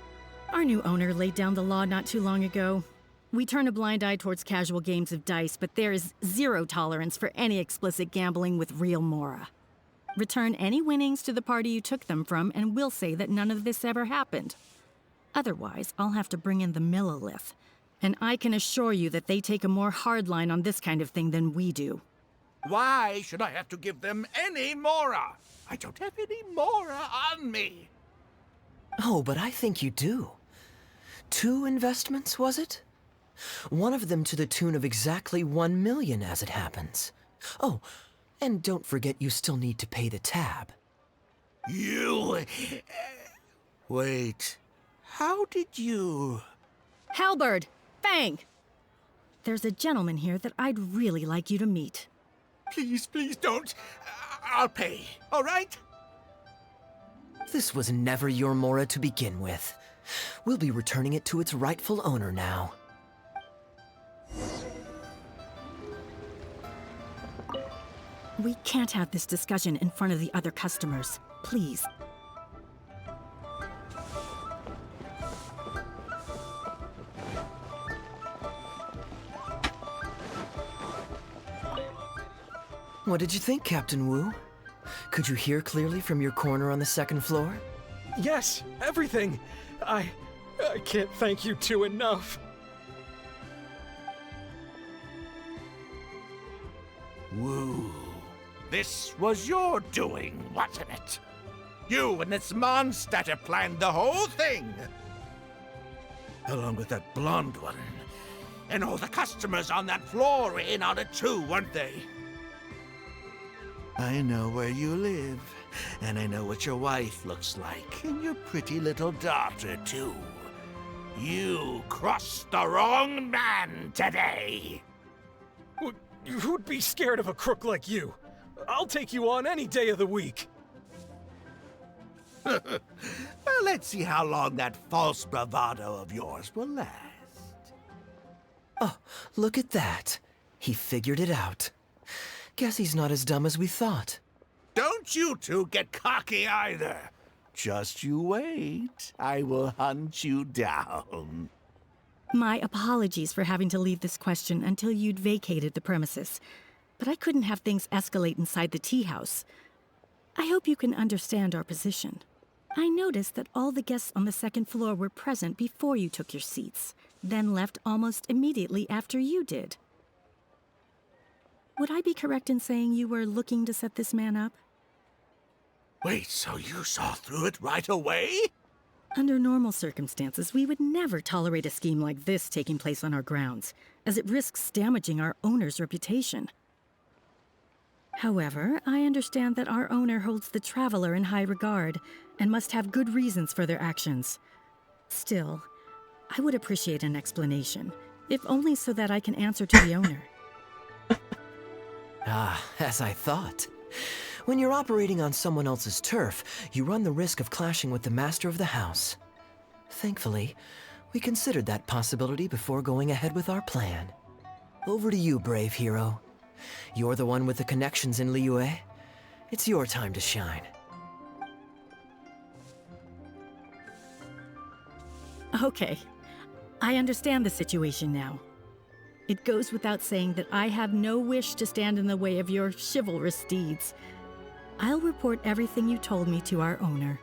[SPEAKER 14] Our new owner laid down the law not too long ago. We turn a blind eye towards casual games of dice, but there is zero tolerance for any explicit gambling with real mora. Return any winnings to the party you took them from, and we'll say that none of this ever happened. Otherwise, I'll have to bring in the Millilith. And I can assure you that they take a more hard line on this kind of thing than we do.
[SPEAKER 19] Why should I have to give them any mora? I don't have any mora on me.
[SPEAKER 7] Oh, but I think you do. 2 investments, was it? One of them to the tune of exactly 1 million, as it happens. Oh, and don't forget you still need to pay the tab.
[SPEAKER 19] You... Wait. How did you...
[SPEAKER 14] Halberd! Fang! There's a gentleman here that I'd really like you to meet.
[SPEAKER 19] Please don't. I'll pay, all right?
[SPEAKER 7] This was never your mora to begin with. We'll be returning it to its rightful owner now.
[SPEAKER 14] We can't have this discussion in front of the other customers. Please.
[SPEAKER 7] What did you think, Captain Wu? Could you hear clearly from your corner on the 2nd floor?
[SPEAKER 16] Yes, everything. I can't thank you two enough.
[SPEAKER 19] Wu, this was your doing, wasn't it? You and this Mondstatter planned the whole thing. Along with that blonde one. And all the customers on that floor were in on it too, weren't they? I know where you live, and I know what your wife looks like, and your pretty little daughter, too. You crossed the wrong man today.
[SPEAKER 16] Who'd be scared of a crook like you? I'll take you on any day of the week.
[SPEAKER 19] Well, let's see how long that false bravado of yours will last.
[SPEAKER 7] Oh, look at that. He figured it out. Guess he's not as dumb as we thought.
[SPEAKER 19] Don't you two get cocky either. Just you wait. I will hunt you down.
[SPEAKER 14] My apologies for having to leave this question until you'd vacated the premises. But I couldn't have things escalate inside the tea house. I hope you can understand our position. I noticed that all the guests on the second floor were present before you took your seats, then left almost immediately after you did. Would I be correct in saying you were looking to set this man up?
[SPEAKER 19] Wait, so you saw through it right away?
[SPEAKER 14] Under normal circumstances, we would never tolerate a scheme like this taking place on our grounds, as it risks damaging our owner's reputation. However, I understand that our owner holds the Traveler in high regard and must have good reasons for their actions. Still, I would appreciate an explanation, if only so that I can answer to the owner.
[SPEAKER 7] Ah, as I thought. When you're operating on someone else's turf, you run the risk of clashing with the master of the house. Thankfully, we considered that possibility before going ahead with our plan. Over to you, brave hero. You're the one with the connections in Liyue. It's your time to shine.
[SPEAKER 14] Okay, I understand the situation now. It goes without saying that I have no wish to stand in the way of your chivalrous deeds. I'll report everything you told me to our owner.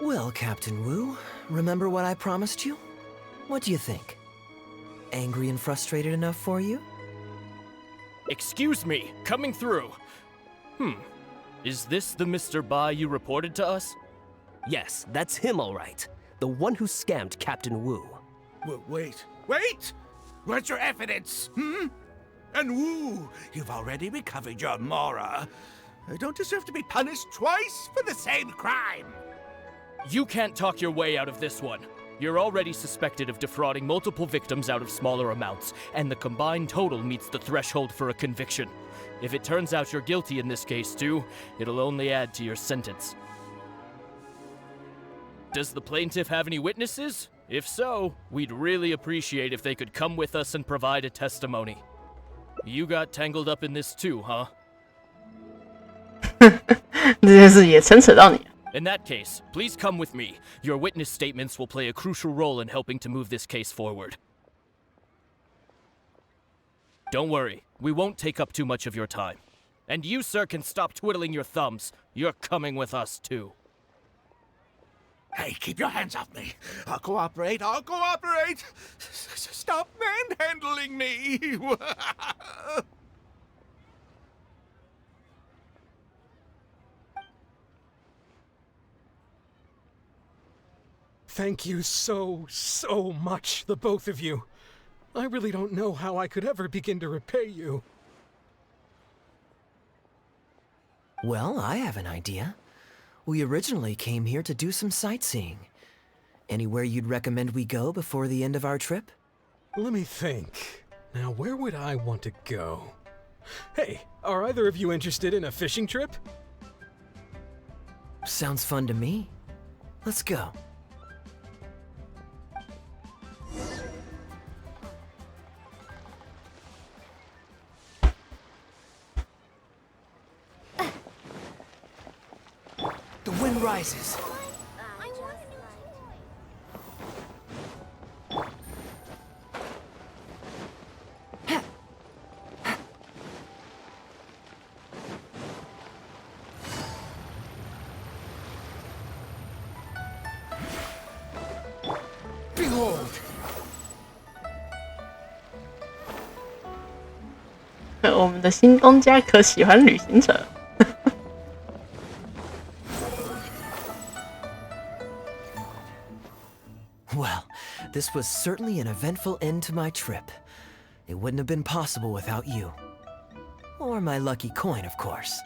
[SPEAKER 7] Well, Captain Wu, remember what I promised you? What do you think? Angry and frustrated enough for you?
[SPEAKER 10] Excuse me, coming through. Is this the Mr. Bai you reported to us?
[SPEAKER 17] Yes, that's him all right. The one who scammed Captain Wu.
[SPEAKER 19] Wait! Where's your evidence, And Wu, you've already recovered your Mora. I don't deserve to be punished twice for the same crime.
[SPEAKER 10] You can't talk your way out of this one. You're already suspected of defrauding multiple victims out of smaller amounts, and the combined total meets the threshold for a conviction. If it turns out you're guilty in this case too, it'll only add to your sentence. Does the plaintiff have any witnesses? If so, we'd really appreciate if they could come with us and provide a testimony. You got tangled up in this too, huh?
[SPEAKER 1] 这件事也牵扯到你。
[SPEAKER 10] In that case, please come with me. Your witness statements will play a crucial role in helping to move this case forward. Don't worry, we won't take up too much of your time. And you, sir, can stop twiddling your thumbs. You're coming with us too.
[SPEAKER 19] Hey, keep your hands off me. I'll cooperate. Stop manhandling me.
[SPEAKER 16] Thank you so much, the both of you. I really don't know how I could ever begin to repay you.
[SPEAKER 7] Well, I have an idea. We originally came here to do some sightseeing. Anywhere you'd recommend we go before the end of our trip?
[SPEAKER 16] Let me think. Now, where would I want to go? Hey, are either of you interested in a fishing trip?
[SPEAKER 7] Sounds fun to me. Let's go. The wind rises.
[SPEAKER 19] Behold!
[SPEAKER 1] 我们的新东家可喜欢旅行者。
[SPEAKER 7] Well, this was certainly an eventful end to my trip. It wouldn't have been possible without you. Or my lucky coin, of course.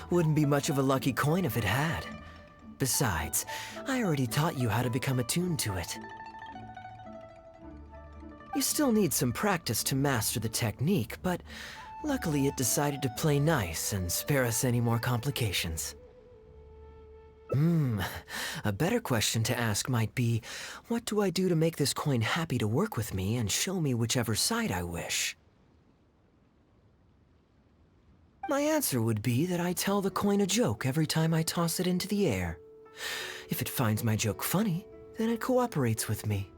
[SPEAKER 7] Wouldn't be much of a lucky coin if it had. Besides, I already taught you how to become attuned to it. You still need some practice to master the technique, but luckily it decided to play nice and spare us any more complications. A better question to ask might be, what do I do to make this coin happy to work with me and show me whichever side I wish? My answer would be that I tell the coin a joke every time I toss it into the air. If it finds my joke funny, then it cooperates with me.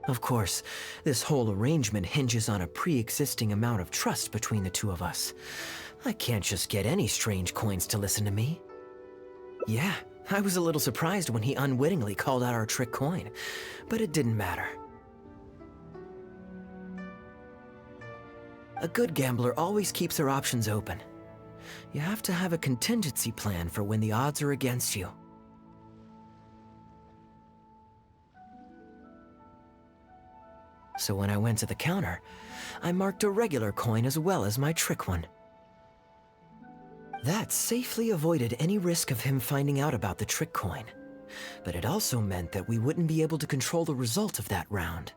[SPEAKER 7] Of course, this whole arrangement hinges on a pre-existing amount of trust between the two of us. I can't just get any strange coins to listen to me. Yeah, I was a little surprised when he unwittingly called out our trick coin, but it didn't matter. A good gambler always keeps their options open. You have to have a contingency plan for when the odds are against you. So when I went to the counter, I marked a regular coin as well as my trick one. That safely avoided any risk of him finding out about the trick coin, but it also meant that we wouldn't be able to control the result of that round.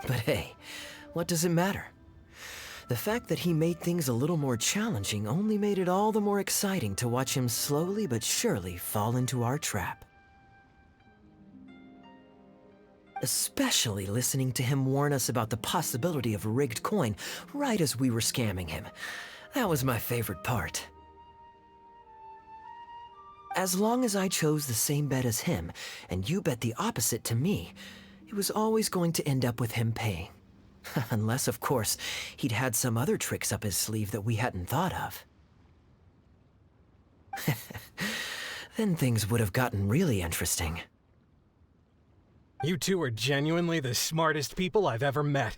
[SPEAKER 7] But hey, what does it matter? The fact that he made things a little more challenging only made it all the more exciting to watch him slowly but surely fall into our trap. Especially listening to him warn us about the possibility of a rigged coin right as we were scamming him. That was my favorite part. As long as I chose the same bet as him, and you bet the opposite to me, it was always going to end up with him paying. Unless, of course, he'd had some other tricks up his sleeve that we hadn't thought of. Then things would have gotten really interesting.
[SPEAKER 16] You two are genuinely the smartest people I've ever met.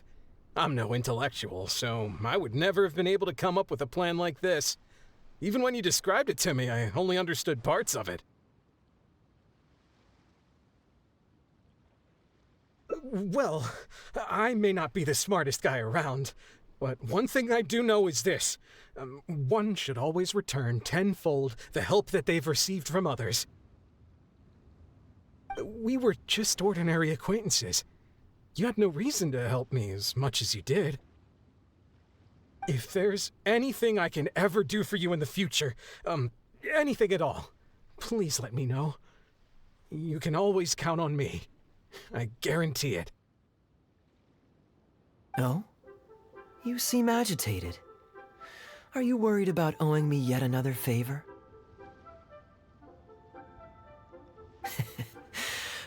[SPEAKER 16] I'm no intellectual, so I would never have been able to come up with a plan like this. Even when you described it to me, I only understood parts of it. Well, I may not be the smartest guy around, but one thing I do know is this. One should always return tenfold the help that they've received from others. We were just ordinary acquaintances. You had no reason to help me as much as you did. If there's anything I can ever do for you in the future, anything at all, please let me know. You can always count on me. I guarantee it.
[SPEAKER 7] Oh? You seem agitated. Are you worried about owing me yet another favor?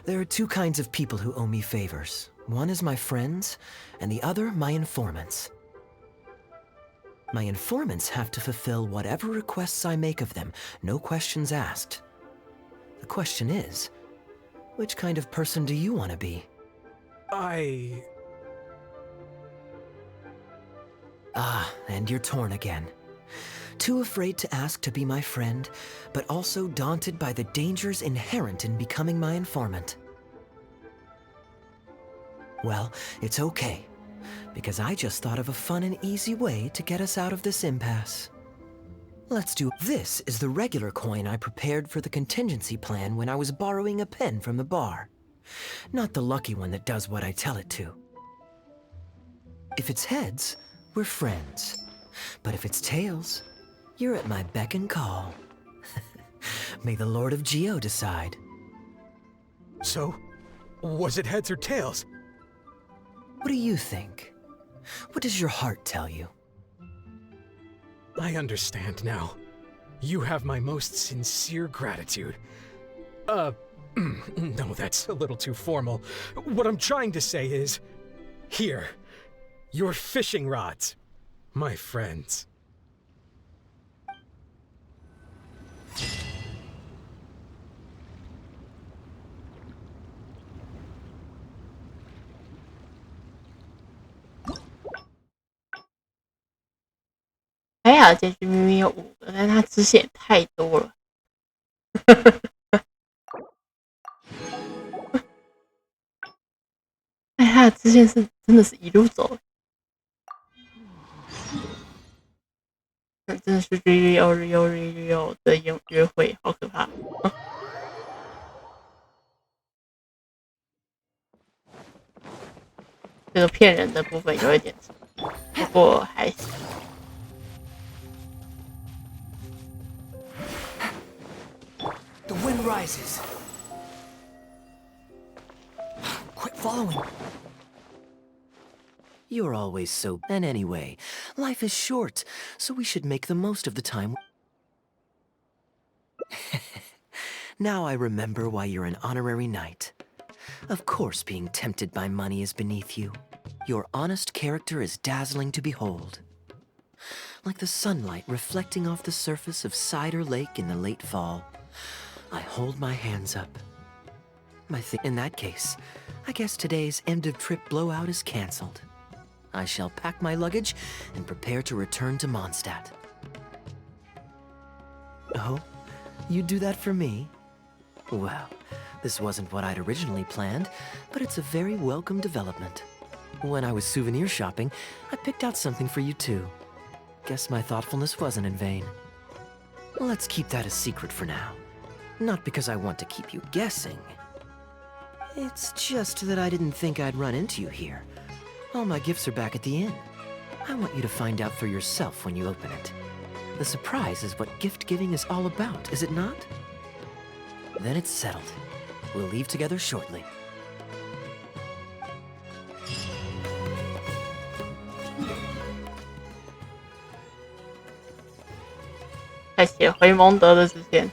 [SPEAKER 7] There are two kinds of people who owe me favors. One is my friends, and the other my informants. My informants have to fulfill whatever requests I make of them, no questions asked. The question is, which kind of person do you want to be? And you're torn again. Too afraid to ask to be my friend, but also daunted by the dangers inherent in becoming my informant. Well, it's okay, because I just thought of a fun and easy way to get us out of this impasse. Let's do this is the regular coin I prepared for the contingency plan when I was borrowing a pen from the bar. Not the lucky one that does what I tell it to. If it's heads, we're friends. But if it's tails, you're at my beck and call. May the Lord of Geo decide.
[SPEAKER 16] So, was it heads or tails?
[SPEAKER 7] What do you think? What does your heart tell you?
[SPEAKER 16] I understand now. You have my most sincere gratitude. No, that's a little too formal. What I'm trying to say is, here, your fishing rods, my friends.
[SPEAKER 1] 还好结局明明有5个，但他支线太多了。他的支线是真的是一路走，那真的是 Rio 的约会，好可怕。这个骗人的部分有一点，不过还行。
[SPEAKER 7] The wind rises. Quit following. You're always so... And anyway, life is short, so we should make the most of the time. Now I remember why you're an honorary knight. Of course being tempted by money is beneath you. Your honest character is dazzling to behold. Like the sunlight reflecting off the surface of Cider Lake in the late fall, I hold my hands up. In that case, I guess today's end-of-trip blowout is cancelled. I shall pack my luggage and prepare to return to Mondstadt. Oh? You'd do that for me? Well, this wasn't what I'd originally planned, but it's a very welcome development. When I was souvenir shopping, I picked out something for you too. Guess my thoughtfulness wasn't in vain. Let's keep that a secret for now. Not because I want to keep you guessing. It's just that I didn't think I'd run into you here. All my gifts are back at the inn. I want you to find out for yourself when you open it. The surprise is what gift-giving is all about, is it not? Then it's settled. We'll leave together shortly.
[SPEAKER 1] 还写回蒙德的支线。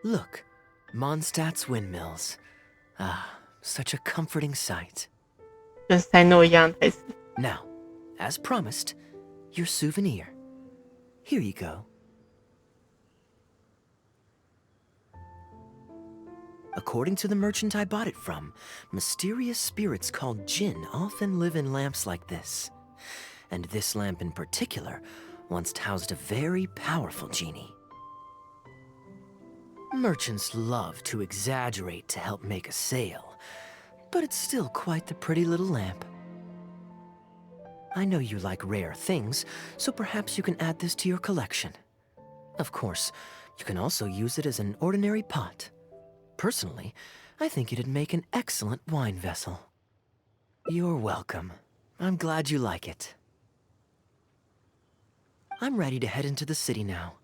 [SPEAKER 7] Look, Mondstadt's windmills. Ah, such a comforting sight.
[SPEAKER 1] 跟塞诺一样台词。
[SPEAKER 7] Now, as promised, your souvenir. Here you go. According to the merchant I bought it from, mysterious spirits called Jinn often live in lamps like this. And this lamp in particular once housed a very powerful genie. Merchants love to exaggerate to help make a sale, but it's still quite the pretty little lamp. I know you like rare things, so perhaps you can add this to your collection. Of course, you can also use it as an ordinary pot. Personally, I think it'd make an excellent wine vessel. You're welcome. I'm glad you like it. I'm ready to head into the city now.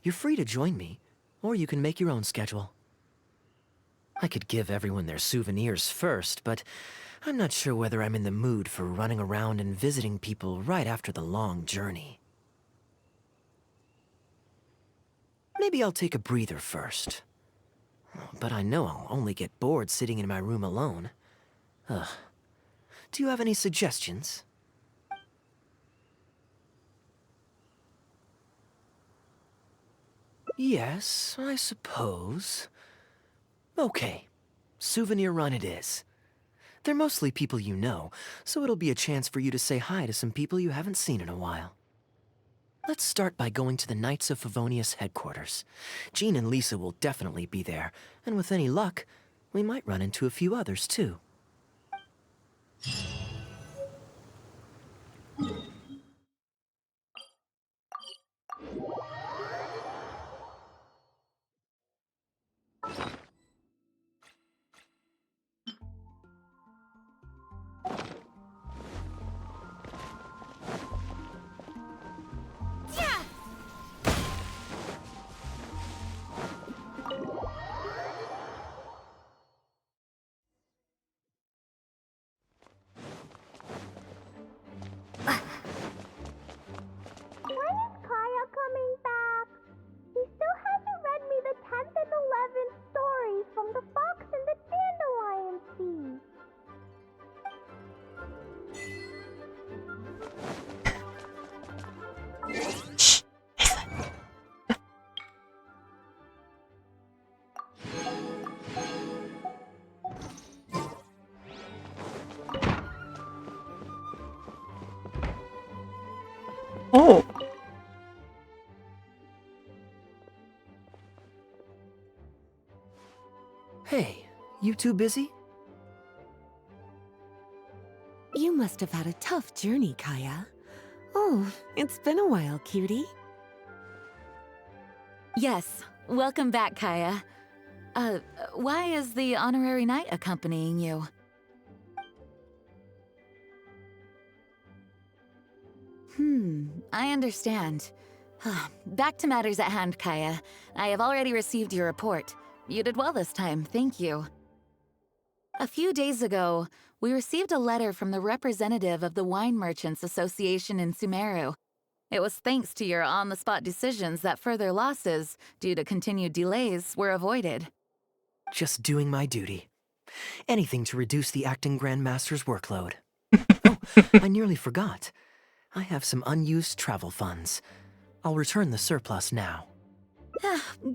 [SPEAKER 7] You're free to join me, or you can make your own schedule. I could give everyone their souvenirs first, but I'm not sure whether I'm in the mood for running around and visiting people right after the long journey. Maybe I'll take a breather first. But I know I'll only get bored sitting in my room alone. Ugh. Do you have any suggestions? Yes, I suppose. Okay, souvenir run it is. They're mostly people you know, so it'll be a chance for you to say hi to some people you haven't seen in a while. Let's start by going to the Knights of Favonius headquarters. Jean and Lisa will definitely be there, and with any luck, we might run into a few others too.
[SPEAKER 2] When is Kaya coming back? He still hasn't read me the 10th and 11th stories from the Fox and the Dandelion Sea.
[SPEAKER 7] You two busy?
[SPEAKER 20] You must have had a tough journey, Kaya. Oh, it's been a while, cutie.
[SPEAKER 4] Yes, welcome back, Kaya. Why is the honorary knight accompanying you? I understand. Back to matters at hand, Kaya. I have already received your report. You did well this time, thank you. A few days ago, we received a letter from the representative of the Wine Merchants Association in Sumeru. It was thanks to your on-the-spot decisions that further losses, due to continued delays, were avoided.
[SPEAKER 7] Just doing my duty. Anything to reduce the acting Grandmaster's workload. Oh, I nearly forgot. I have some unused travel funds. I'll return the surplus now.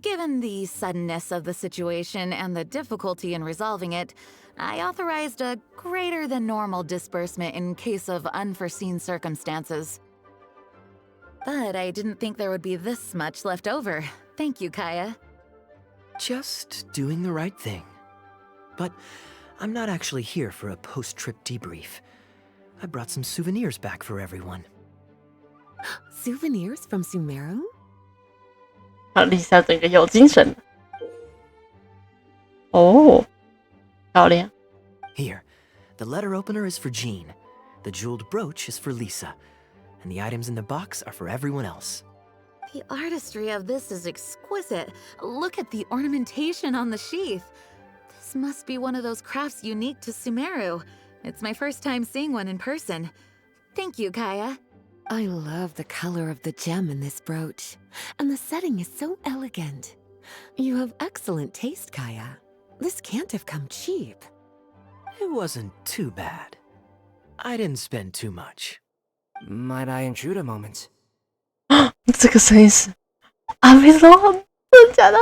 [SPEAKER 4] Given the suddenness of the situation and the difficulty in resolving it, I authorized a greater than normal disbursement in case of unforeseen circumstances. But I didn't think there would be this much left over. Thank you, Kaya.
[SPEAKER 7] Just doing the right thing. But I'm not actually here for a post-trip debrief. I brought some souvenirs back for everyone.
[SPEAKER 20] Souvenirs from Sumeru?
[SPEAKER 1] 好，丽莎整个有精神了。哦，漂亮。
[SPEAKER 7] Here, the letter opener is for Jean. The jeweled brooch is for Lisa. And the items in the box are for everyone else.
[SPEAKER 4] The artistry of this is exquisite. Look at the ornamentation on the sheath. This must be one of those crafts unique to Sumeru. It's my first time seeing one in person. Thank you, Kaya.
[SPEAKER 20] I love the color of the gem in this brooch, and the setting is so elegant. You have excellent taste, Kaya. This can't have come cheap.
[SPEAKER 7] It wasn't too bad. I didn't spend too much.
[SPEAKER 12] Might I intrude a moment?
[SPEAKER 1] 这个声音是阿飞说，真的假的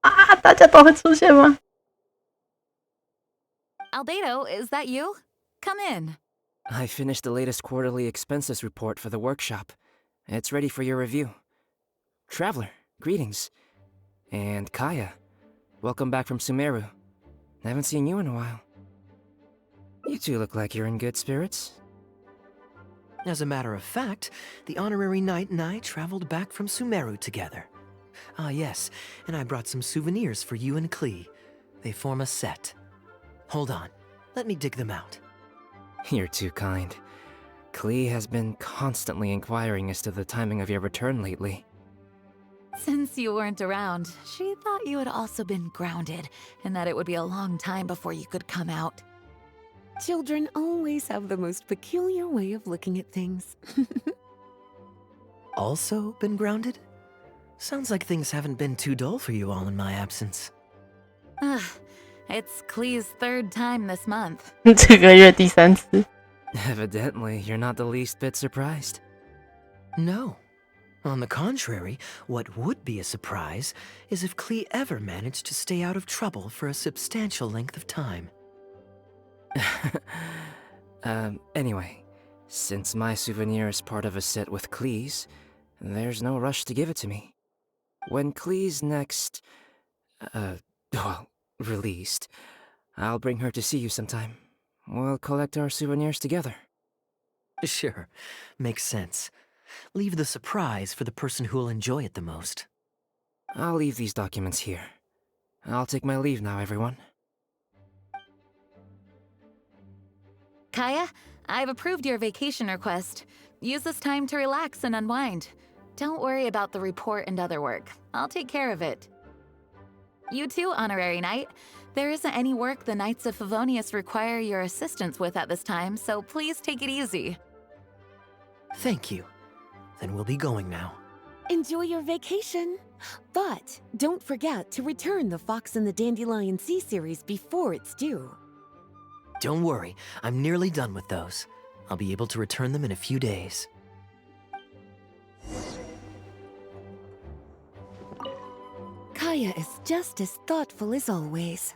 [SPEAKER 1] 啊？大家都会出现吗？
[SPEAKER 4] Albedo, is that you? Come in.
[SPEAKER 12] I finished the latest quarterly expenses report for the workshop. It's ready for your review. Traveler, greetings. And Kaya, welcome back from Sumeru. I haven't seen you in a while. You two look like you're in good spirits.
[SPEAKER 7] As a matter of fact, the honorary knight and I traveled back from Sumeru together. Ah yes, and I brought some souvenirs for you and Klee. They form a set. Hold on, let me dig them out.
[SPEAKER 12] You're too kind. Klee has been constantly inquiring as to the timing of your return lately.
[SPEAKER 4] Since you weren't around, she thought you had also been grounded, and that it would be a long time before you could come out.
[SPEAKER 20] Children always have the most peculiar way of looking at things.
[SPEAKER 7] Also been grounded? Sounds like things haven't been too dull for you all in my absence.
[SPEAKER 4] It's Klee's third time this month.
[SPEAKER 1] 这个月第3次。
[SPEAKER 12] Evidently, you're not the least bit surprised.
[SPEAKER 7] No. On the contrary, what would be a surprise is if Klee ever managed to stay out of trouble for a substantial length of time.
[SPEAKER 12] Anyway, since my souvenir is part of a set with Klee's, there's no rush to give it to me. When Klee's next, released, I'll bring her to see you sometime. We'll collect our souvenirs together.
[SPEAKER 7] Sure, makes sense. Leave the surprise for the person who'll enjoy it the most.
[SPEAKER 12] I'll leave these documents here. I'll take my leave now, everyone.
[SPEAKER 4] Kaya, I've approved your vacation request. Use this time to relax and unwind. Don't worry about the report and other work. I'll take care of it. You too, Honorary Knight. There isn't any work the Knights of Favonius require your assistance with at this time, so please take it easy.
[SPEAKER 7] Thank you. Then we'll be going now.
[SPEAKER 20] Enjoy your vacation. But don't forget to return the Fox and the Dandelion Sea series before it's due.
[SPEAKER 7] Don't worry, I'm nearly done with those. I'll be able to return them in a few days.
[SPEAKER 20] Kaya is just as thoughtful as always.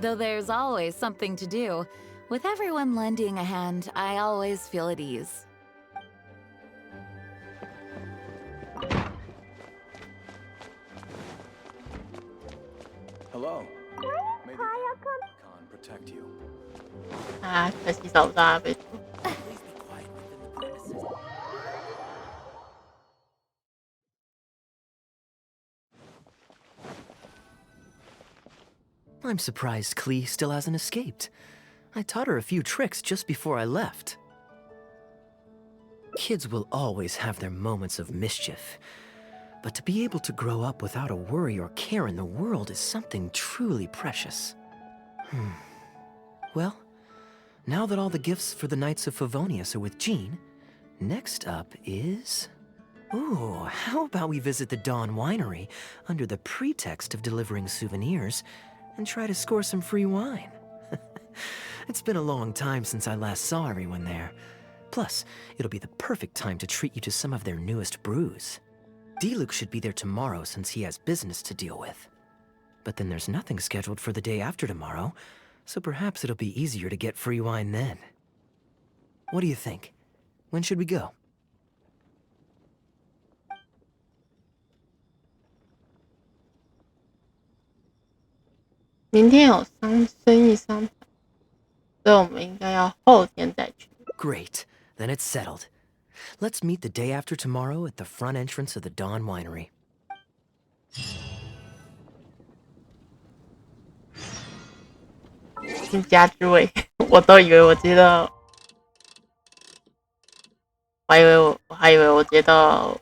[SPEAKER 4] Though there's always something to do, with everyone lending a hand, I always feel at ease.
[SPEAKER 2] Kaya come.
[SPEAKER 13] Khan protect you.
[SPEAKER 1] 啊，可惜找不到阿贝图。
[SPEAKER 7] I'm surprised Klee still hasn't escaped. I taught her a few tricks just before I left. Kids will always have their moments of mischief, but to be able to grow up without a worry or care in the world is something truly precious. Well, now that all the gifts for the Knights of Favonius are with Jean, next up is... Ooh, how about we visit the Dawn Winery under the pretext of delivering souvenirs and try to score some free wine? It's been a long time since I last saw everyone there. Plus, it'll be the perfect time to treat you to some of their newest brews. Diluc should be there tomorrow since he has business to deal with. But then there's nothing scheduled for the day after tomorrow, so perhaps it'll be easier to get free wine then. What do you think? When should we go?
[SPEAKER 1] 明天有生意商谈，所以我们应该要后天再去。
[SPEAKER 7] Great, then it's settled. Let's meet the day after tomorrow at the front entrance of the Dawn Winery.
[SPEAKER 1] 新家之味，我都以为我接到，我还以为我接到，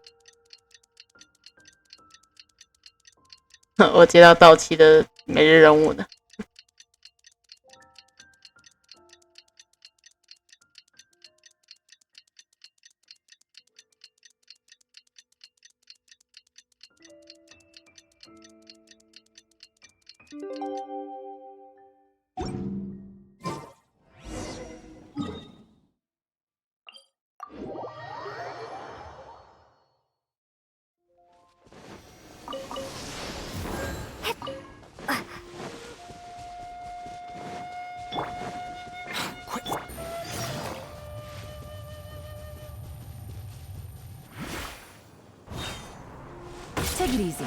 [SPEAKER 1] 我接到到期的每日任务呢。
[SPEAKER 4] Take it easy.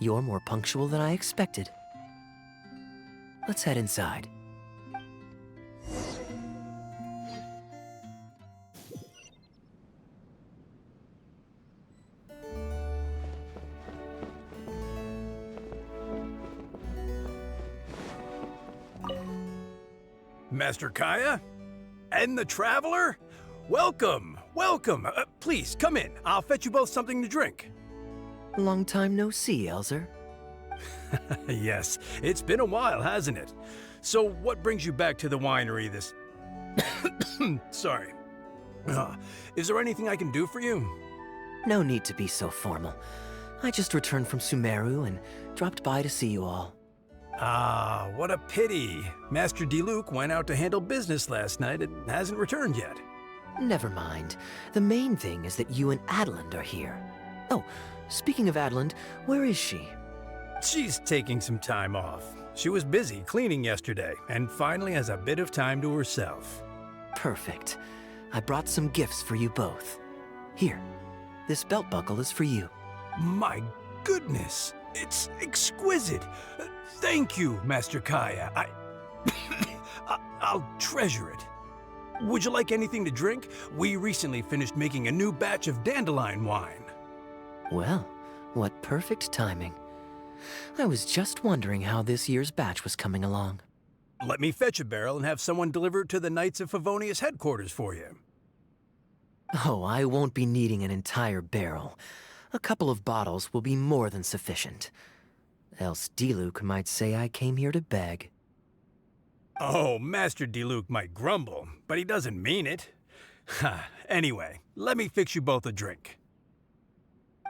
[SPEAKER 7] You're more punctual than I expected. Let's head inside.
[SPEAKER 5] Master Kaya? And the Traveler? Welcome, welcome. Please, come in. I'll fetch you both something to drink.
[SPEAKER 7] Long time no see, Elzer.
[SPEAKER 5] Yes, it's been a while, hasn't it? So what brings you back to the winery this... Sorry. Is there anything I can do for you?
[SPEAKER 7] No need to be so formal. I just returned from Sumeru and dropped by to see you all.
[SPEAKER 5] Ah, what a pity. Master Diluc went out to handle business last night and hasn't returned yet.
[SPEAKER 7] Never mind. The main thing is that you and Adeland are here. Oh, speaking of Adeland, where is she?
[SPEAKER 5] She's taking some time off. She was busy cleaning yesterday and finally has a bit of time to herself.
[SPEAKER 7] Perfect. I brought some gifts for you both. Here, this belt buckle is for you.
[SPEAKER 5] My goodness, it's exquisite. Thank you, Master Kaya. I'll treasure it. Would you like anything to drink? We recently finished making a new batch of dandelion wine.
[SPEAKER 7] Well, what perfect timing. I was just wondering how this year's batch was coming along.
[SPEAKER 5] Let me fetch a barrel and have someone deliver it to the Knights of Favonius headquarters for you.
[SPEAKER 7] Oh, I won't be needing an entire barrel. A couple of bottles will be more than sufficient. Else Diluc might say I came here to beg.
[SPEAKER 5] Oh, Master Diluc might grumble, but he doesn't mean it. Anyway, let me fix you both a drink.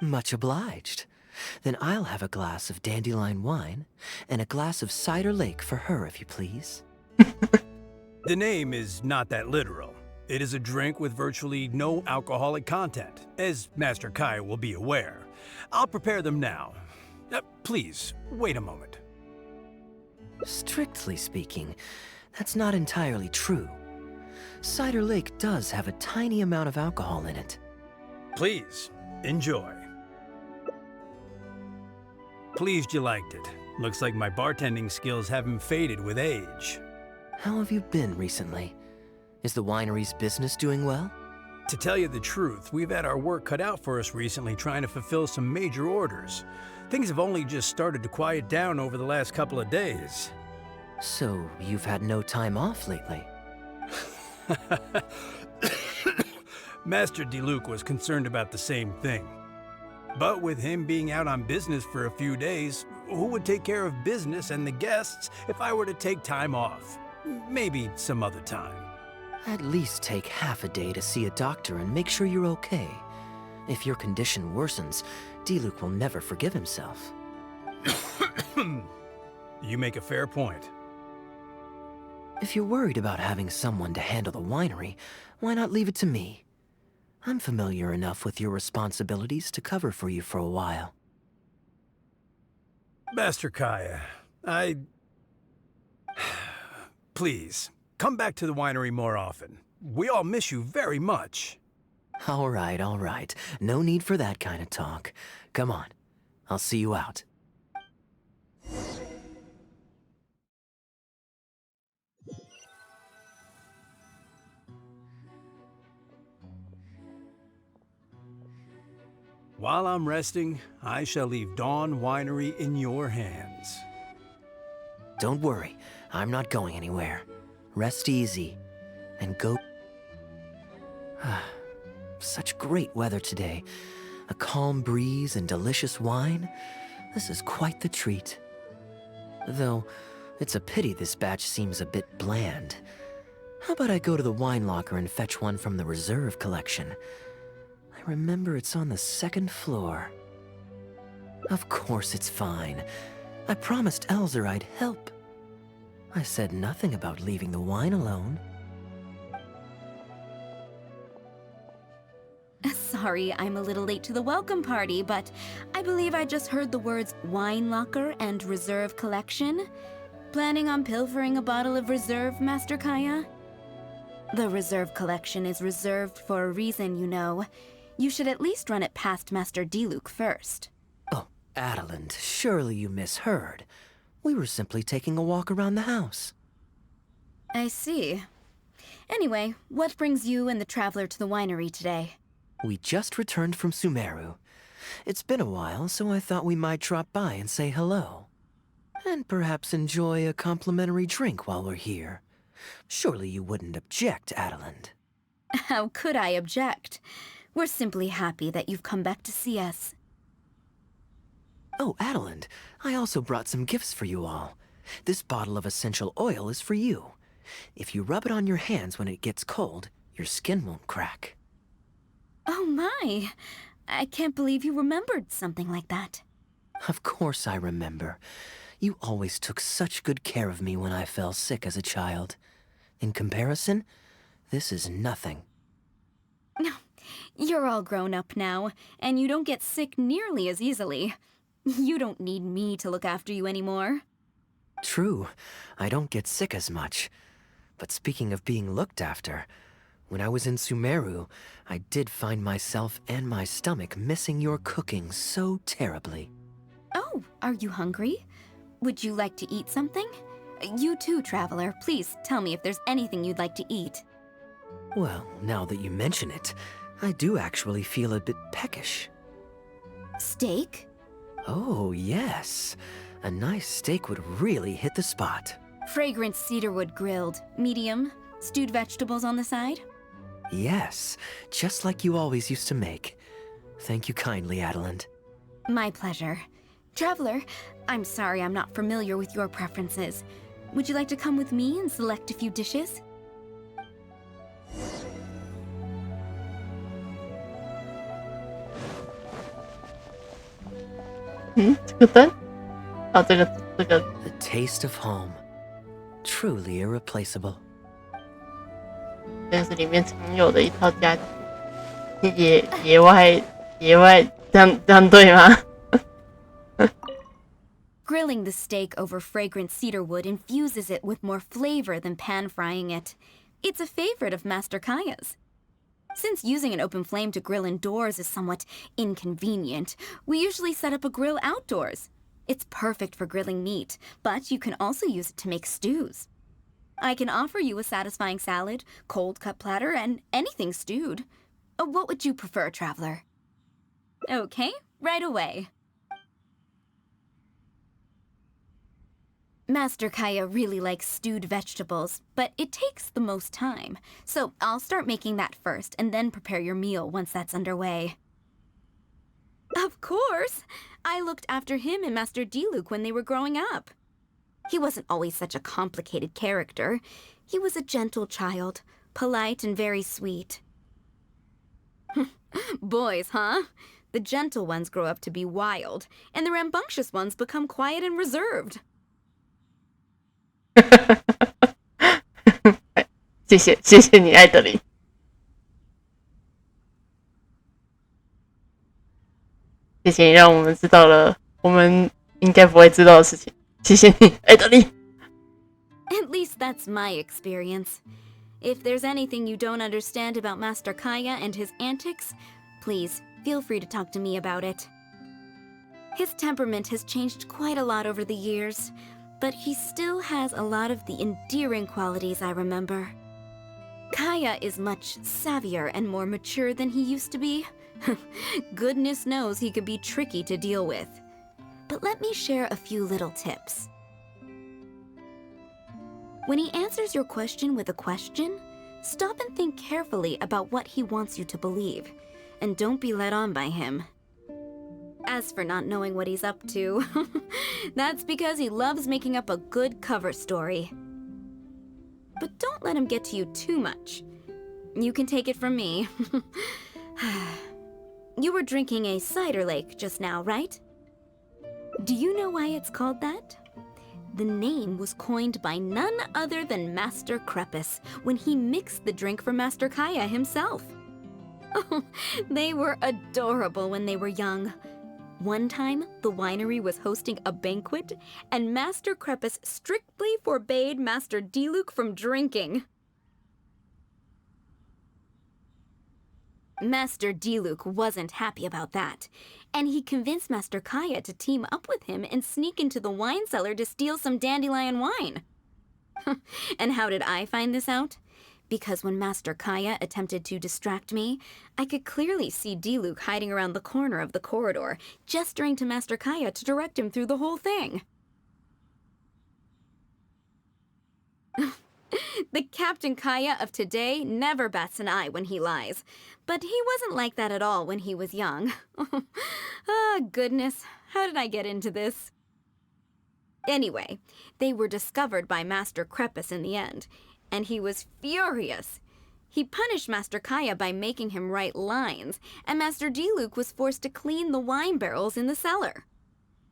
[SPEAKER 7] Much obliged. Then I'll have a glass of dandelion wine and a glass of cider lake for her, if you please.
[SPEAKER 5] The name is not that literal. It is a drink with virtually no alcoholic content, as Master Kaya will be aware. I'll prepare them now. Please, wait a moment.
[SPEAKER 7] Strictly speaking, That's not entirely true. Cider Lake does have a tiny amount of alcohol in it.
[SPEAKER 2] Please, enjoy. Pleased you liked it. Looks like my bartending skills haven't faded with age.
[SPEAKER 7] How have you been recently? Is the winery's business doing well?
[SPEAKER 2] To tell you the truth, we've had our work cut out for us recently trying to fulfill some major orders. Things have only just started to quiet down over the last couple of days.
[SPEAKER 7] So, you've had no time off lately?
[SPEAKER 2] Master Diluc was concerned about the same thing. But with him being out on business for a few days, who would take care of business and the guests if I were to take time off? Maybe some other time.
[SPEAKER 7] At least take half a day to see a doctor and make sure you're okay. If your condition worsens, Diluc will never forgive himself.
[SPEAKER 2] You make a fair point.
[SPEAKER 7] If you're worried about having someone to handle the winery, why not leave it to me? I'm familiar enough with your responsibilities to cover for you for a while.
[SPEAKER 2] Master Kaya, Please, come back to the winery more often. We all miss you very much.
[SPEAKER 7] All right. No need for that kind of talk. Come on, I'll see you out.
[SPEAKER 2] While I'm resting, I shall leave Dawn Winery in your hands.
[SPEAKER 7] Don't worry, I'm not going anywhere. Rest easy, and go... Such great weather today. A calm breeze and delicious wine. This is quite the treat. Though, it's a pity this batch seems a bit bland. How about I go to the wine locker and fetch one from the reserve collection? I remember it's on the second floor. Of course it's fine. I promised Elzer I'd help. I said nothing about leaving the wine alone.
[SPEAKER 21] Sorry, I'm a little late to the welcome party, but I believe I just heard the words wine locker and reserve collection. Planning on pilfering a bottle of reserve, Master Kaya? The reserve collection is reserved for a reason, you know. You should at least run it past Master Diluc first.
[SPEAKER 7] Oh, Adeland, surely you misheard. We were simply taking a walk around the house.
[SPEAKER 21] I see. Anyway, what brings you and the traveler to the winery today?
[SPEAKER 7] We just returned from Sumeru. It's been a while, so I thought we might drop by and say hello. And perhaps enjoy a complimentary drink while we're here. Surely you wouldn't object, Adeland.
[SPEAKER 21] How could I object? We're simply happy that you've come back to see us.
[SPEAKER 7] Oh, Adeland, I also brought some gifts for you all. This bottle of essential oil is for you. If you rub it on your hands when it gets cold, your skin won't crack.
[SPEAKER 21] Oh my! I can't believe you remembered something like that.
[SPEAKER 7] Of course I remember. You always took such good care of me when I fell sick as a child. In comparison, this is nothing.
[SPEAKER 21] You're all grown up now, and you don't get sick nearly as easily. You don't need me to look after you anymore.
[SPEAKER 7] True, I don't get sick as much. But speaking of being looked after, when I was in Sumeru, I did find myself and my stomach missing your cooking so terribly.
[SPEAKER 21] Oh, are you hungry? Would you like to eat something? You too, traveler. Please tell me if there's anything you'd like to eat.
[SPEAKER 7] Well, now that you mention it, I do actually feel a bit peckish.
[SPEAKER 21] Steak?
[SPEAKER 7] Oh, yes. A nice steak would really hit the spot.
[SPEAKER 21] Fragrant cedarwood grilled, medium, stewed vegetables on the side?
[SPEAKER 7] Yes, just like you always used to make. Thank you kindly, Adeland.
[SPEAKER 21] My pleasure. Traveler, I'm sorry I'm not familiar with your preferences. Would you like to come with me and select a few dishes?
[SPEAKER 7] The taste of home. Truly irreplaceable.
[SPEAKER 1] 这是里面常有的一套家庭，野外这样对吗？
[SPEAKER 21] Grilling the steak over fragrant cedar wood infuses it with more flavor than pan-frying it. It's a favorite of Master Kaya's. Since using an open flame to grill indoors is somewhat inconvenient, we usually set up a grill outdoors. It's perfect for grilling meat, but you can also use it to make stews. I can offer you a satisfying salad, cold cut platter, and anything stewed. What would you prefer, traveler? Okay, right away. Master Kaya really likes stewed vegetables, but it takes the most time. So I'll start making that first and then prepare your meal once that's underway. Of course! I looked after him and Master Diluc when they were growing up. He wasn't always such a complicated character. He was a gentle child, polite and very sweet. Boys, huh? The gentle ones grow up to be wild, and the rambunctious ones become quiet and reserved.
[SPEAKER 1] 谢谢，谢谢你，艾德琳。谢谢你让我们知道了我们应该不会知道的事情。谢谢你，艾德琳。
[SPEAKER 21] At least that's my experience. If there's anything you don't understand about Master Kaya and his antics, please feel free to talk to me about it. His temperament has changed quite a lot over the years, but he still has a lot of the endearing qualities I remember. Kaya is much savvier and more mature than he used to be. Goodness knows he could be tricky to deal with. But let me share a few little tips. When he answers your question with a question, stop and think carefully about what he wants you to believe, and don't be led on by him. As for not knowing what he's up to, that's because he loves making up a good cover story. But don't let him get to you too much. You can take it from me. You were drinking a cider lake just now, right? Do you know why it's called that? The name was coined by none other than Master Krepus when he mixed the drink for Master Kaya himself. Oh, they were adorable when they were young. One time, the winery was hosting a banquet, and Master Krepus strictly forbade Master Diluc from drinking. Master Diluc wasn't happy about that, and he convinced Master Kaya to team up with him and sneak into the wine cellar to steal some dandelion wine. And how did I find this out? Because when Master Kaya attempted to distract me, I could clearly see Diluc hiding around the corner of the corridor, gesturing to Master Kaya to direct him through the whole thing. The Captain Kaya of today never bats an eye when he lies, but he wasn't like that at all when he was young. Ah, goodness, how did I get into this? Anyway, they were discovered by Master Krepus in the end, and he was furious. He punished Master Kaya by making him write lines, and Master Diluc was forced to clean the wine barrels in the cellar.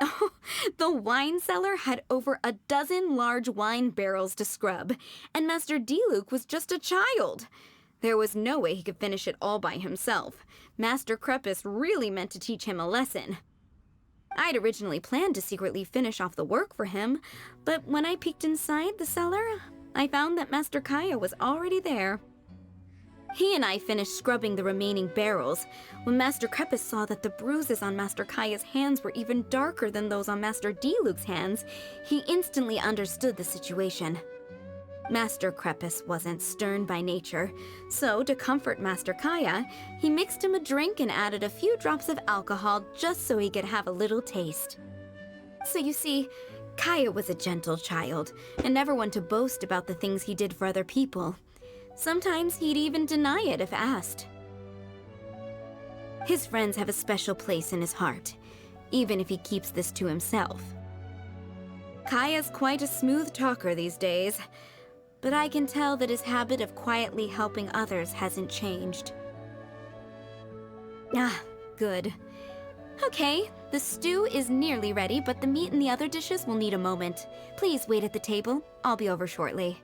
[SPEAKER 21] Oh, the wine cellar had over a dozen large wine barrels to scrub, and Master Diluc was just a child. There was no way he could finish it all by himself. Master Krepus really meant to teach him a lesson. I'd originally planned to secretly finish off the work for him, but when I peeked inside the cellar, I found that Master Kaya was already there. He and I finished scrubbing the remaining barrels when Master Krepus saw that the bruises on Master Kaya's hands were even darker than those on Master Diluc's hands. He instantly understood the situation. Master Krepus wasn't stern by nature, so to comfort Master Kaya, he mixed him a drink and added a few drops of alcohol just so he could have a little taste. So you see, Kaya was a gentle child and never one to boast about the things he did for other people. Sometimes he'd even deny it if asked. His friends have a special place in his heart, even if he keeps this to himself. Kaya's quite a smooth talker these days, but I can tell that his habit of quietly helping others hasn't changed. Ah, good. Okay, the stew is nearly ready, but the meat and the other dishes will need a moment. Please wait at the table. I'll be over shortly.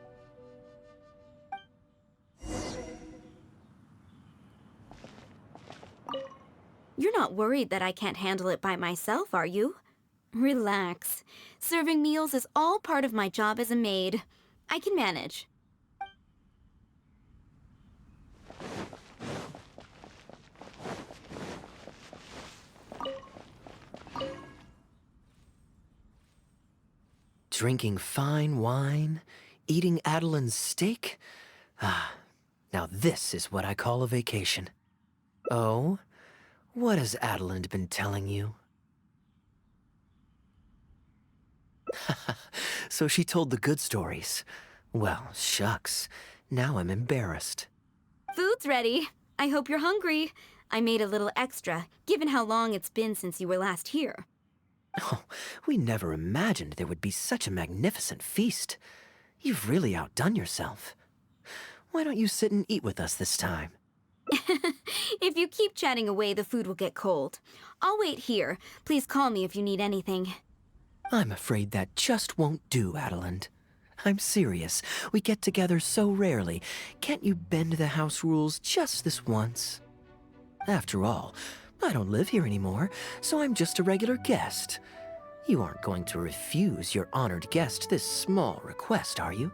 [SPEAKER 21] You're not worried that I can't handle it by myself, are you? Relax. Serving meals is all part of my job as a maid. I can manage.
[SPEAKER 7] Drinking fine wine, eating Adelin's steak? Ah, now this is what I call a vacation. Oh? What has Adeline been telling you? So she told the good stories. Well, shucks. Now I'm embarrassed.
[SPEAKER 21] Food's ready. I hope you're hungry. I made a little extra, given how long it's been since you were last here.
[SPEAKER 7] Oh, we never imagined there would be such a magnificent feast. You've really outdone yourself. Why don't you sit and eat with us this time?
[SPEAKER 21] If you keep chatting away, the food will get cold. I'll wait here. Please call me if you need anything.
[SPEAKER 7] I'm afraid that just won't do, Adeline. I'm serious. We get together so rarely. Can't you bend the house rules just this once? After all, I don't live here anymore, so I'm just a regular guest. You aren't going to refuse your honored guest this small request, are you?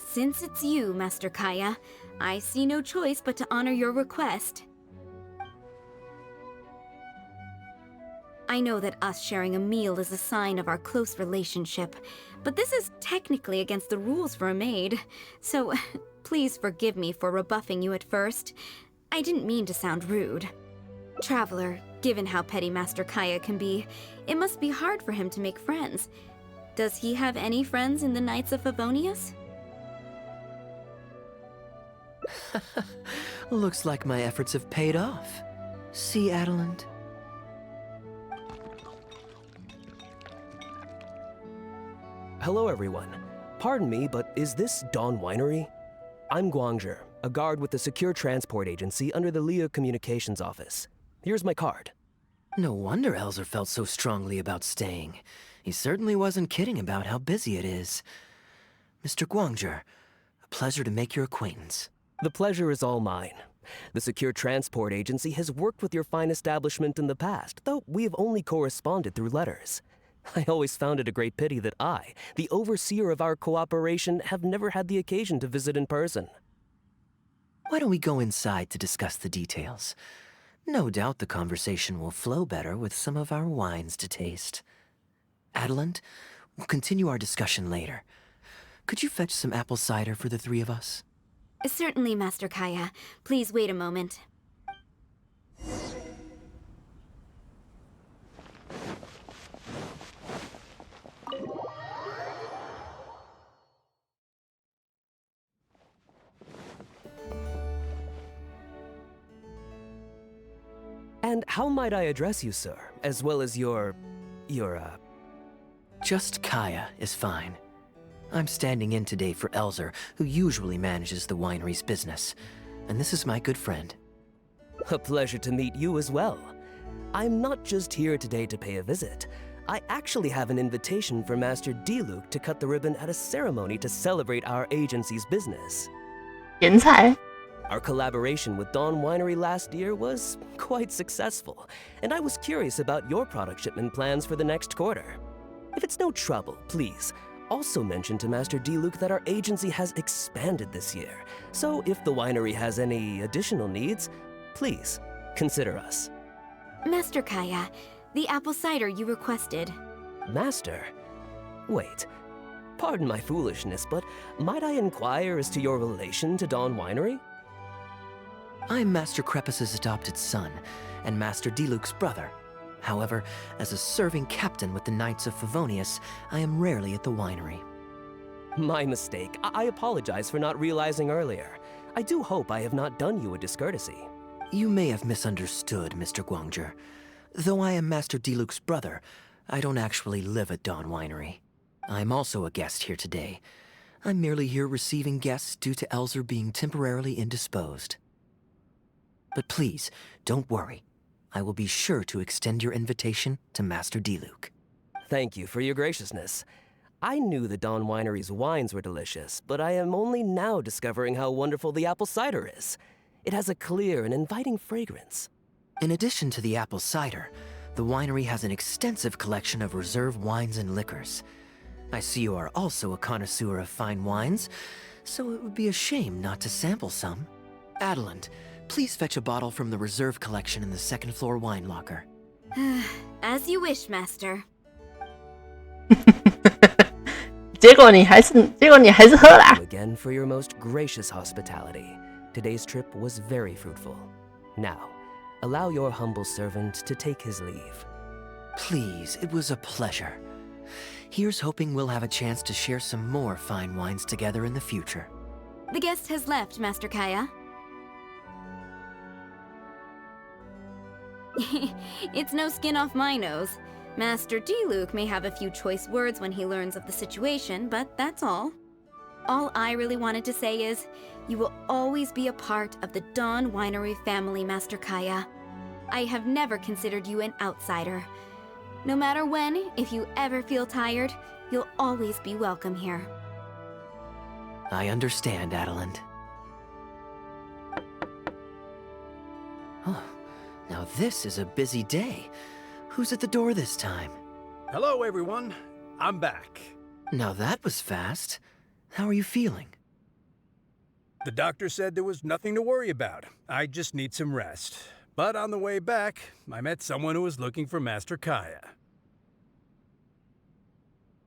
[SPEAKER 21] Since it's you, Master Kaya, I see no choice but to honor your request. I know that us sharing a meal is a sign of our close relationship, but this is technically against the rules for a maid, so please forgive me for rebuffing you at first. I didn't mean to sound rude. Traveler, given how petty Master Kaya can be, it must be hard for him to make friends. Does he have any friends in the Knights of Favonius?
[SPEAKER 7] Looks like my efforts have paid off. See, Adeline?
[SPEAKER 17] Hello, everyone. Pardon me, but is this Dawn Winery? I'm Guangzhe, a guard with the Secure Transport Agency under the Leo Communications Office. Here's my card.
[SPEAKER 7] No wonder Elzer felt so strongly about staying. He certainly wasn't kidding about how busy it is. Mr. Guangzhe, a pleasure to make your acquaintance.
[SPEAKER 17] The pleasure is all mine. The Secure Transport Agency has worked with your fine establishment in the past, though we have only corresponded through letters. I always found it a great pity that I, the overseer of our cooperation, have never had the occasion to visit in person.
[SPEAKER 7] Why don't we go inside to discuss the details? No doubt the conversation will flow better with some of our wines to taste. Adeline, we'll continue our discussion later. Could you fetch some apple cider for the three of us?
[SPEAKER 21] Certainly, Master Kaya. Please wait a moment.
[SPEAKER 17] And how might I address you, sir, as well as your...
[SPEAKER 7] Just Kaya is fine. I'm standing in today for Elzer, who usually manages the winery's business. And this is my good friend.
[SPEAKER 17] A pleasure to meet you as well. I'm not just here today to pay a visit. I actually have an invitation for Master Diluc to cut the ribbon at a ceremony to celebrate our agency's business.
[SPEAKER 1] 人才.
[SPEAKER 17] Our collaboration with Dawn Winery last year was quite successful, and I was curious about your product shipment plans for the next quarter. If it's no trouble, please, also mention to Master Diluc that our agency has expanded this year, so if the winery has any additional needs, please consider us.
[SPEAKER 21] Master Kaya, the apple cider you requested.
[SPEAKER 17] Master? Wait. Pardon my foolishness, but might I inquire as to your relation to Dawn Winery?
[SPEAKER 7] I'm Master Krepus's adopted son, and Master Diluc's brother. However, as a serving captain with the Knights of Favonius, I am rarely at the winery.
[SPEAKER 17] My mistake. I apologize for not realizing earlier. I do hope I have not done you a discourtesy.
[SPEAKER 7] You may have misunderstood, Mr. Guangzhe. Though I am Master Diluc's brother, I don't actually live at Dawn Winery. I'm also a guest here today. I'm merely here receiving guests due to Elzer being temporarily indisposed. But please, don't worry. I will be sure to extend your invitation to Master Diluc.
[SPEAKER 17] Thank you for your graciousness. I knew the Dawn Winery's wines were delicious, but I am only now discovering how wonderful the apple cider is. It has a clear and inviting fragrance.
[SPEAKER 7] In addition to the apple cider, The winery has an extensive collection of reserve wines and liquors. I see you are also a connoisseur of fine wines, so it would be a shame not to sample some. Adeland, please fetch a bottle from the reserve collection in the second floor wine locker.
[SPEAKER 21] As you wish, Master.
[SPEAKER 1] 结果你还是喝啦。
[SPEAKER 17] Again for your most gracious hospitality. Today's trip was very fruitful. Now, allow your humble servant to take his leave.
[SPEAKER 7] Please, it was a pleasure. Here's hoping we'll have a chance to share some more fine wines together in the future.
[SPEAKER 21] The guest has left, Master Kaya. It's no skin off my nose. Master Diluc may have a few choice words when he learns of the situation, but that's all. All I really wanted to say is, you will always be a part of the Dawn Winery family, Master Kaya. I have never considered you an outsider. No matter when, if you ever feel tired, you'll always be welcome here.
[SPEAKER 7] I understand, Adeland. Oh, now this is a busy day. Who's at the door this time?
[SPEAKER 2] Hello, everyone. I'm back.
[SPEAKER 7] Now that was fast. How are you feeling?
[SPEAKER 2] The doctor said there was nothing to worry about. I just need some rest. But on the way back, I met someone who was looking for Master Kaya.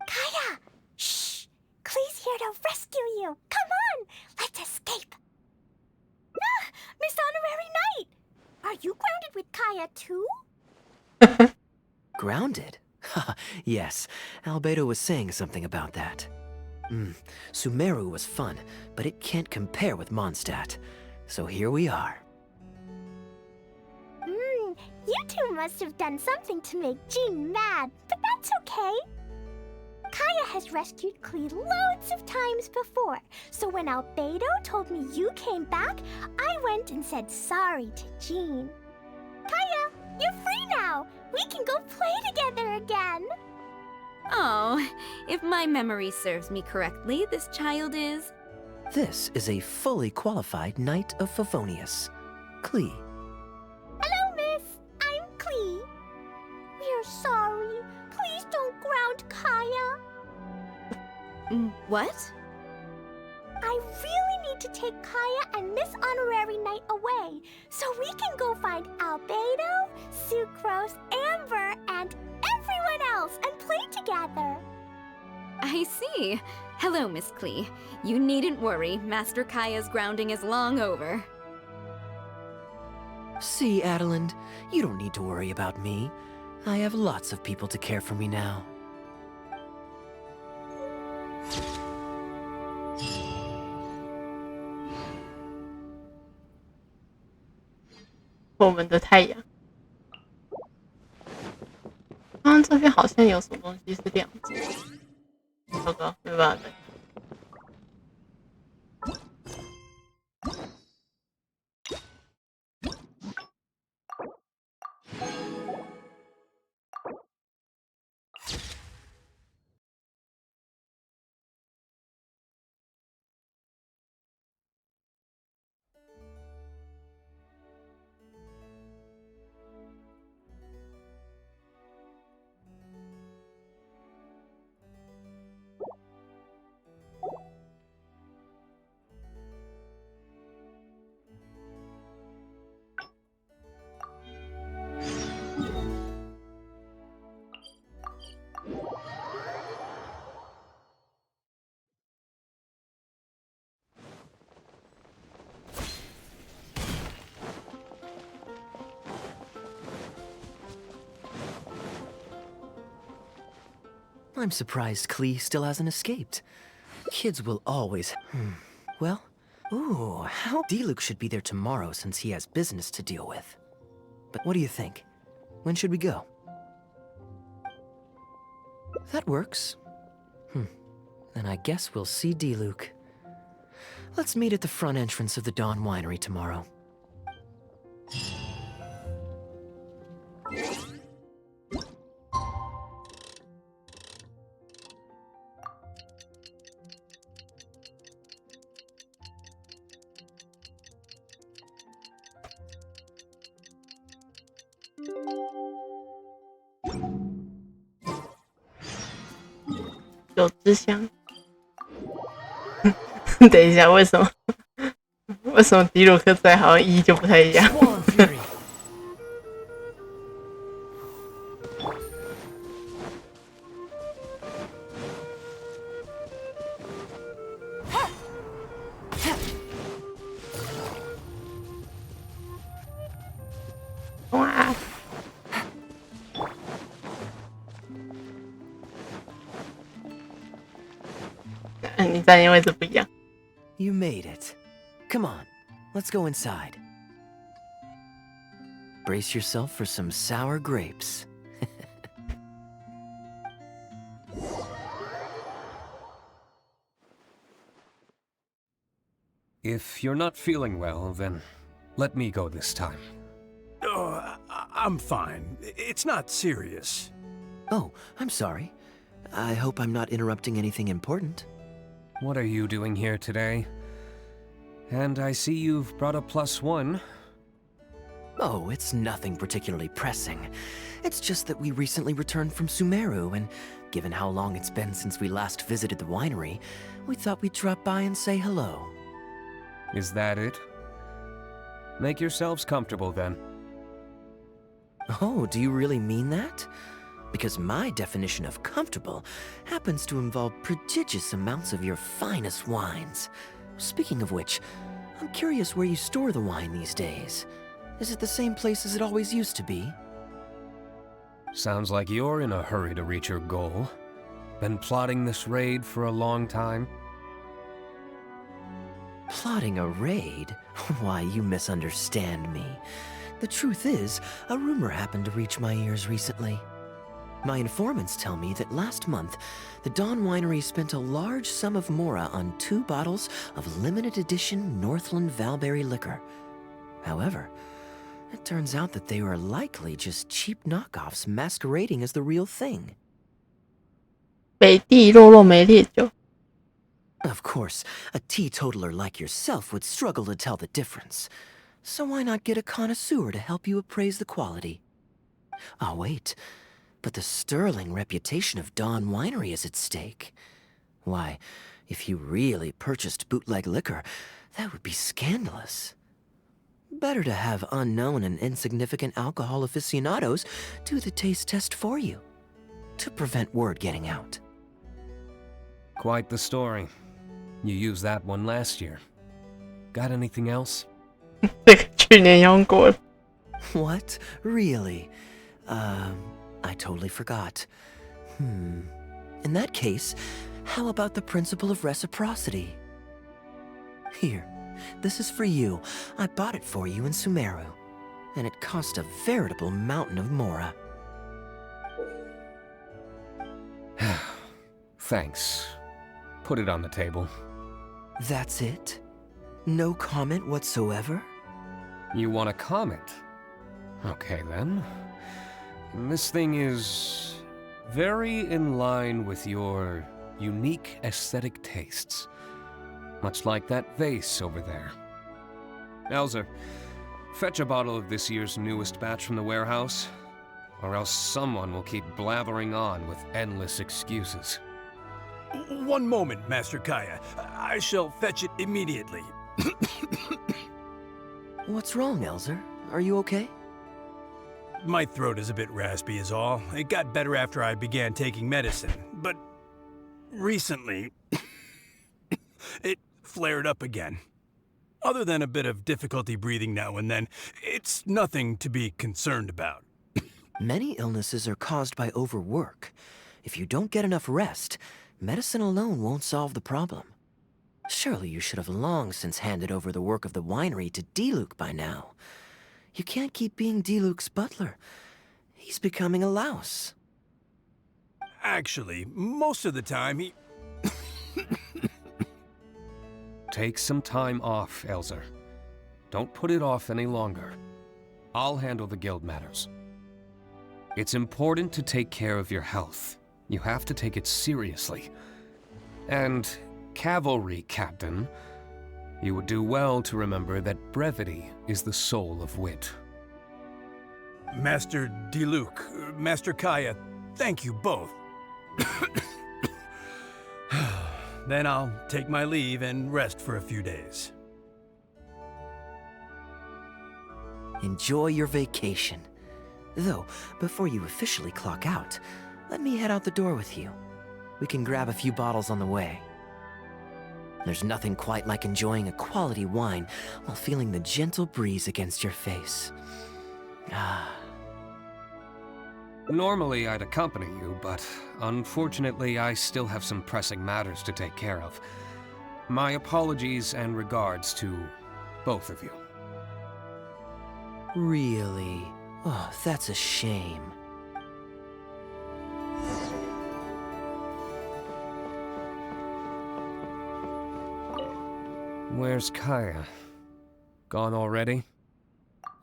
[SPEAKER 6] Kaya! Shh! Klee's here to rescue you! Come on! Let's escape! Ah! Miss Honorary Knight! Are you grounded with Kaya too?
[SPEAKER 7] Grounded? Yes, Albedo was saying something about that. Sumeru was fun, but it can't compare with Mondstadt. So here we are.
[SPEAKER 6] You two must have done something to make Jean mad, but that's okay. Kaya has rescued Klee loads of times before, so when Albedo told me you came back, I went and said sorry to Jean. Kaya, you're free now! We can go play together again!
[SPEAKER 21] Oh, if my memory serves me correctly, this child is...
[SPEAKER 7] This is a fully qualified Knight of Favonius, Klee.
[SPEAKER 6] Hello, miss. I'm Klee. We're sorry. Please don't ground Kaya.
[SPEAKER 21] What?
[SPEAKER 6] I really need to take Kaya and Miss Honorary Knight away, so we can go find Albedo, Sucrose, Amber, and everyone else and play together.
[SPEAKER 21] I see. Hello, Miss Klee. You needn't worry. Master Kaya's grounding is long over.
[SPEAKER 7] See, Adeland, you don't need to worry about me. I have lots of people to care for me now.
[SPEAKER 1] 我们的太阳。刚刚这边好像有什么东西是亮着的，糟糕，没办法。
[SPEAKER 7] I'm surprised Klee still hasn't escaped. Kids will always... Well, how... Diluc should be there tomorrow since he has business to deal with. But what do you think? When should we go? That works. Then I guess we'll see Diluc. Let's meet at the front entrance of the Dawn Winery tomorrow.
[SPEAKER 1] 酒之乡。等一下，为什么迪鲁克在好像一就不太一样？哇！你站的位置不一样。
[SPEAKER 7] You made it. Come on, let's go inside. Brace yourself for some sour grapes.
[SPEAKER 3] If you're not feeling well, then let me go this time.
[SPEAKER 2] Oh, I'm fine. It's not serious.
[SPEAKER 7] Oh, I'm sorry. I hope I'm not interrupting anything important.
[SPEAKER 3] What are you doing here today? And I see you've brought a +1.
[SPEAKER 7] Oh, it's nothing particularly pressing. It's just that we recently returned from Sumeru, and given how long it's been since we last visited the winery, we thought we'd drop by and say hello.
[SPEAKER 3] Is that it? Make yourselves comfortable then.
[SPEAKER 7] Oh, do you really mean that? Because my definition of comfortable happens to involve prodigious amounts of your finest wines. Speaking of which, I'm curious where you store the wine these days. Is it the same place as it always used to be?
[SPEAKER 3] Sounds like you're in a hurry to reach your goal. Been plotting this raid for a long time?
[SPEAKER 7] Plotting a raid? Why, you misunderstand me. The truth is, a rumor happened to reach my ears recently. My informants tell me that last month, the Dawn Winery spent a large sum of mora on 2 bottles of limited edition Northland Valberry liquor. However, it turns out that they were likely just cheap knockoffs masquerading as the real thing.
[SPEAKER 1] 北地肉肉梅烈酒。
[SPEAKER 7] Of course, a teetotaler like yourself would struggle to tell the difference. So why not get a connoisseur to help you appraise the quality? Ah, wait. But the sterling reputation of Dawn Winery is at stake. Why, if you really purchased bootleg liquor, that would be scandalous. Better to have unknown and insignificant alcohol aficionados do the taste test for you, to prevent word getting out.
[SPEAKER 3] Quite the story. You used that one last year. Got anything else?
[SPEAKER 1] 去年用过。
[SPEAKER 7] What? Really? I totally forgot. In that case, how about the principle of reciprocity? Here, this is for you. I bought it for you in Sumeru, and it cost a veritable mountain of mora.
[SPEAKER 3] Thanks. Put it on the table.
[SPEAKER 7] That's it? No comment whatsoever?
[SPEAKER 3] You want a comment? Okay then. This thing is very in line with your unique aesthetic tastes. Much like that vase over there. Elzer, fetch a bottle of this year's newest batch from the warehouse, or else someone will keep blathering on with endless excuses.
[SPEAKER 2] One moment, Master Kaya. I shall fetch it immediately.
[SPEAKER 7] What's wrong, Elzer? Are you okay?
[SPEAKER 2] My throat is a bit raspy is all. It got better after I began taking medicine, but recently it flared up again. Other than a bit of difficulty breathing now and then, it's nothing to be concerned about.
[SPEAKER 7] Many illnesses are caused by overwork. If you don't get enough rest, medicine alone won't solve the problem. Surely you should have long since handed over the work of the winery to Diluc by now. You can't keep being Diluc's butler. He's becoming a louse.
[SPEAKER 2] Actually, most of the time he...
[SPEAKER 3] Take some time off, Elzer. Don't put it off any longer. I'll handle the guild matters. It's important to take care of your health. You have to take it seriously. And, cavalry captain, you would do well to remember that brevity is the soul of wit.
[SPEAKER 2] Master Diluc, Master Kaya, thank you both. Then I'll take my leave and rest for a few days.
[SPEAKER 7] Enjoy your vacation. Though, before you officially clock out, let me head out the door with you. We can grab a few bottles on the way. There's nothing quite like enjoying a quality wine while feeling the gentle breeze against your face. Ah.
[SPEAKER 3] Normally I'd accompany you, but unfortunately I still have some pressing matters to take care of. My apologies and regards to both of you.
[SPEAKER 7] Really? Oh, that's a shame.
[SPEAKER 3] Where's Kaya? Gone already?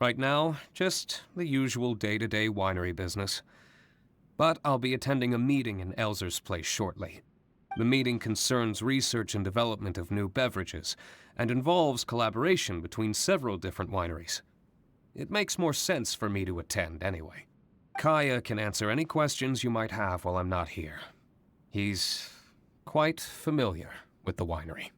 [SPEAKER 3] Right now, just the usual day-to-day winery business. But I'll be attending a meeting in Elzer's place shortly. The meeting concerns research and development of new beverages, and involves collaboration between several different wineries. It makes more sense for me to attend anyway. Kaya can answer any questions you might have while I'm not here. He's quite familiar with the winery.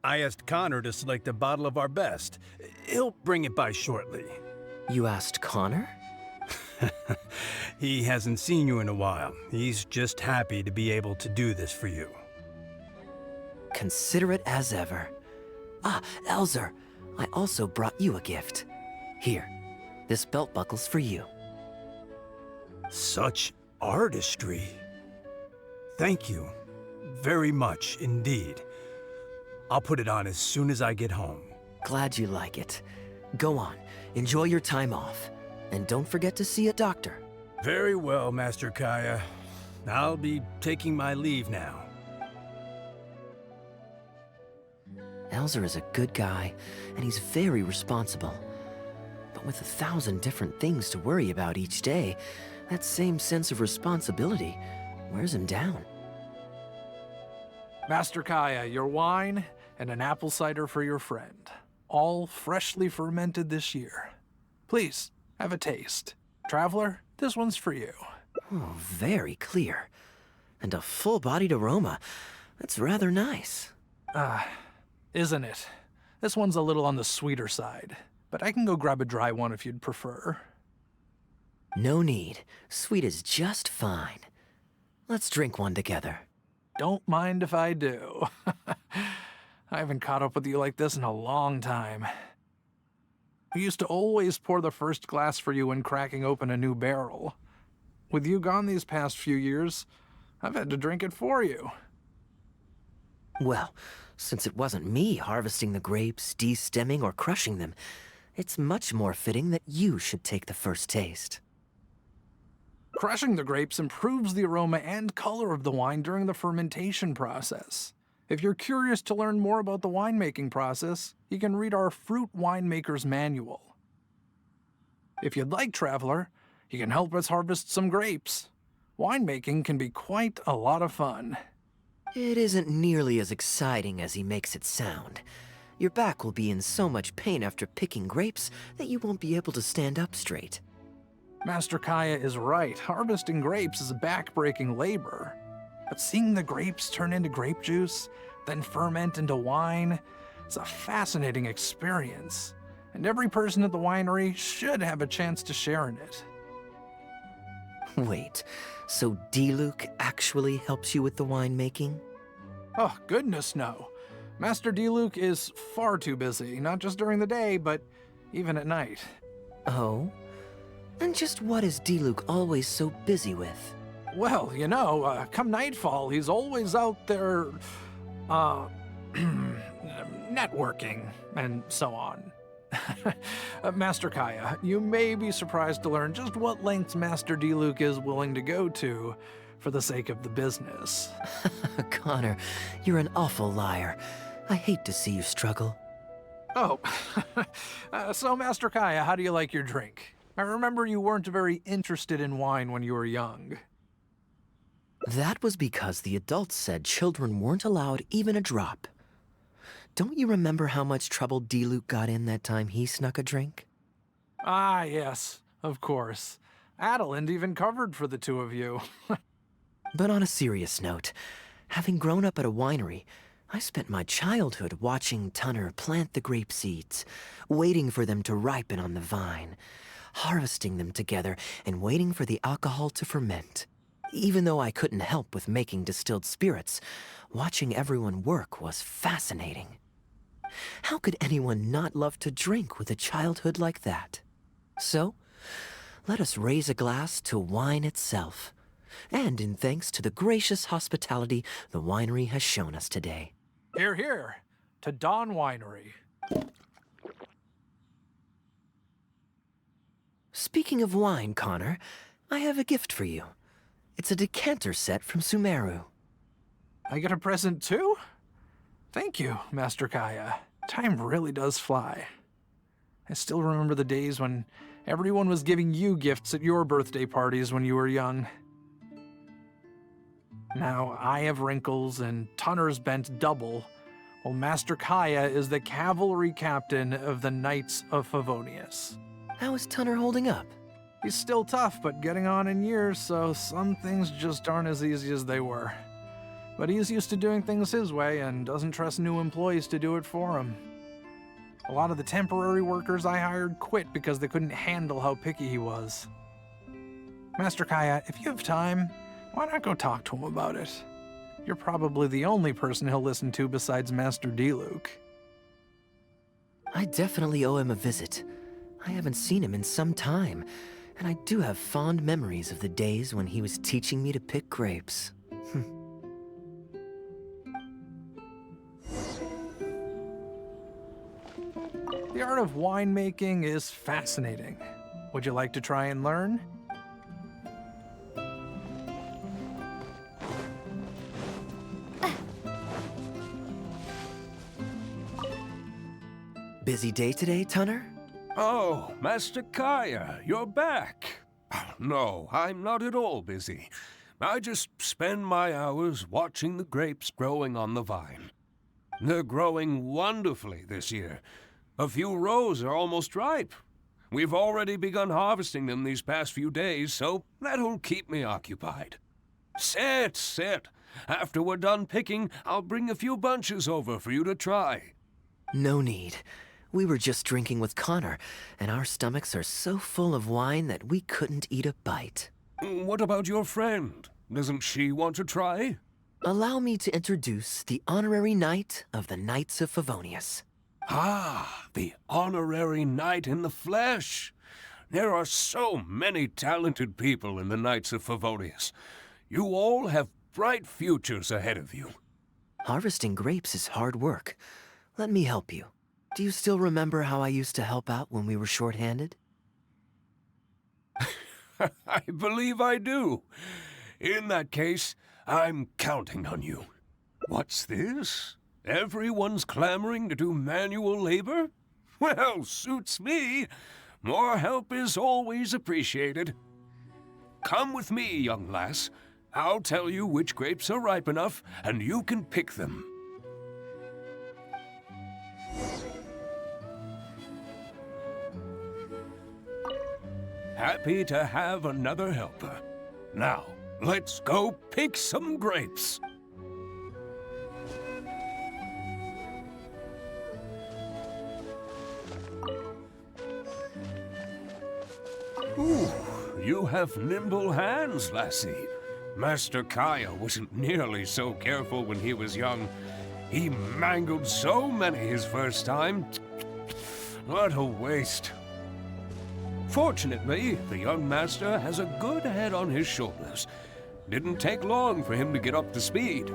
[SPEAKER 2] I asked Connor to select a bottle of our best. He'll bring it by shortly.
[SPEAKER 7] You asked Connor?
[SPEAKER 2] He hasn't seen you in a while. He's just happy to be able to do this for you.
[SPEAKER 7] Considerate as ever. Ah, Elzer, I also brought you a gift. Here, this belt buckle's for you.
[SPEAKER 2] Such artistry. Thank you very much indeed. I'll put it on as soon as I get home.
[SPEAKER 7] Glad you like it. Go on, enjoy your time off. And don't forget to see a doctor.
[SPEAKER 2] Very well, Master Kaya. I'll be taking my leave now.
[SPEAKER 7] Elzer is a good guy, and he's very responsible. But with 1,000 different things to worry about each day, that same sense of responsibility wears him down.
[SPEAKER 9] Master Kaya, your wine and an apple cider for your friend. All freshly fermented this year. Please, have a taste. Traveler, this one's for you.
[SPEAKER 7] Oh, very clear. And a full-bodied aroma. That's rather nice.
[SPEAKER 9] Isn't it? This one's a little on the sweeter side, but I can go grab a dry one if you'd prefer.
[SPEAKER 7] No need. Sweet is just fine. Let's drink one together.
[SPEAKER 9] Don't mind if I do. I haven't caught up with you like this in a long time. I used to always pour the first glass for you when cracking open a new barrel. With you gone these past few years, I've had to drink it for you.
[SPEAKER 7] Well, since it wasn't me harvesting the grapes, de-stemming, or crushing them, it's much more fitting that you should take the first taste.
[SPEAKER 9] Crushing the grapes improves the aroma and color of the wine during the fermentation process. If you're curious to learn more about the winemaking process, you can read our Fruit Winemaker's Manual. If you'd like, Traveler, you can help us harvest some grapes. Winemaking can be quite a lot of fun.
[SPEAKER 7] It isn't nearly as exciting as he makes it sound. Your back will be in so much pain after picking grapes that you won't be able to stand up straight.
[SPEAKER 9] Master Kaya is right. Harvesting grapes is a back-breaking labor. But seeing the grapes turn into grape juice, then ferment into wine, it's a fascinating experience. And every person at the winery should have a chance to share in it.
[SPEAKER 7] Wait, so Diluc actually helps you with the winemaking?
[SPEAKER 9] Oh, goodness no. Master Diluc is far too busy, not just during the day, but even at night.
[SPEAKER 7] Oh? And just what is Diluc always so busy with?
[SPEAKER 9] Well, you know, come nightfall, he's always out there, networking, and so on. Master Kaya, you may be surprised to learn just what lengths Master Diluc is willing to go to for the sake of the business.
[SPEAKER 7] Connor, you're an awful liar. I hate to see you struggle.
[SPEAKER 9] Oh, so Master Kaya, how do you like your drink? I remember you weren't very interested in wine when you were young.
[SPEAKER 7] That was because the adults said children weren't allowed even a drop. Don't you remember how much trouble D-Luke got in that time he snuck a drink?
[SPEAKER 9] Ah, yes, of course. Adeline even covered for the two of you.
[SPEAKER 7] But on a serious note, having grown up at a winery, I spent my childhood watching Tunner plant the grape seeds, waiting for them to ripen on the vine, harvesting them together and waiting for the alcohol to ferment. Even though I couldn't help with making distilled spirits, watching everyone work was fascinating. How could anyone not love to drink with a childhood like that? So, let us raise a glass to wine itself, and in thanks to the gracious hospitality the winery has shown us today.
[SPEAKER 9] Hear, hear, to Dawn Winery.
[SPEAKER 7] Speaking of wine, Connor, I have a gift for you. It's a decanter set from Sumeru.
[SPEAKER 9] I get a present too? Thank you, Master Kaya. Time really does fly. I still remember the days when everyone was giving you gifts at your birthday parties when you were young. Now I have wrinkles and Tunner's bent double, while Master Kaya is the cavalry captain of the Knights of Favonius.
[SPEAKER 7] How is Tunner holding up?
[SPEAKER 9] He's still tough, but getting on in years, so some things just aren't as easy as they were. But he's used to doing things his way and doesn't trust new employees to do it for him. A lot of the temporary workers I hired quit because they couldn't handle how picky he was. Master Kaya, if you have time, why not go talk to him about it? You're probably the only person he'll listen to besides Master D-Luke.
[SPEAKER 7] I definitely owe him a visit. I haven't seen him in some time, and I do have fond memories of the days when he was teaching me to pick grapes.
[SPEAKER 9] The art of winemaking is fascinating. Would you like to try and learn?
[SPEAKER 7] Busy day today, Tunner?
[SPEAKER 3] Oh, Master Kaya, you're back. No, I'm not at all busy. I just spend my hours watching the grapes growing on the vine. They're growing wonderfully this year. A few rows are almost ripe. We've already begun harvesting them these past few days, so that'll keep me occupied. Sit. After we're done picking, I'll bring a few bunches over for you to try.
[SPEAKER 7] No need. We were just drinking with Connor, and our stomachs are so full of wine that we couldn't eat a bite.
[SPEAKER 3] What about your friend? Doesn't she want to try?
[SPEAKER 7] Allow me to introduce the honorary knight of the Knights of Favonius.
[SPEAKER 3] Ah, the honorary knight in the flesh. There are so many talented people in the Knights of Favonius. You all have bright futures ahead of you.
[SPEAKER 7] Harvesting grapes is hard work. Let me help you. Do you still remember how I used to help out when we were short-handed?
[SPEAKER 3] I believe I do. In that case, I'm counting on you. What's this? Everyone's clamoring to do manual labor? Well, suits me. More help is always appreciated. Come with me, young lass. I'll tell you which grapes are ripe enough, and you can pick them. Happy to have another helper. Now, let's go pick some grapes. Ooh, you have nimble hands, lassie. Master Kaya wasn't nearly so careful when he was young. He mangled so many his first time. What a waste. Fortunately, the young master has a good head on his shoulders. Didn't take long for him to get up to speed.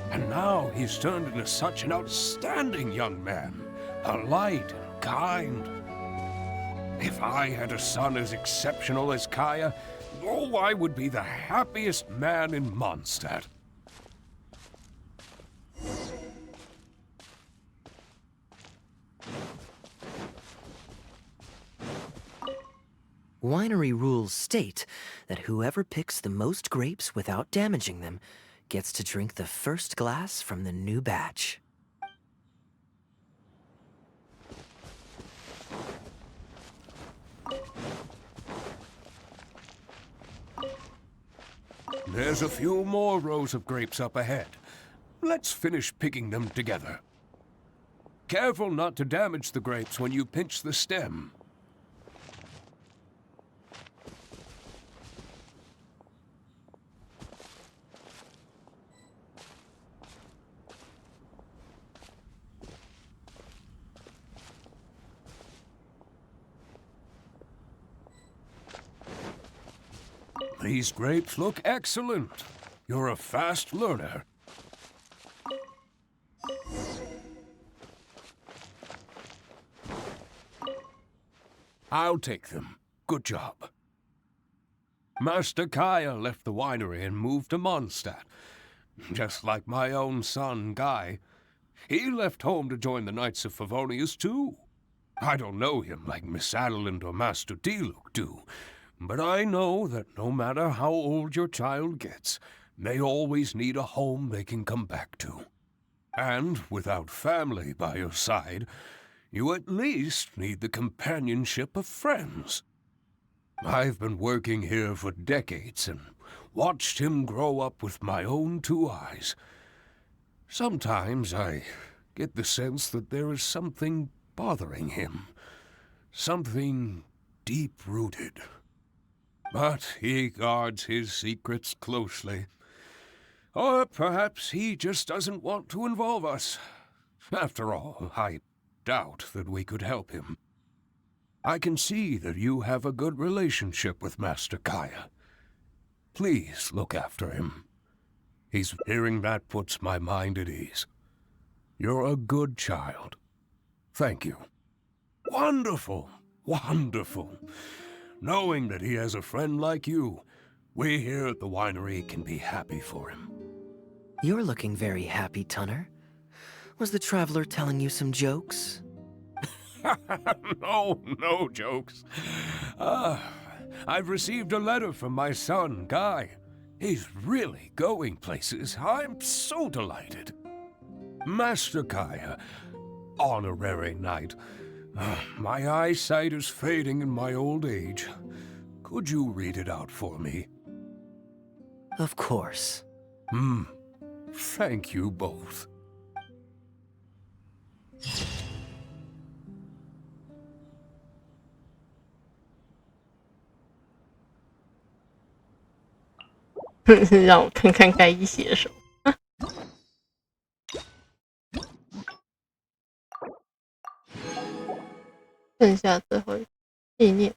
[SPEAKER 3] And now he's turned into such an outstanding young man, polite and kind. If I had a son as exceptional as Kaya, oh, I would be the happiest man in Mondstadt.
[SPEAKER 7] Winery rules state that whoever picks the most grapes without damaging them gets to drink the first glass from the new batch.
[SPEAKER 3] There's a few more rows of grapes up ahead. Let's finish picking them together. Careful not to damage the grapes when you pinch the stem. These grapes look excellent. You're a fast learner. I'll take them. Good job. Master Kaya left the winery and moved to Mondstadt. Just like my own son, Guy. He left home to join the Knights of Favonius, too. I don't know him like Miss Adeline or Master Diluc do, but I know that no matter how old your child gets, they always need a home they can come back to. And without family by your side, you at least need the companionship of friends. I've been working here for decades and watched him grow up with my own 2 eyes. Sometimes I get the sense that there is something bothering him, something deep-rooted. But he guards his secrets closely. Or perhaps he just doesn't want to involve us. After all, I doubt that we could help him. I can see that you have a good relationship with Master Kaya. Please look after him. Hearing that puts my mind at ease. You're a good child. Thank you. Wonderful, wonderful. Knowing that he has a friend like you, we here at the winery can be happy for him.
[SPEAKER 7] You're looking very happy, Tunner. Was the traveler telling you some jokes?
[SPEAKER 3] No jokes. I've received a letter from my son, Guy. He's really going places. I'm so delighted. Master Kaya, honorary knight. My eyesight is fading in my old age. Could you read it out for me?
[SPEAKER 7] Of course.
[SPEAKER 3] Thank you both.
[SPEAKER 1] 让我看看该一写什么。剩下最后一个纪念。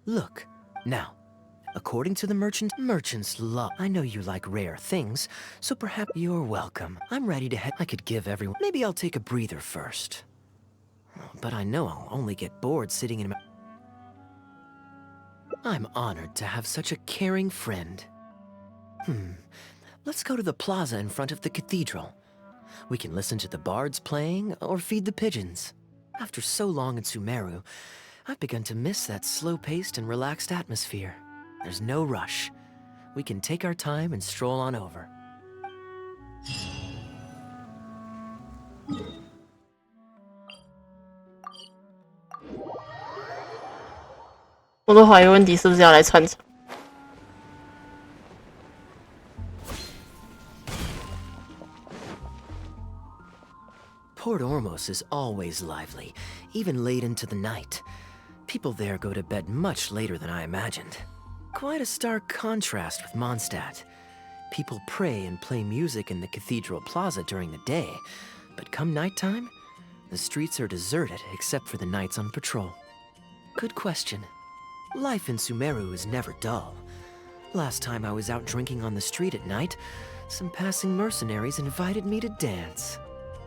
[SPEAKER 7] Look, now, according to the merchants love. I know you like rare things, so perhaps you're welcome. I'm ready to head. I could give everyone. Maybe I'll take a breather first. But I know I'll only get bored sitting in my. I'm honored to have such a caring friend. Let's go to the plaza in front of the cathedral. We can listen to the bards playing or feed the pigeons. After so long in Sumeru, I've begun to miss that slow-paced and relaxed atmosphere. There's no rush. We can take our time and stroll on over.
[SPEAKER 1] 我都怀疑温迪是不是要来串场。
[SPEAKER 7] Port Ormos is always lively, even late into the night. People there go to bed much later than I imagined. Quite a stark contrast with Mondstadt. People pray and play music in the cathedral plaza during the day, but come nighttime, the streets are deserted except for the knights on patrol. Good question. Life in Sumeru is never dull. Last time I was out drinking on the street at night, some passing mercenaries invited me to dance.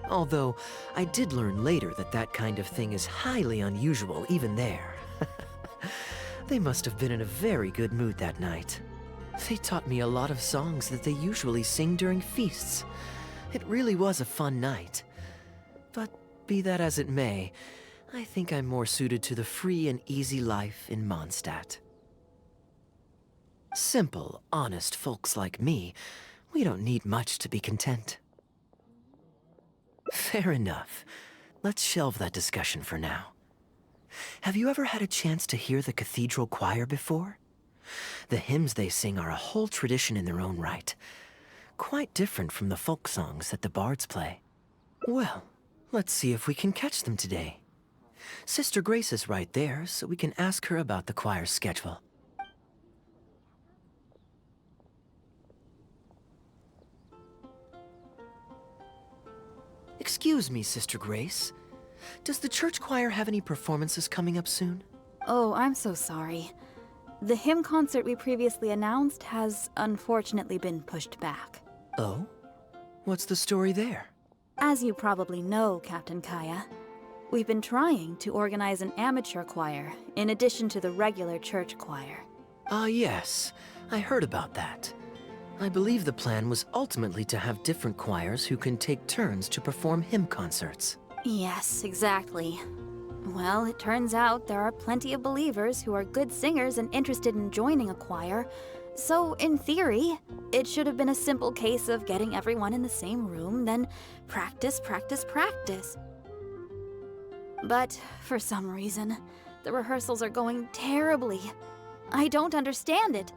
[SPEAKER 7] Although, I did learn later that that kind of thing is highly unusual even there. They must have been in a very good mood that night. They taught me a lot of songs that they usually sing during feasts. It really was a fun night. But be that as it may, I think I'm more suited to the free and easy life in Mondstadt. Simple, honest folks like me, we don't need much to be content. Fair enough. Let's shelve that discussion for now. Have you ever had a chance to hear the cathedral choir before? The hymns they sing are a whole tradition in their own right. Quite different from the folk songs that the bards play. Well, let's see if we can catch them today. Sister Grace is right there, so we can ask her about the choir's schedule. Excuse me, Sister Grace. Does the church choir have any performances coming up soon?
[SPEAKER 21] Oh, I'm so sorry. The hymn concert we previously announced has unfortunately been pushed back.
[SPEAKER 7] Oh? What's the story there?
[SPEAKER 21] As you probably know, Captain Kaya, we've been trying to organize an amateur choir in addition to the regular church choir.
[SPEAKER 7] Ah, yes. I heard about that. I believe the plan was ultimately to have different choirs who can take turns to perform hymn concerts.
[SPEAKER 21] Yes, exactly. Well, it turns out there are plenty of believers who are good singers and interested in joining a choir. So, in theory, it should have been a simple case of getting everyone in the same room, then practice, practice, practice. But, for some reason, the rehearsals are going terribly. I don't understand it.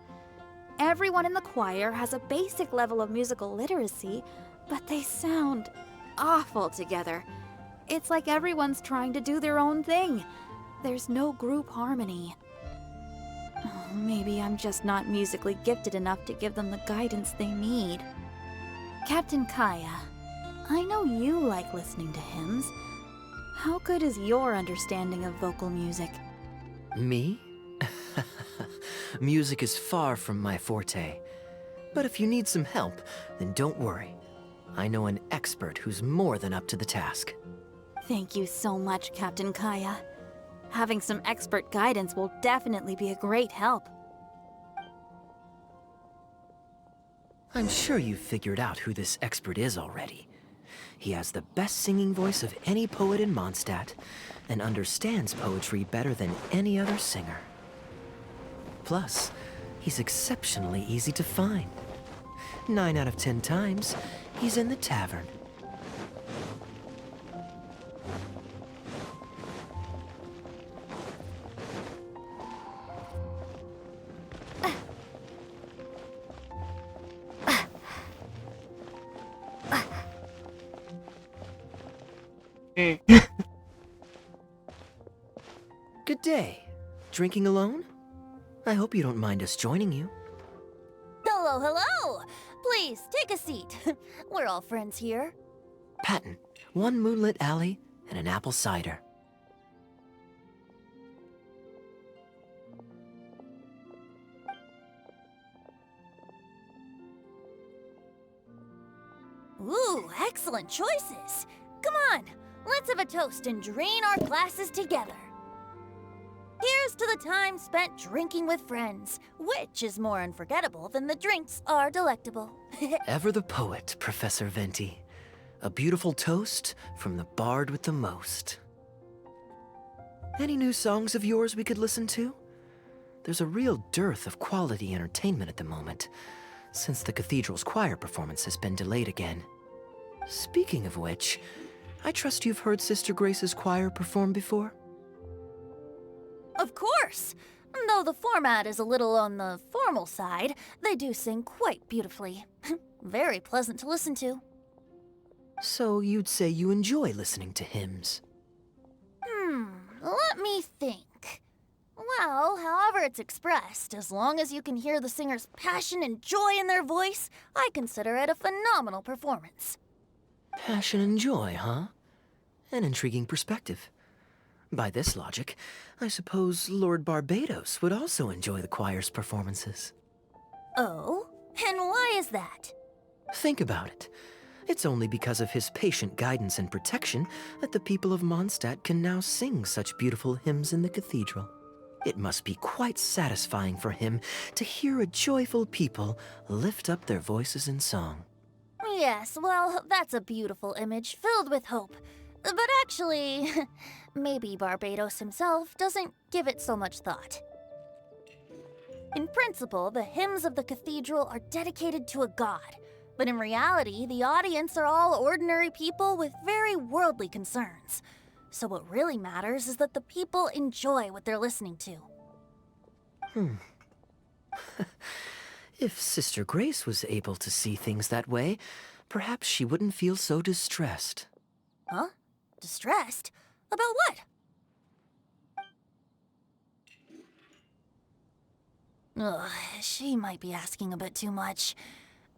[SPEAKER 21] Everyone in the choir has a basic level of musical literacy, but they sound awful together. It's like everyone's trying to do their own thing. There's no group harmony. Oh, maybe I'm just not musically gifted enough to give them the guidance they need. Captain Kaya, I know you like listening to hymns. How good is your understanding of vocal music?
[SPEAKER 7] Me? Music is far from my forte. But if you need some help, then don't worry. I know an expert who's more than up to the task.
[SPEAKER 21] Thank you so much, Captain Kaya. Having some expert guidance will definitely be a great help.
[SPEAKER 7] I'm sure you've figured out who this expert is already. He has the best singing voice of any poet in Mondstadt, and understands poetry better than any other singer. Plus, he's exceptionally easy to find. 9 out of 10 times, he's in the tavern. Good day. Drinking alone? I hope you don't mind us joining you.
[SPEAKER 8] Hello, hello! Please, take a seat. We're all friends here.
[SPEAKER 7] Patton, 1 moonlit alley and an apple cider.
[SPEAKER 8] Ooh, excellent choices. Come on, let's have a toast and drain our glasses together. Here's to the time spent drinking with friends, which is more unforgettable than the drinks are delectable.
[SPEAKER 7] Ever the poet, Professor Venti. A beautiful toast from the bard with the most. Any new songs of yours we could listen to? There's a real dearth of quality entertainment at the moment, since the cathedral's choir performance has been delayed again. Speaking of which, I trust you've heard Sister Grace's choir perform before?
[SPEAKER 8] Of course! Though the format is a little on the formal side, they do sing quite beautifully. Very pleasant to listen to.
[SPEAKER 7] So you'd say you enjoy listening to hymns?
[SPEAKER 8] Let me think. Well, however it's expressed, as long as you can hear the singer's passion and joy in their voice, I consider it a phenomenal performance.
[SPEAKER 7] Passion and joy, huh? An intriguing perspective. By this logic, I suppose Lord Barbados would also enjoy the choir's performances.
[SPEAKER 8] Oh? And why is that?
[SPEAKER 7] Think about it. It's only because of his patient guidance and protection that the people of Mondstadt can now sing such beautiful hymns in the cathedral. It must be quite satisfying for him to hear a joyful people lift up their voices in song.
[SPEAKER 8] Yes, well, that's a beautiful image filled with hope. But actually, maybe Barbados himself doesn't give it so much thought. In principle, the hymns of the cathedral are dedicated to a god. But in reality, the audience are all ordinary people with very worldly concerns. So what really matters is that the people enjoy what they're listening to.
[SPEAKER 7] If Sister Grace was able to see things that way, perhaps she wouldn't feel so distressed.
[SPEAKER 8] Huh? Distressed? About what? Ugh, she might be asking a bit too much.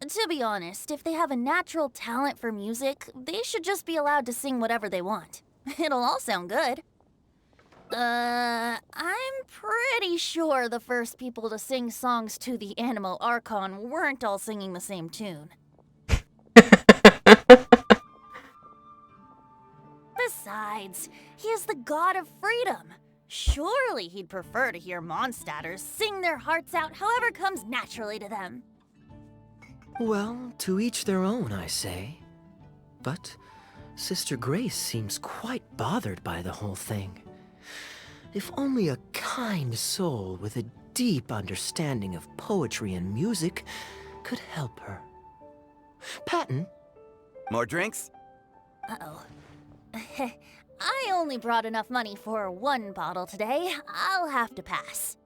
[SPEAKER 8] To be honest, if they have a natural talent for music, they should just be allowed to sing whatever they want. It'll all sound good. I'm pretty sure the first people to sing songs to the Anemo Archon weren't all singing the same tune. Besides, he is the god of freedom. Surely he'd prefer to hear Mondstadters sing their hearts out however comes naturally to them.
[SPEAKER 7] Well, to each their own, I say. But Sister Grace seems quite bothered by the whole thing. If only a kind soul with a deep understanding of poetry and music could help her. Patton?
[SPEAKER 15] More drinks?
[SPEAKER 8] Uh-oh. I only brought enough money for one bottle today. I'll have to pass.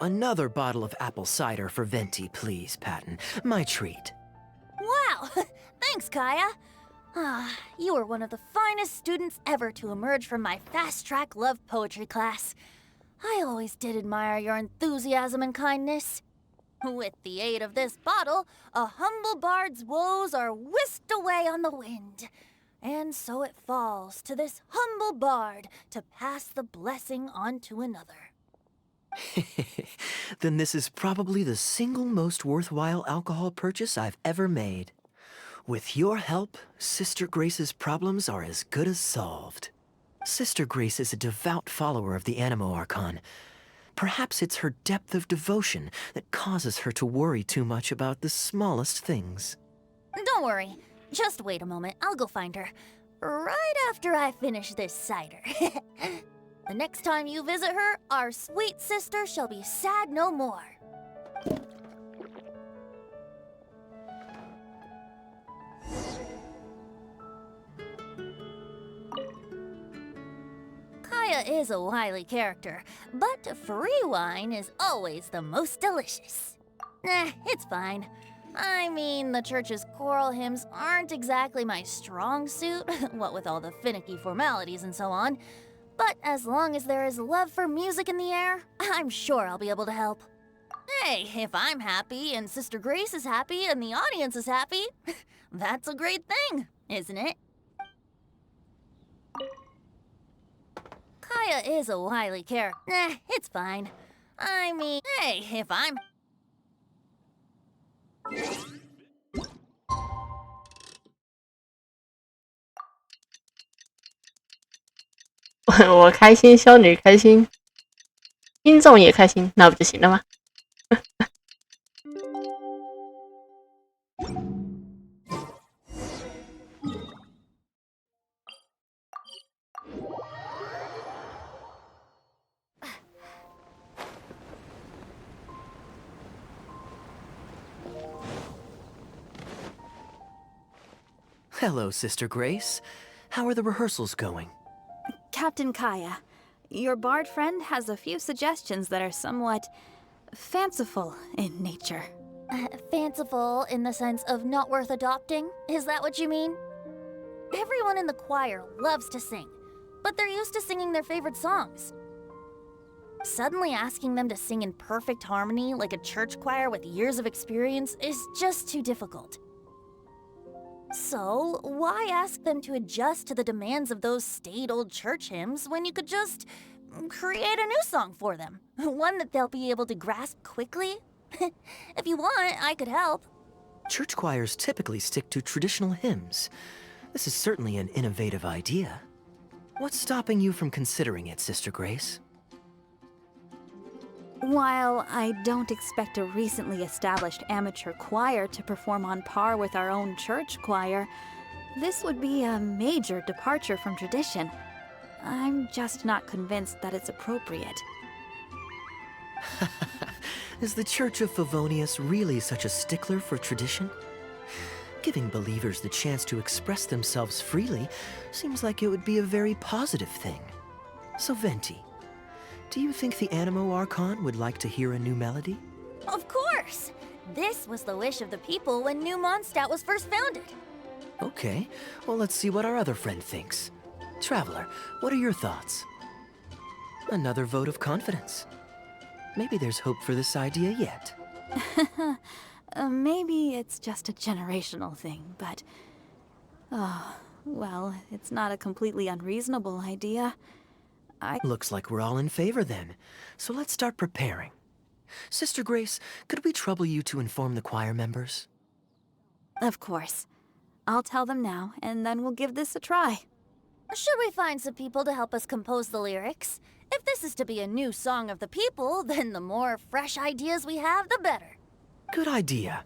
[SPEAKER 7] Another bottle of apple cider for Venti, please, Patton. My treat.
[SPEAKER 8] Wow! Thanks, Kaya. You were one of the finest students ever to emerge from my fast-track love poetry class. I always did admire your enthusiasm and kindness. With the aid of this bottle, a humble bard's woes are whisked away on the wind. And so it falls to this humble bard to pass the blessing on to another.
[SPEAKER 7] Then this is probably the single most worthwhile alcohol purchase I've ever made. With your help, Sister Grace's problems are as good as solved. Sister Grace is a devout follower of the Anemo Archon. Perhaps it's her depth of devotion that causes her to worry too much about the smallest things.
[SPEAKER 8] Don't worry. Just wait a moment. I'll go find her. Right after I finish this cider. The next time you visit her, our sweet sister shall be sad no more. Kaya is a wily character, but free wine is always the most delicious. It's fine. I mean, the church's choral hymns aren't exactly my strong suit, what with all the finicky formalities and so on. But as long as there is love for music in the air, I'm sure I'll be able to help. Hey, if I'm happy and Sister Grace is happy and the audience is happy, that's a great thing, isn't it? Kaya is a wily character. It's fine. I mean, hey, if I'm...
[SPEAKER 1] 我开心，修女开心，听众也开心，那不就行了吗？Hello,
[SPEAKER 7] Sister Grace. How are the rehearsals going?
[SPEAKER 21] Captain Kaya, your bard friend has a few suggestions that are somewhat fanciful in nature.
[SPEAKER 8] Fanciful in the sense of not worth adopting? Is that what you mean? Everyone in the choir loves to sing, but they're used to singing their favorite songs. Suddenly asking them to sing in perfect harmony like a church choir with years of experience is just too difficult. So, why ask them to adjust to the demands of those staid old church hymns when you could just create a new song for them? One that they'll be able to grasp quickly? If you want, I could help.
[SPEAKER 7] Church choirs typically stick to traditional hymns. This is certainly an innovative idea. What's stopping you from considering it, Sister Grace?
[SPEAKER 21] While I don't expect a recently established amateur choir to perform on par with our own church choir, this would be a major departure from tradition. I'm just not convinced that it's appropriate.
[SPEAKER 7] Is the Church of Favonius really such a stickler for tradition? Giving believers the chance to express themselves freely seems like it would be a very positive thing. So Venti, do you think the Animo Archon would like to hear a new melody?
[SPEAKER 8] Of course! This was the wish of the people when New Mondstadt was first founded.
[SPEAKER 7] Okay, well let's see what our other friend thinks. Traveler, what are your thoughts? Another vote of confidence. Maybe there's hope for this idea yet.
[SPEAKER 21] Maybe it's just a generational thing, but... Oh, well, it's not a completely unreasonable idea.
[SPEAKER 7] Looks like we're all in favor then, so let's start preparing. Sister Grace, could we trouble you to inform the choir members?
[SPEAKER 21] Of course. I'll tell them now, and then we'll give this a try.
[SPEAKER 8] Should we find some people to help us compose the lyrics? If this is to be a new song of the people, then the more fresh ideas we have, the better.
[SPEAKER 7] Good idea.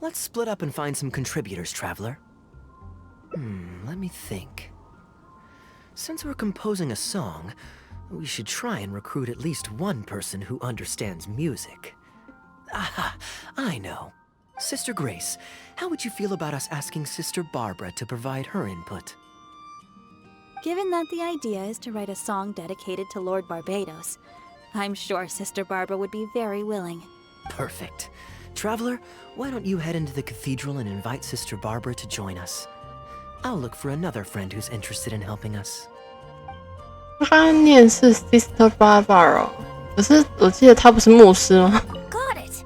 [SPEAKER 7] Let's split up and find some contributors, Traveler. Let me think. Since we're composing a song, we should try and recruit at least one person who understands music. Aha, I know. Sister Grace, how would you feel about us asking Sister Barbara to provide her input?
[SPEAKER 21] Given that the idea is to write a song dedicated to Lord Barbatos, I'm sure Sister Barbara would be very willing.
[SPEAKER 7] Perfect. Traveler, why don't you head into the cathedral and invite Sister Barbara to join us? I'll look for another friend who's interested in helping us.
[SPEAKER 1] 我刚刚念是 Sister Barbara， 可是我记得她不是牧师吗？
[SPEAKER 8] Got it!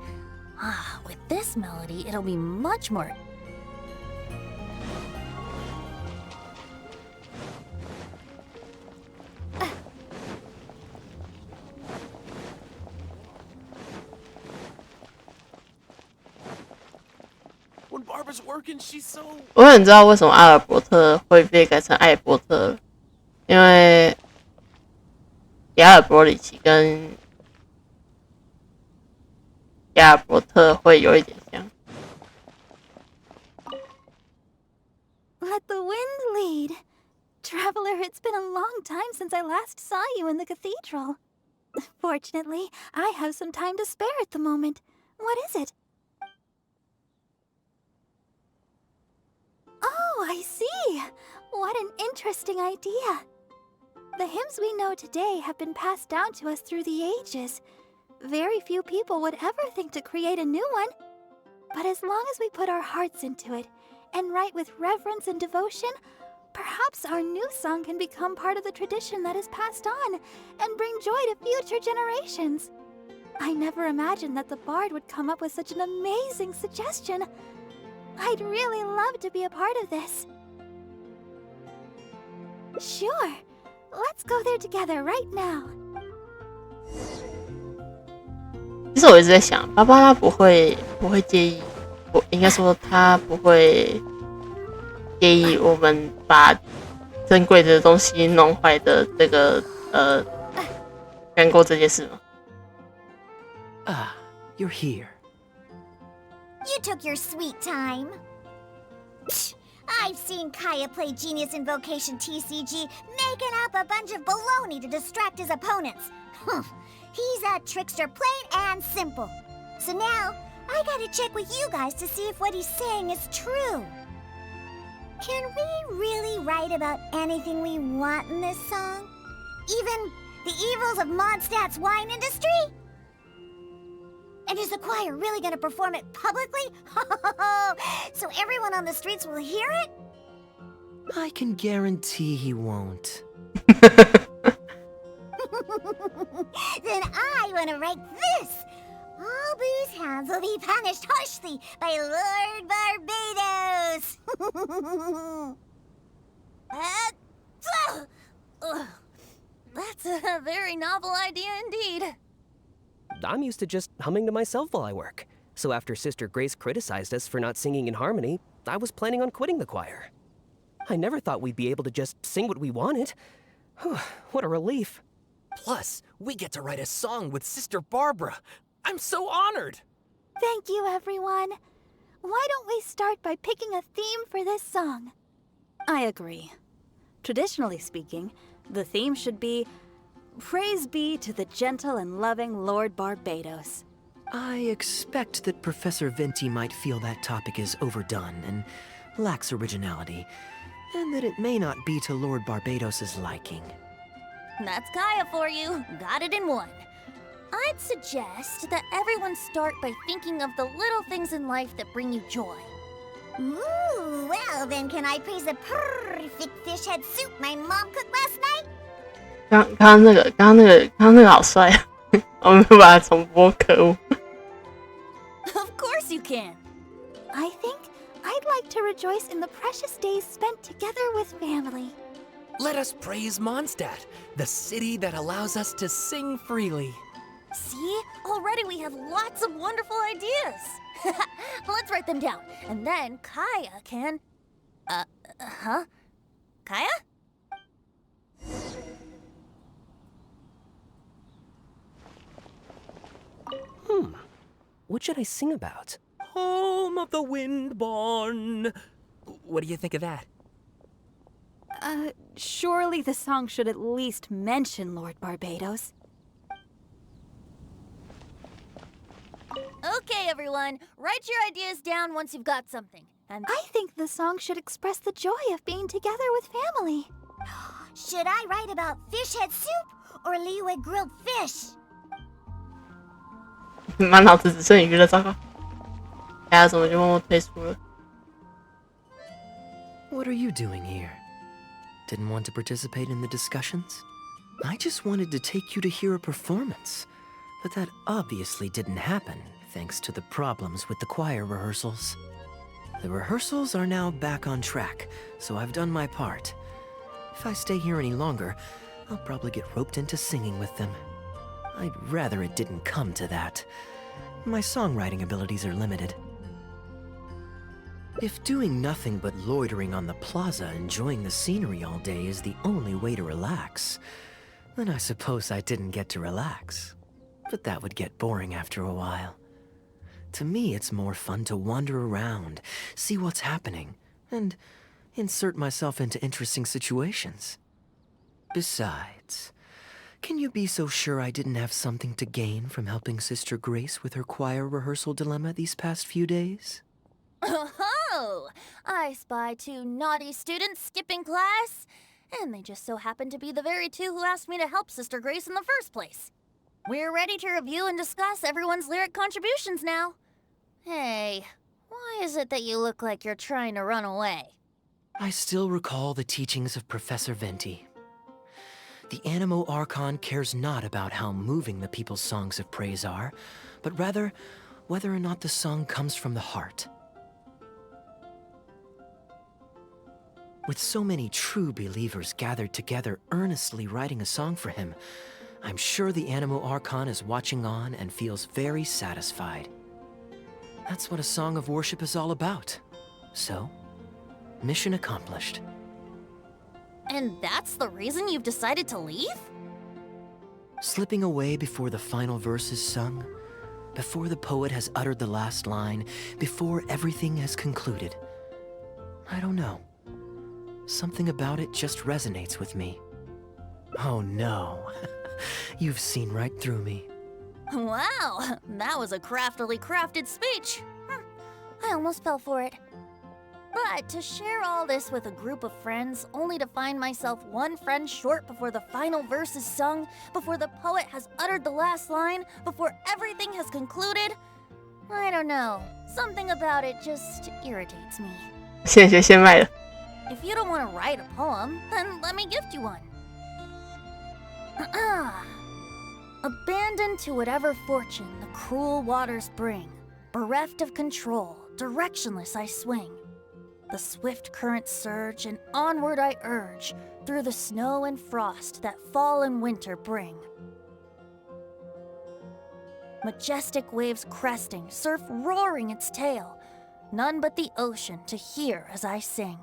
[SPEAKER 8] With this melody, it'll be much more...
[SPEAKER 18] When Barbara's working, she's so...
[SPEAKER 1] 我很知道为什么阿尔伯特会被改成艾伯特，因为亚尔伯里奇跟亚尔伯特会有一点像。
[SPEAKER 21] Let the wind lead. Traveler, it's been a long time since I last saw you in the cathedral. Fortunately, I have some time to spare at the moment. What is it? Oh, I see. What an interesting idea. The hymns we know today have been passed down to us through the ages. Very few people would ever think to create a new one. But as long as we put our hearts into it and write with reverence and devotion, perhaps our new song can become part of the tradition that is passed on and bring joy to future generations. I never imagined that the Bard would come up with such an amazing suggestion. I'd really love to be a part of this. Sure. Let's go there together right now.
[SPEAKER 1] 其实我一直在想，芭芭拉不会介意，我应该说她不会介意我们把珍贵的东西弄坏的这个员工这件事吗？
[SPEAKER 7] Ah, you're here.
[SPEAKER 6] You took your sweet time. I've seen Kaya play Genius Invocation TCG, making up a bunch of baloney to distract his opponents. He's a trickster, plain and simple. So now, I gotta check with you guys to see if what he's saying is true. Can we really write about anything we want in this song? Even the evils of Mondstadt's wine industry? And is the choir really gonna perform it publicly? So everyone on the streets will hear it?
[SPEAKER 7] I can guarantee he won't.
[SPEAKER 6] Then I wanna write this. All booze bloodhounds will be punished harshly by Lord Barbados.
[SPEAKER 8] That's a very novel idea indeed.
[SPEAKER 17] I'm used to just humming to myself while I work. So after Sister Grace criticized us for not singing in harmony, I was planning on quitting the choir. I never thought we'd be able to just sing what we wanted. What a relief.
[SPEAKER 10] Plus, we get to write a song with Sister Barbara. I'm so honored.
[SPEAKER 6] Thank you, everyone. Why don't we start by picking a theme for this song?
[SPEAKER 11] I agree. Traditionally speaking, the theme should be Praise be to the gentle and loving Lord Barbados.
[SPEAKER 7] I expect that Professor Venti might feel that topic is overdone and lacks originality, and that it may not be to Lord Barbados's liking.
[SPEAKER 8] That's Kaya for you. Got it in one. I'd suggest that everyone start by thinking of the little things in life that bring you joy.
[SPEAKER 6] Ooh, well then can I praise the perfect fish head soup my mom cooked last night?
[SPEAKER 1] 刚刚那个好帅啊！我没有把它重播，可恶。
[SPEAKER 8] Of course you can.
[SPEAKER 6] I think I'd like to rejoice in the precious days spent together with family.
[SPEAKER 10] Let us praise Mondstadt, the city that allows us to sing freely.
[SPEAKER 8] See? Already we have lots of wonderful ideas. Let's write them down, and then Kaya can... Kaya?
[SPEAKER 17] What should I sing about?
[SPEAKER 10] Home of the Windborn. What do you think of that?
[SPEAKER 11] Surely the song should at least mention Lord Barbados.
[SPEAKER 8] Okay, everyone. Write your ideas down once you've got something. And
[SPEAKER 6] I think the song should express the joy of being together with family. Should I write about fish head soup or Liyue grilled fish?
[SPEAKER 1] 满脑子只剩鱼了，糟糕！大家怎么就默默退出了？
[SPEAKER 7] What are you doing here? Didn't want to participate in the discussions? I just wanted to take you to hear a performance, but that obviously didn't happen thanks to the problems with the choir rehearsals. The rehearsals are now back on track, so I've done my part. If I stay here any longer, I'll probably get roped into singing with them. I'd rather it didn't come to that. My songwriting abilities are limited. If doing nothing but loitering on the plaza enjoying the scenery all day is the only way to relax, then I suppose I didn't get to relax. But that would get boring after a while. To me, it's more fun to wander around, see what's happening, and insert myself into interesting situations. Besides, can you be so sure I didn't have something to gain from helping Sister Grace with her choir rehearsal dilemma these past few days?
[SPEAKER 8] Oh, I spy 2 naughty students skipping class, and they just so happen to be the very 2 who asked me to help Sister Grace in the first place. We're ready to review and discuss everyone's lyric contributions now. Hey, why is it that you look like you're trying to run away?
[SPEAKER 7] I still recall the teachings of Professor Venti. The Animo Archon cares not about how moving the people's songs of praise are, but rather whether or not the song comes from the heart. With so many true believers gathered together earnestly writing a song for him, I'm sure the Animo Archon is watching on and feels very satisfied. That's what a song of worship is all about. So, mission accomplished.
[SPEAKER 8] And that's the reason you've decided to leave?
[SPEAKER 7] Slipping away before the final verse is sung, before the poet has uttered the last line, before everything has concluded. I don't know. Something about it just resonates with me. Oh no, you've seen right through me.
[SPEAKER 8] Wow, that was a craftily crafted speech. I almost fell for it. But to share all this with a group of friends, only to find myself one friend short before the final verse is sung, before the poet has uttered the last line, before everything has concluded, I don't know. Something about it just irritates me.
[SPEAKER 1] 先卖了。
[SPEAKER 8] If you don't want to write a poem, then let me gift you one. Abandoned to whatever fortune the cruel waters bring, bereft of control, directionless I swing. The swift currents surge, and onward I urge, through the snow and frost that fall and winter bring. Majestic waves cresting, surf roaring its tail, none but the ocean to hear as I sing.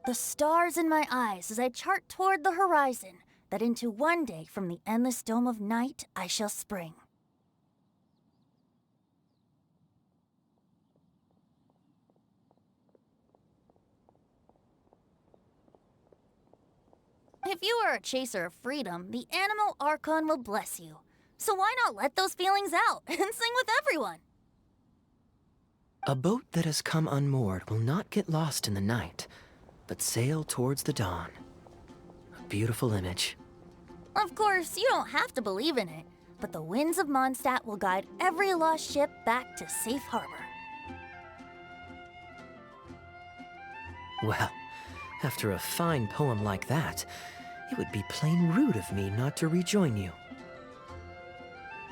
[SPEAKER 8] The stars in my eyes as I chart toward the horizon, that into one day from the endless dome of night I shall spring. If you are a chaser of freedom, the animal Archon will bless you. So why not let those feelings out and sing with everyone?
[SPEAKER 7] A boat that has come unmoored will not get lost in the night, but sail towards the dawn. A beautiful image.
[SPEAKER 8] Of course, you don't have to believe in it, but the winds of Mondstadt will guide every lost ship back to safe harbor.
[SPEAKER 7] Well, after a fine poem like that, it would be plain rude of me not to rejoin you.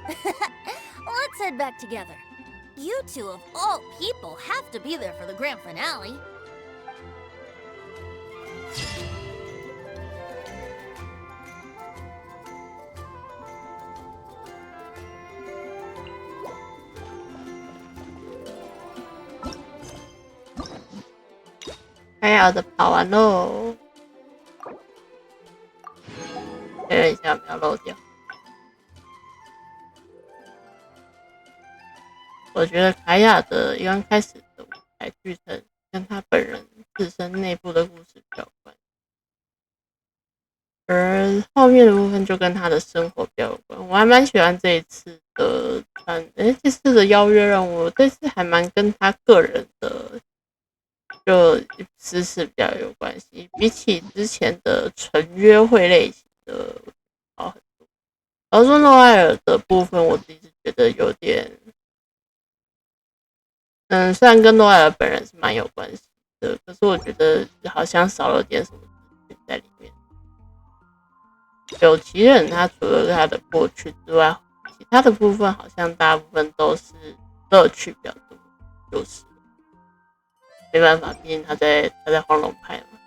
[SPEAKER 8] Let's head back together. You two of all people have to be there for the grand finale.
[SPEAKER 1] 还要的跑完喽，确认一下不要漏掉。我觉得凯亚的刚开始的舞台剧程跟他本人自身内部的故事比较有关，而后面的部分就跟他的生活比较有关。我还蛮喜欢这一次的这次的邀约任务，这次还蛮跟他个人的就私事比较有关系，比起之前的纯约会类型的好很多。然后说诺埃尔的部分，我自己是觉得有点。虽然跟诺埃尔本人是蛮有关系的，可是我觉得好像少了点什么资讯在里面。有奇人他除了他的过去之外，其他的部分好像大部分都是乐趣比较多，就是没办法，毕竟他在黄龙派嘛。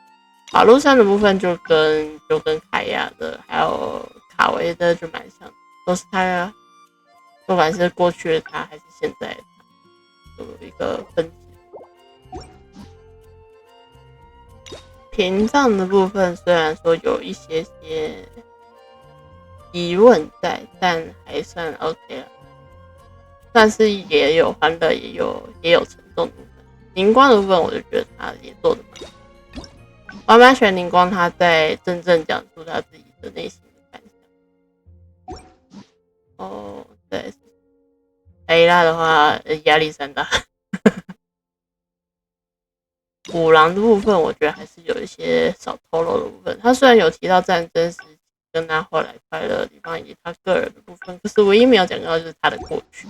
[SPEAKER 1] 法路山的部分就跟凯亚的还有卡维的就蛮像的，都是他，不管是过去的他还是现在的他。有一个分级，屏障的部分虽然说有一些疑问在，但还算 OK 了。但是也有欢乐，也有沉重的部分。荧光的部分，我就觉得他也做的蛮好。我还蛮喜欢荧光他在真正讲述他自己的内心的感想。哦，对。艾拉的话，压力山大。五郎的部分，我觉得还是有一些少透露的部分。他虽然有提到战争时期跟他后来快乐的地方以及他个人的部分，可是唯一没有讲到就是他的过去。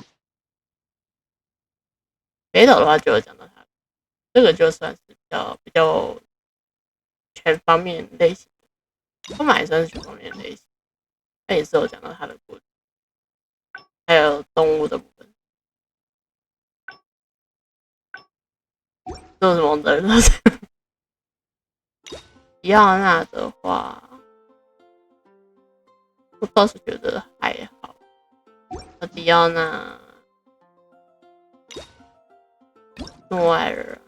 [SPEAKER 1] 北斗的话就有讲到他，这个就算是比较全方面类型的，东马也算是全方面类型，但也是有讲到他的过去。还有动物的部分，这是蒙德人。迪奥娜的话，我倒是觉得还好。迪奥娜、诺埃尔、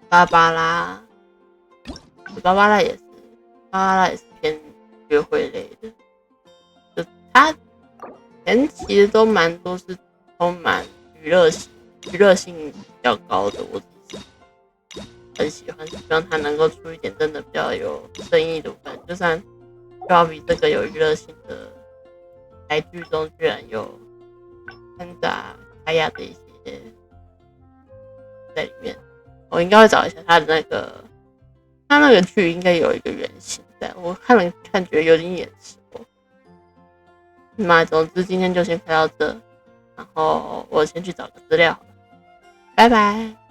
[SPEAKER 1] 芭芭拉。芭芭拉也是偏约会类的，就他前期的都蛮多是充满娱乐性比较高的，我自己很喜欢，希望他能够出一点真的比较有深意的部分，就算就好比这个有娱乐性的台剧中居然有掺杂凯亚的一些在里面，我应该会找一下他的他那个剧应该有一个原型在，我看觉得有点眼熟。总之今天就先看到这，然后我先去找个资料好了。拜拜。